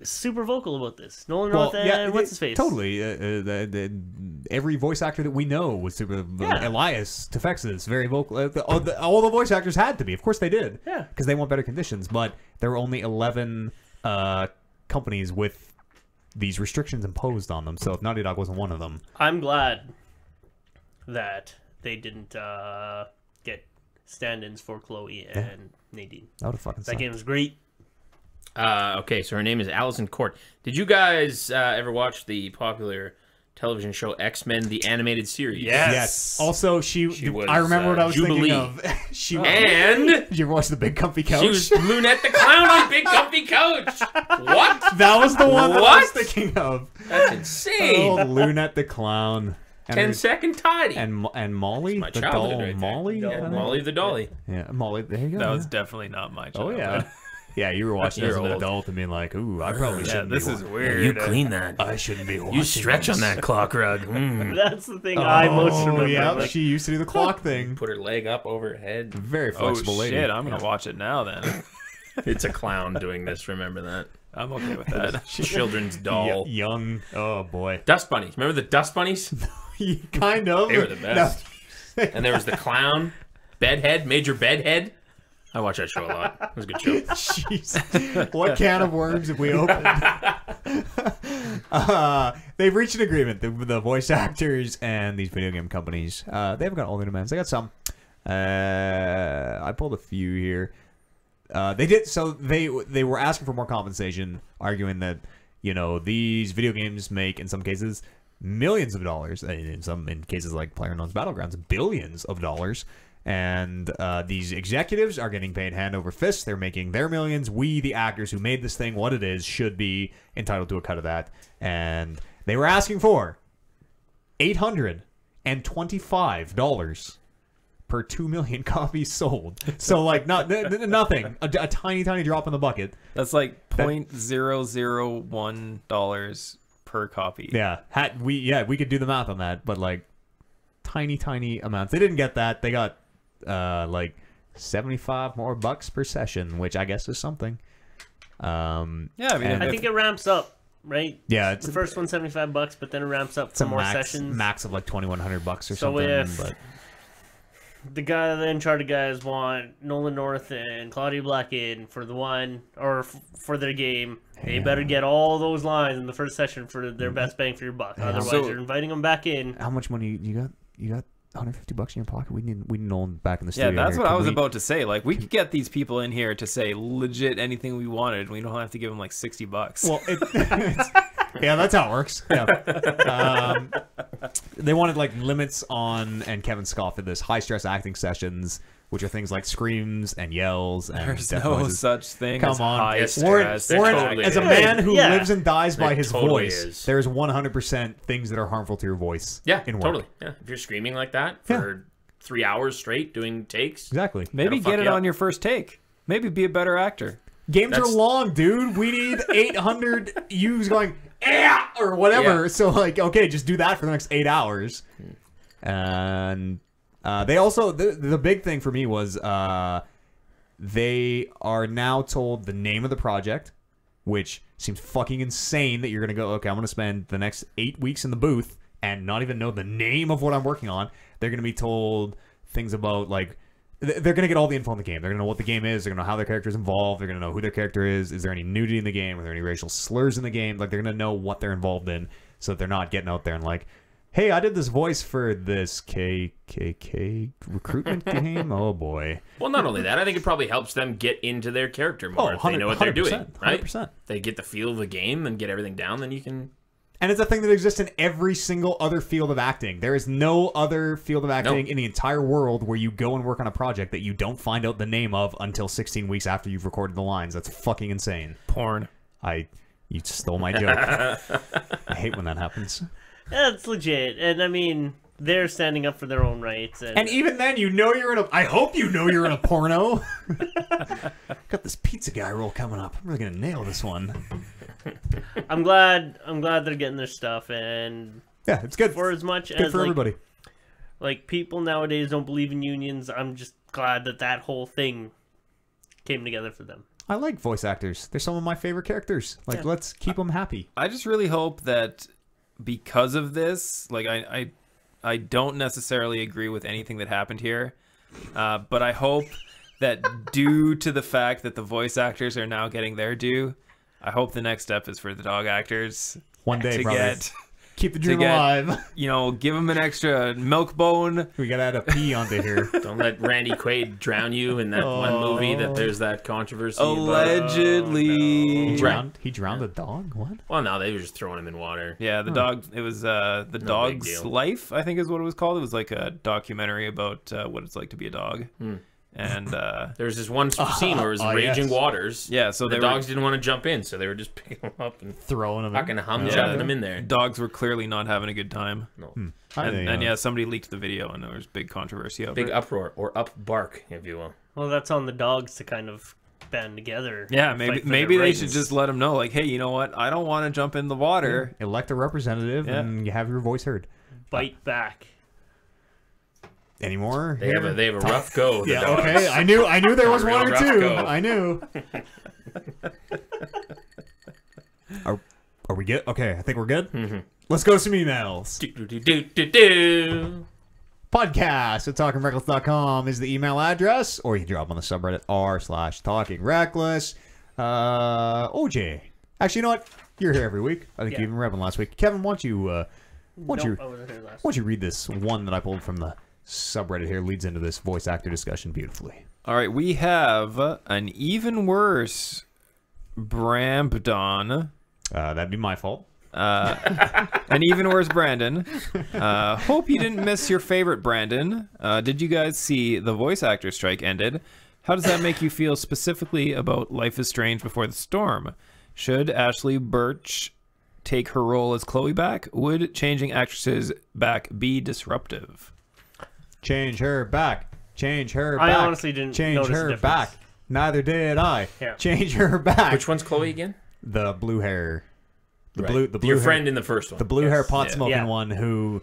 super vocal about this. Nolan North and what's his face? Totally. Every voice actor that we know was super. Yeah. Elias Tefexis, very vocal. All the voice actors had to be. Of course they did. Yeah. Because they want better conditions. But there were only 11 companies with these restrictions imposed on them. So if Naughty Dog wasn't one of them, I'm glad that they didn't get stand-ins for Chloe and Nadine. that would have fucking That sucked. game was great. Okay, so her name is Alison Court. Did you guys ever watch the popular television show X-Men, the animated series? Yes. Also, she was, I remember what I was Jubilee. thinking of. She And Did you ever watch the Big Comfy Couch? she was Lunette the Clown on Big Comfy Couch. What? That was the one that I was What? thinking of. That's insane. Oh, Lunette the Clown. 10-second tidy. And Molly, my the childhood doll, right there. Molly, Molly the dolly. Yeah, Molly. There you go. That was definitely not my Oh childhood. yeah. Yeah, you were watching You're as an old. adult and being like, "Ooh, I probably Yeah, shouldn't." this be is wa- weird. You clean that. I shouldn't be watching. You stretch on this." that clock rug. That's the thing I most remember. Yeah, Like, she used to do the clock thing. Put her leg up over her head. Very Oh flexible lady. shit! I'm gonna watch it now then. It's a clown doing this. Remember that? I'm okay with that. Children's doll. Young. Oh boy. Dust bunnies. Remember the dust bunnies? Kind of. They were the best. And there was the clown, Bedhead, Major Bedhead. I watch that show a lot. It was a good show. Jeez. What can of worms have we opened? They've reached an agreement. The voice actors and these video game companies. They haven't got all their demands. They got some. I pulled a few here. They did. So they were asking for more compensation, arguing that these video games make in some cases millions of dollars. In cases like PlayerUnknown's Battlegrounds, billions of dollars. And these executives are getting paid hand over fist. They're making their millions. We, the actors who made this thing what it is, should be entitled to a cut of that. And they were asking for $825 per 2 million copies sold. So like nothing. A tiny drop in the bucket. That's like $0.001 per copy. Yeah. We could do the math on that, but like tiny amounts. They didn't get that. They got like 75 more bucks per session, which I guess is something. Yeah, I think it ramps up, right? Yeah, the first one's $75, but then it ramps up for more sessions. Max of like $2,100 or so something. If but the Uncharted guys want Nolan North and Claudia Blackett for the one or for their game, they better get all those lines in the first session for their best bang for your buck. Yeah. Otherwise, you're inviting them back in. How much money you got? You got $150 in your pocket. We need Nolan back in the studio. Yeah, that's here. what I was about to say. Like, we could get these people in here to say legit anything we wanted. We don't have to give them like $60. Well, yeah, that's how it works. Yeah. They wanted like limits on, and Kevin scoffed at this, high stress acting sessions, which are things like screams and yells and There's death no noises. such thing Come as on. high Yes, stress. Warren, totally as a is. man who Yeah. lives and dies by There his totally voice, is. there's 100% things that are harmful to your voice. Yeah, in work. totally. Yeah, if you're screaming like that for 3 hours straight doing takes, Exactly. Maybe That'll fuck get it you up. on your first take. Maybe be a better actor. Games are That's- long, dude. We need 800 U's going, or whatever. Yeah. So, like, okay, just do that for the next 8 hours. And they also, the big thing for me was they are now told the name of the project, which seems fucking insane that you're going to go, okay, I'm going to spend the next 8 weeks in the booth and not even know the name of what I'm working on. They're going to be told things about, like, they're going to get all the info in the game. They're going to know what the game is. They're going to know how their character's involved. They're going to know who their character is. Is there any nudity in the game? Are there any racial slurs in the game? Like, they're going to know what they're involved in so that they're not getting out there and like, hey, I did this voice for this KKK recruitment game. Oh, boy. well, not only that, I think it probably helps them get into their character more if they know what they're doing, 100%, right? 100%. They get the feel of the game and get everything down, then you can... And it's a thing that exists in every single other field of acting. There is no other field of acting in the entire world where you go and work on a project that you don't find out the name of until 16 weeks after you've recorded the lines. That's fucking insane. Porn. You stole my joke. I hate when that happens. Yeah, it's legit, and I mean, they're standing up for their own rights. And even then, you're in a... I hope you know you're in a porno. Got this pizza guy roll coming up. I'm really going to nail this one. I'm glad they're getting their stuff, and Yeah, it's good. for as much Good as for everybody. like people nowadays don't believe in unions, I'm just glad that whole thing came together for them. I like voice actors. They're some of my favorite characters. Like, let's keep them happy. I just really hope that because of this, like I don't necessarily agree with anything that happened here, but I hope that due to the fact that the voice actors are now getting their due, I hope the next step is for the dog actors One day, to brother. get, Keep the dream alive. give them an extra milk bone. We gotta add a P onto here. Don't let Randy Quaid drown you in that one movie that there's that controversy about. Allegedly. He drowned a dog? What? Well, no, they were just throwing him in water. Yeah, the dog. It was the dog's deal. life, I think, is what it was called. It was like a documentary about what it's like to be a dog. And There's this one scene where it was raging yes. waters. Yeah, so the they dogs didn't want to jump in, so they were just picking them up and Throwing them fucking in. hum-chucking them in there. dogs were clearly not having a good time. No. And yeah, somebody leaked the video, and there was big controversy over Big it. uproar, or up bark, if you will. Well, that's on the dogs to kind of band together. Yeah, and maybe fight for maybe their they rights. should just let them know, like, hey, you know what? I don't want to jump in the water. Elect a representative and you have your voice heard. bite back. Anymore? They have a rough go. The Yeah, dogs. okay. I knew there was Real one or rough two. go. I knew. Are we good? Okay, I think we're good. Let's go to some emails. Do-do-do-do-do. Podcast at talkingreckless.com is the email address, or you can drop on the subreddit r/talkingreckless. OJ. Actually, you know what? You're here every week. I think you even read one last week. Kevin, why don't you I wasn't here last. why don't you read this one that I pulled from the subreddit here? Leads into this voice actor discussion beautifully. All right, we have an even worse Brambdon. That'd be my fault. An even worse Brandon. Hope you didn't miss your favorite Brandon. Did you guys see the voice actor strike ended? How does that make you feel specifically about Life is Strange Before the Storm? Should Ashley Birch take her role as Chloe back? Would changing actresses back be disruptive? Change her back. Change her I back. honestly didn't change notice the her difference. back. Neither did I. Yeah. Change her back. Which one's Chloe again? The blue hair. The Right. blue Your hair, friend in the first one. the blue hair pot Yeah. smoking Yeah. one who,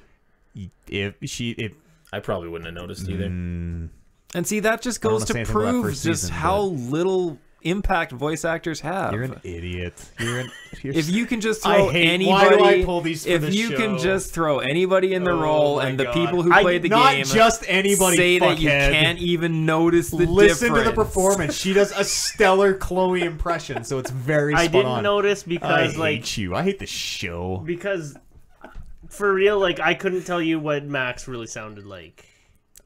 if I probably wouldn't have noticed either. And see, that just I don't goes wanna say to anything about that prove first just season, how but- little impact voice actors have. you're an idiot. You're If you can just I throw hate- anybody, why do I pull these for if this you can show? just throw anybody in the Oh role, my and the God. people who I played did the not game just anybody, say that you fuckhead. can't even notice the Listen difference. to the performance. She does a stellar Chloe impression, so it's very I spot didn't on. notice I because hate like you. I hate this show. because for real, like I couldn't tell you what Max really sounded like.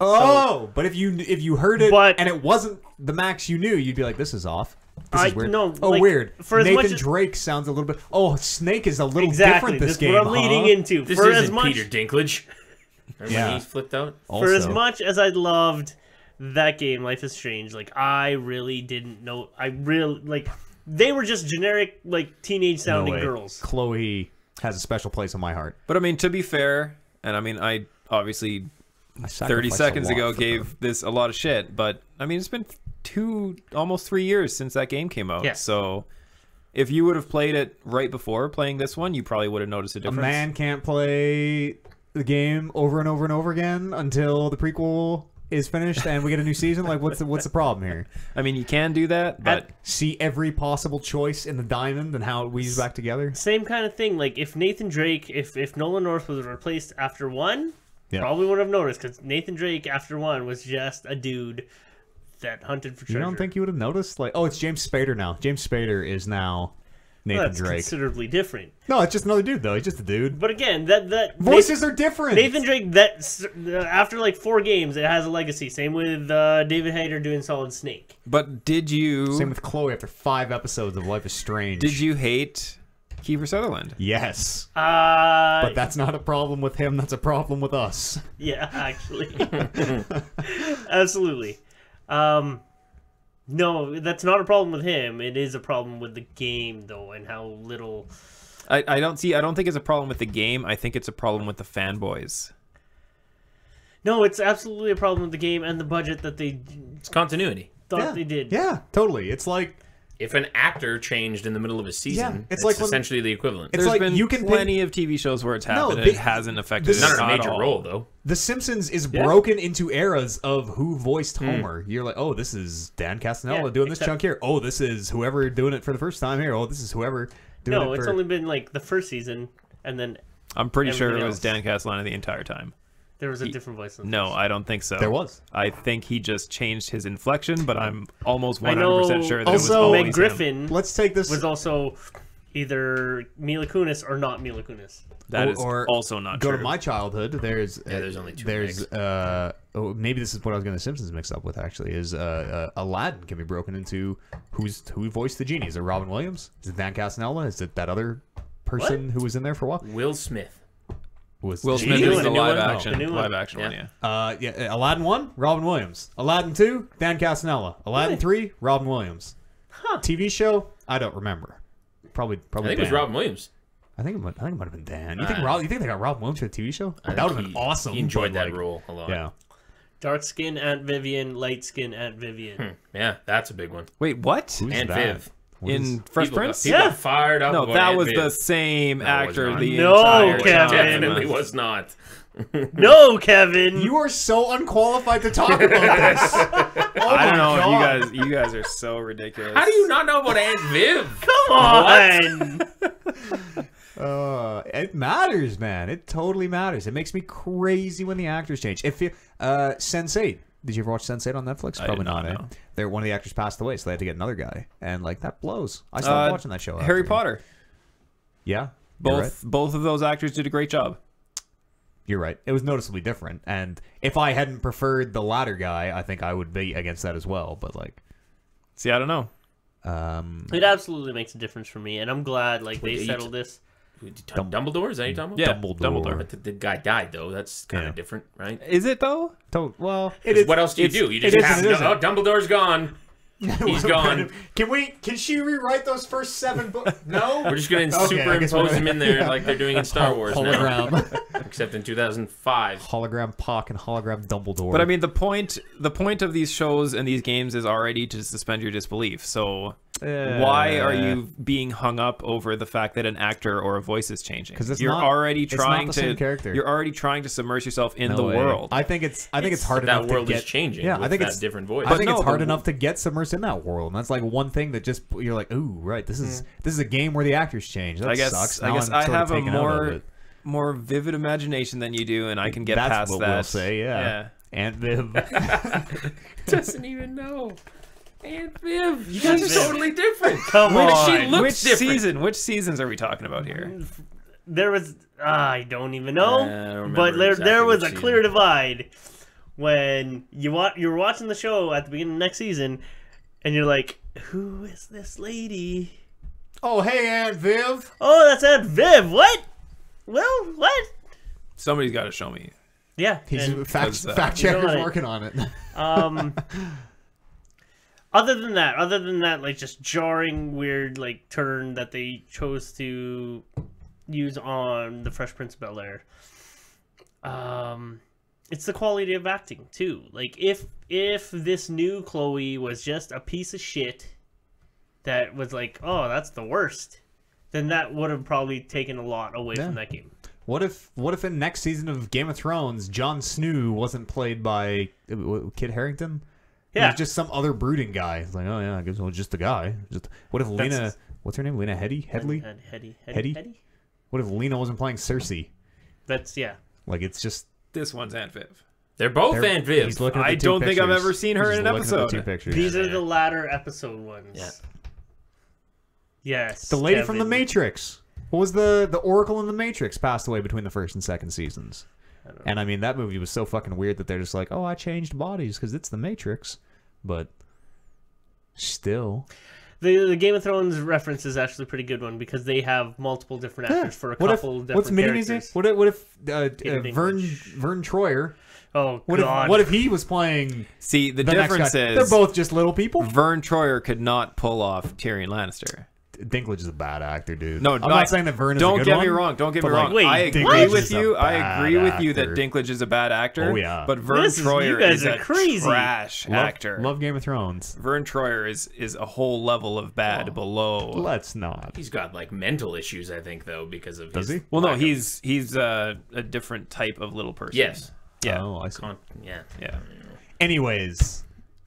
Oh, but if you heard it But- and it wasn't the Max you knew, you'd be like, "This is off. This is weird." no, oh, like, weird. for as much Nathan as- Drake sounds a little bit. Oh, Snake is a little Exactly, different this that's game. what I'm leading into. This For isn't as much Peter Dinklage. Remember Yeah. when he's flipped out? for as Also- much as I loved that game, Life is Strange, like I really didn't know. I really like they were just generic like teenage No sounding way. girls. Chloe has a special place in my heart. But I mean, to be fair, and I mean, I obviously I 30 sacrificed a seconds lot ago for gave her. this a lot of shit, but I mean, it's been almost 3 years since that game came out. Yeah. So if you would have played it right before playing this one, you probably would have noticed a A difference. man can't play the game over and over and over again until the prequel is finished and we get a new season. Like, what's the problem here? I mean, you can do that, but See every possible choice in the diamond and how it weaves back together. Same kind of thing. Like if Nathan Drake, if Nolan North was replaced after one, Yeah. probably would have noticed because Nathan Drake after one was just a dude that hunted for treasure. You don't think you would have noticed? Like, oh, it's James Spader now. James Spader is now Well, Nathan that's Drake. considerably different. No, it's just another dude though. He's just a dude. But again, that Voices are different. Nathan Drake, after like 4 games, it has a legacy. Same with David Hayter doing Solid Snake. but did you Same with Chloe after 5 episodes of Life is Strange. did you hate Kiefer Sutherland? Yes. But But that's not a problem with him. That's a problem with us. yeah, actually, absolutely. No, that's not a problem with him. It is a problem with the game, though, and how little. I don't think it's a problem with the game. I think it's a problem with the fanboys. No, it's absolutely a problem with the game and the budget that they It's continuity. thought they did. Yeah, totally. It's like If an actor changed in the middle of a season, Yeah, it's it's like when- essentially the equivalent. It's There's like been you can plenty of TV shows where it's happened and they- it hasn't affected this it is Not in a at major all. role, though. The Simpsons is broken into eras of who voiced Homer. You're like, oh, this is Dan Castanella Yeah, doing this except- chunk here. Oh, this is whoever doing it for the first time here. Oh, this is whoever doing No, it it's for... only been like the first season, and then I'm pretty sure it Everything was else. Dan Castellaneta the entire time. there was a different voice. In No, I don't think so. There was. I think he just changed his inflection, but I'm almost I know 100% sure that it was also always Meg him. Griffin Let's take this... was also either Mila Kunis or not Mila Kunis. That is or also not Go true. to my childhood. there's only 2 There's Megs. maybe this is what I was going to Simpsons mix up with. Actually, is Aladdin can be broken into who voiced the genie? Is it Robin Williams? Is it Dan Castanella? Is it that other person who was in there for a while? Will Smith. was Will Smith new is one, the the new live one? action, The new one. live action one. Yeah. Yeah, Aladdin 1, Robin Williams. Aladdin 2, Dan Castanella. Aladdin 3, Robin Williams. TV show, I don't remember. Probably. I think it was Dan. Robin Williams. I think it might have been Dan. You think they got Robin Williams for the TV show? That would have been awesome. He enjoyed but, that role a lot. Yeah. Dark skin Aunt Vivian, light skin Aunt Vivian. Yeah, that's a big one. Wait, what? Who's Aunt that? Viv. What In is- Fresh People Prince? got fired up. No, about that Aunt was Viv. the same No, it was actor not. the No, entire Kevin. time. Definitely was not. No, Kevin. You are so unqualified to talk about this. I don't know. God. You guys are so ridiculous. How do you not know about Aunt Viv? Come on. It matters, man. It totally matters. It makes me crazy when the actors change. If you, Sense8. Did you ever watch Sense8 on Netflix? I Probably did not, not. no. They're one of the actors passed away, so they had to get another guy, and like that blows. I stopped watching that show. Harry after. Potter. Yeah, you're right. Both of those actors did a great job. You're right. It was noticeably different, and if I hadn't preferred the latter guy, I think I would be against that as well. But like, See, I don't know. It absolutely makes a difference for me, and I'm glad like they Wait, settled this. Dumbledore? Is that what you're talking Yeah, about? Dumbledore. But the guy died, though. That's kind of Yeah. different, right? Is it though? well, What else do you do? You it just is have and it to, oh, isn't. Dumbledore's gone. He's gone. Can she rewrite those first 7 books? No. We're just going to Okay, I guess superimpose we're- him in there like they're doing in Star Wars now. hologram, Except in 2005. hologram Pock and hologram Dumbledore. But I mean, the point of these shows and these games is already to suspend your disbelief. So why are you being hung up over the fact that an actor or a voice is changing? 'Cause it's you're not- already it's trying not the to same character. You're already trying to submerge yourself in No the way. world. I think it's hard enough That world to get is changing. Yeah, with I think that it's different voice. I think no, it's hard but- enough to get submersed in that world. And that's like one thing that just you're like, ooh, right. This is a game where the actors change. That I guess sucks. I Now guess I'm I sort of have a taken out of it. more vivid imagination than you do, and I can get That's past what that. we'll say. Yeah. Aunt Viv. Doesn't even know. Aunt Viv. You guys are totally different. Come Where on. does she look Which different? season? Which seasons are we talking about here? There was I don't even know, I don't remember but there exactly was a which clear season. divide when you were watching the show at the beginning of next season, and you're like, who is this lady? Oh, hey, Aunt Viv. Oh, that's Aunt Viv. What? Well, what? Somebody's got to show me. Yeah, He's and, fact you checker's know what? working on it. other than that, like just jarring, weird, like turn that they chose to use on the Fresh Prince of Bel-Air. It's the quality of acting too. Like if this new Chloe was just a piece of shit that was like, oh, that's the worst, then that would have probably taken a lot away from that game. What if in next season of Game of Thrones, Jon Snow wasn't played by Kit Harington? Yeah. He was just some other brooding guy. It's like, oh yeah, I guess it was just a guy. What if Lena? What's her name? Lena Headey? Headley? Heady? What if Lena wasn't playing Cersei? That's Like it's just. This one's Aunt Viv. They're both they're- Aunt Viv. he's looking at I the two don't think I've pictures. ever seen her He's in an just looking at the episode. two pictures. These are the latter episode ones. Yeah. Yes. The lady from the Kevin. Matrix. What was the Oracle in the Matrix passed away between the first and second seasons? And I mean that movie was so fucking weird that they're just like, oh, I changed bodies because it's the Matrix, but still. The Game of Thrones reference is actually a pretty good one because they have multiple different actors for a couple different what's Mini characters. What if Peter Vern Dinklage. Troyer? Oh What God! if he was playing See, the the next difference guy? is They're both just little people. Vern Troyer could not pull off Tyrion Lannister. Dinklage is a bad actor, dude. No, I'm not saying that Vern is a Don't good get one. me wrong. Don't get me but, like, wrong. wait, I agree Dinklage with is a you. I bad agree with you that actor. Dinklage is a bad actor. Oh, yeah. But Vern This is- Troyer you guys is are a crazy. trash actor. Love Game of Thrones. Vern Troyer is a whole level of bad below. Let's not. He's got like mental issues, I think, though, because of Does his he? Well, no, lack of- he's a different type of little person. Yes. Yeah. Oh, I see. Yeah. Yeah. Anyways,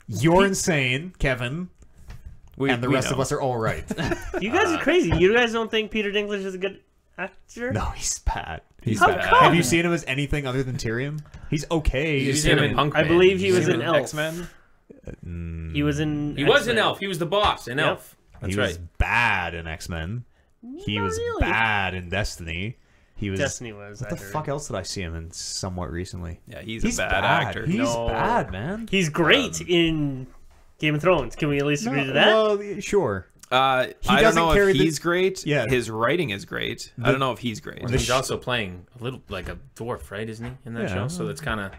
you're insane, Kevin, and the rest of us are all right. You guys are crazy. You guys don't think Peter Dinklage is a good actor? No, he's bad. He's How bad. come? Have you seen him as anything other than Tyrion? He's okay. He's seen in him a in- punk I band. believe he He's was in in a- Elf. X-Men. He was in. He was X-Men. an elf. He was the boss in Elf. That's he right. was bad in X-Men. He was really. bad in Destiny. He was. Destiny was. What the fuck else did I see him in somewhat recently? Yeah, he's a bad actor. He's No. bad, man. He's great in Game of Thrones. Can we at least agree to that? Well, sure. I don't know if he's great. Yeah. His writing is great. I don't know if he's great. He's also playing a little like a dwarf, right? Isn't he in that show? So it's kind of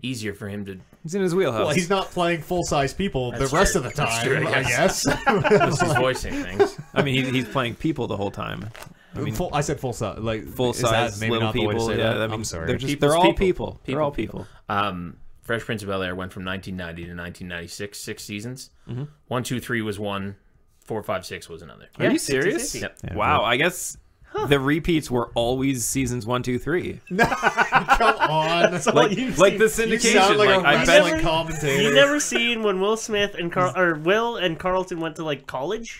easier for him to. He's in his wheelhouse. Well, he's not playing full-size people the rest of the time, true, I guess. He's voicing things. I mean, he's playing people the whole time. I mean, I said full size, like full size maybe little not the way to people. say Yeah, that. I mean, I'm sorry. they're all people. They're all people. Fresh Prince of Bel-Air went from 1990 to 1996, 6 seasons. 1, 2, 3 was one, 4, 5, 6 was another. Are you serious? Yep. Yeah, Wow, I guess the repeats were always seasons 1, 2, 3. Come on. That's all Like you've the seen. You syndication. sound like a I wrestling bet. commentator. You never seen when Will Smith and Will and Carlton went to like college?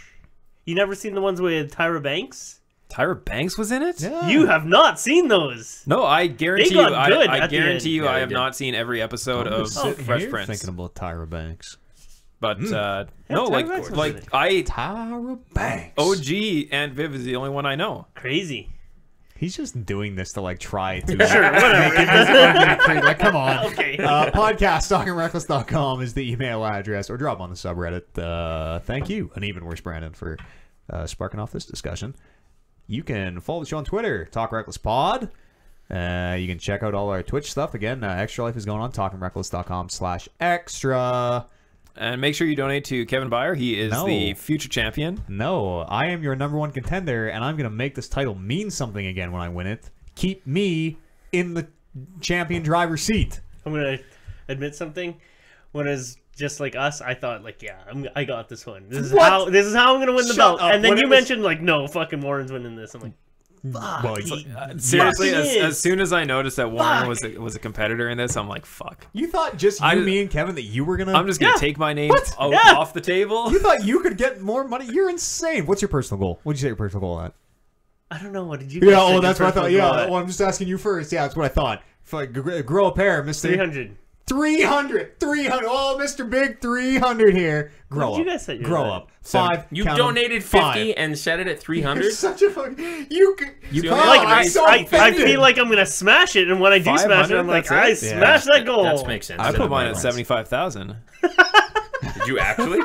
You never seen the ones with Tyra Banks? Tyra Banks was in it? Yeah. You have not seen those. No, I guarantee They you. got good I at the guarantee end. you, Yeah, I they have did. not seen every episode I'm of just sitting Fresh here Prince. thinking about Tyra Banks. But no, Tyra Banks was in it. Tyra Banks. OG and Viv is the only one I know. Crazy. He's just doing this to like try to Sure, whatever. like, come on. Okay. Podcast talkingreckless.com is the email address, or drop on the subreddit. Thank you, and even worse, Brandon, for sparking off this discussion. You can follow the show on Twitter, Talk Reckless Pod. You can check out all our Twitch stuff. Again, Extra Life is going on, talkingreckless.com/extra. And make sure you donate to Kevin Byer. He is No. the future champion. No, I am your #1 contender, and I'm going to make this title mean something again when I win it. Keep me in the champion driver's seat. I'm gonna admit something. When it's just like us, I thought like, yeah, I got this one. This is What? how I'm gonna win the Shut belt. up. And then When you it was- mentioned like, no, fucking Warren's winning this. I'm like, fuck. Well, Seriously, Yes, he as is. soon as I noticed that Warren Fuck. was a competitor in this, I'm like, fuck. you thought just you, me, and Kevin that you were going to... I'm just gonna Yeah. take my name What? out Yeah. off the table. You thought you could get more money? You're insane. What's your personal goal? What'd you say your personal goal at? I don't know. What did you? Yeah, guys say your that's what I thought. personal Yeah, goal at? well, I'm just asking you first. Yeah, that's what I thought. Grow a pair, Mr. 300. 300. Oh, Mr. Big 300 here. Grow What up. did you guys say you Grow were up. 5. You count 'em, donated 5. 50 and set it at 300. You're such a fucking... You You come like, on, I, I'm so I offended. feel like I'm gonna smash it, and when I do smash it, 500, I'm like, that's I it? smashed that goal. That makes sense. I Set put it mine by at lines. 75,000. Did you actually?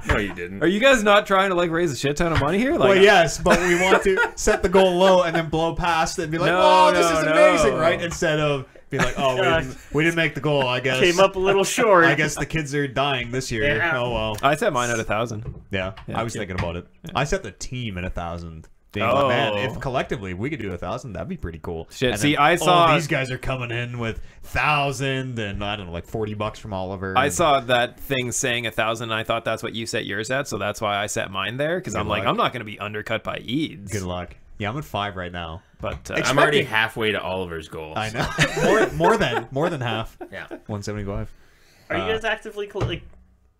No, you didn't. Are you guys not trying to like raise a shit ton of money here? Like, Well, yes, but we want to set the goal low and then blow past it and be like, No, oh, this no, is amazing, no. right? Instead of being like, oh, we didn't make the goal, I guess. Came up a little short. I guess the kids are dying this year. Yeah. Oh, well. I set mine at 1,000. Yeah, I was thinking about it. I set the team at 1,000. Being like, Oh. man, if collectively we could do 1,000, that'd be pretty cool. Shit, And see, then I saw- these guys are coming in with 1,000 and I don't know, like $40 from Oliver. I saw that thing saying 1,000, and I thought that's what you set yours at, so that's why I set mine there. Because I'm like, luck. I'm not going to be undercut by Eads. Good luck. Yeah, I'm at 5 right now. But I'm already halfway to Oliver's goal. I know. more than half. Yeah. 175. Are you guys actively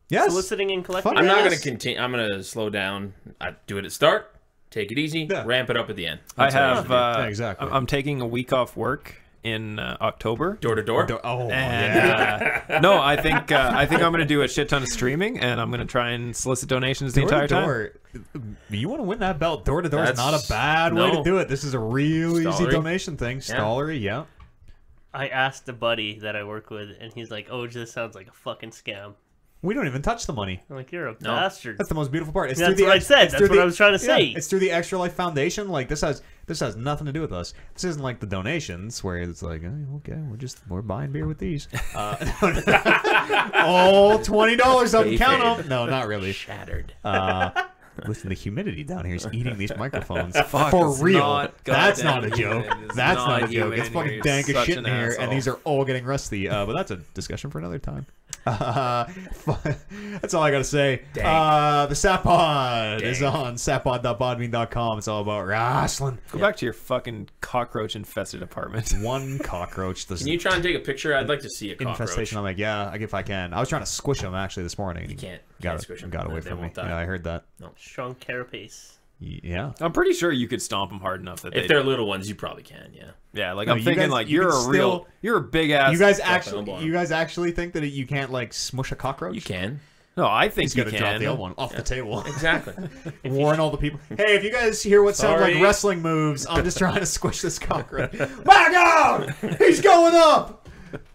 Yes. soliciting and collecting? Fuck I'm not Yes. going to continue. I'm going to slow down. I do it at start. Take it easy. Yeah. Ramp it up at the end. I That's what have. usually do. Yeah, exactly. I'm taking a week off work in October. door to door. Oh, And yeah. no, I think I'm going to do a shit ton of streaming, and I'm going to try and solicit donations the entire time. Door. You want to win that belt. Door to door is That's- not a bad way to no. do it. This is a real easy Stallery. donation thing. Stallery, yeah. I asked a buddy that I work with, and he's like, "Oh, this sounds like a fucking scam." We don't even touch the money. I'm like, "You're a bastard." That's the most beautiful part. It's That's through the what I said. it's That's through what the- I was trying to say. Yeah, it's through the Extra Life Foundation. Like this has nothing to do with us. This isn't like the donations where it's like, oh, okay, we're buying beer with these. Oh, $20 up, count them. No, not really. Shattered. Listen, the humidity down here is eating these microphones Fuck, for it's real. not That's goddamn not a joke. humid. It's That's not not a joke. humid It's in fucking here. dank You're as such shit an in here, and asshole. these are all getting rusty. But that's a discussion for another time. That's all I gotta say. The Sapod is on sapod.bodbean.com. It's all about wrestling. Go back to your fucking cockroach-infested apartment. One cockroach. This Can you try and take a picture? I'd like to see a cockroach. infestation. I'm like, yeah, if I can. I was trying to squish them actually this morning. You can't Got squish them. Got away They from me. won't die. Yeah, I heard that. Strong carapace. Yeah. I'm pretty sure you could stomp them hard enough that If they're little ones, you probably can. Yeah. yeah. Like No, I'm you thinking, guys- like you you're can a real, still- you're a big ass. You guys Buffalo. actually think that you can't like smush a cockroach? You can. No, I think He's you gonna can. drop the old one off the table. Exactly. Warn all the people. Hey, if you guys hear what sound like Sorry. wrestling moves, I'm just trying to squish this cockroach. Back out! He's going up.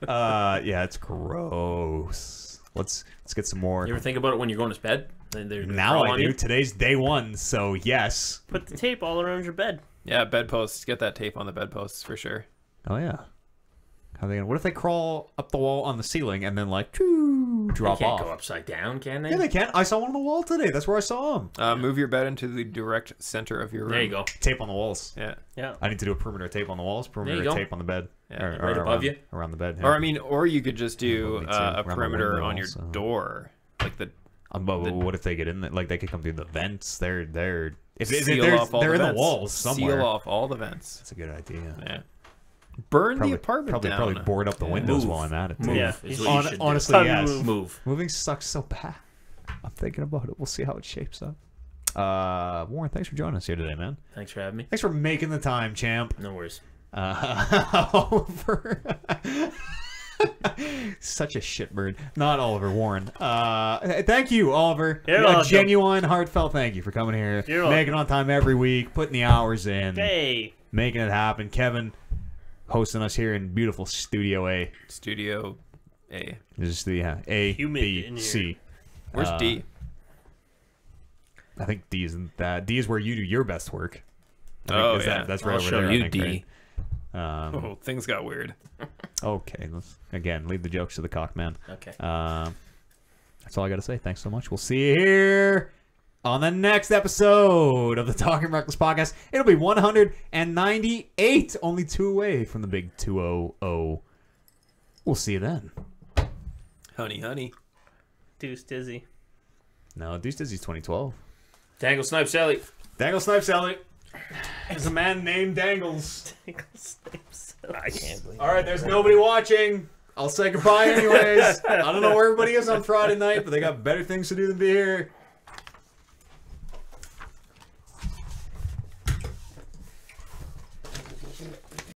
Yeah, it's gross. Let's get some more. You ever think about it when you're going to bed? They're Now I on do. you. Today's day one, so yes. Put the tape all around your bed. Yeah, bedposts. Get that tape on the bedposts for sure. Oh yeah. How they gonna? What if they crawl up the wall on the ceiling and then like drop They can't off? go upside down, can they? Yeah, they can. I saw one on the wall today. That's where I saw them. Move your bed into the direct center of your room. There you go. Tape on the walls. Yeah. Yeah. I need to do a perimeter tape on the walls. Perimeter go. tape on the bed. Yeah, right above around, you. around the bed. Yeah. Or I mean, or you could just do me too. a Around the perimeter window on your also. door, like the But what if they get in there? Like they could come through the vents. They're if seal they're, off all they're the in vents. the walls somewhere. Seal off all the vents. That's a good idea. Yeah. Burn the apartment down. Probably board up the windows Move. while I'm at it. Too. Move. Yeah. Is what you should do. Honestly, Time to yes. move. Moving sucks so bad. I'm thinking about it. We'll see how it shapes up. Warren, thanks for joining us here today, man. Thanks for having me. Thanks for making the time, champ. No worries. Oliver. Such a shitbird. Not Oliver, Warren. Thank you, Oliver. You're A welcome. genuine, heartfelt thank you for coming here. You're making it on time every week, putting the hours in, Hey. making it happen. Kevin hosting us here in beautiful Studio A. Studio A. This is the A, Humid B, in here. C. Where's D? I think D isn't that. D is where you do your best work. I think Oh, is yeah. that's right I'll over show there, I you think, D. right? Oh, things got weird. Okay, let's again leave the jokes to the cock man. Okay. That's all I got to say. Thanks so much. We'll see you here on the next episode of the Talking Reckless podcast. It'll be 198, only 2 away from the big 200. We'll see you then. Honey, honey. Deuce Dizzy. No, Deuce Dizzy's 2012. Dangle Snipe Sally. Dangle Snipes Ellie. There's a man named Dangles. I can't believe All right, there's nobody watching. I'll say goodbye anyways. I don't know where everybody is on Friday night, but they got better things to do than be here.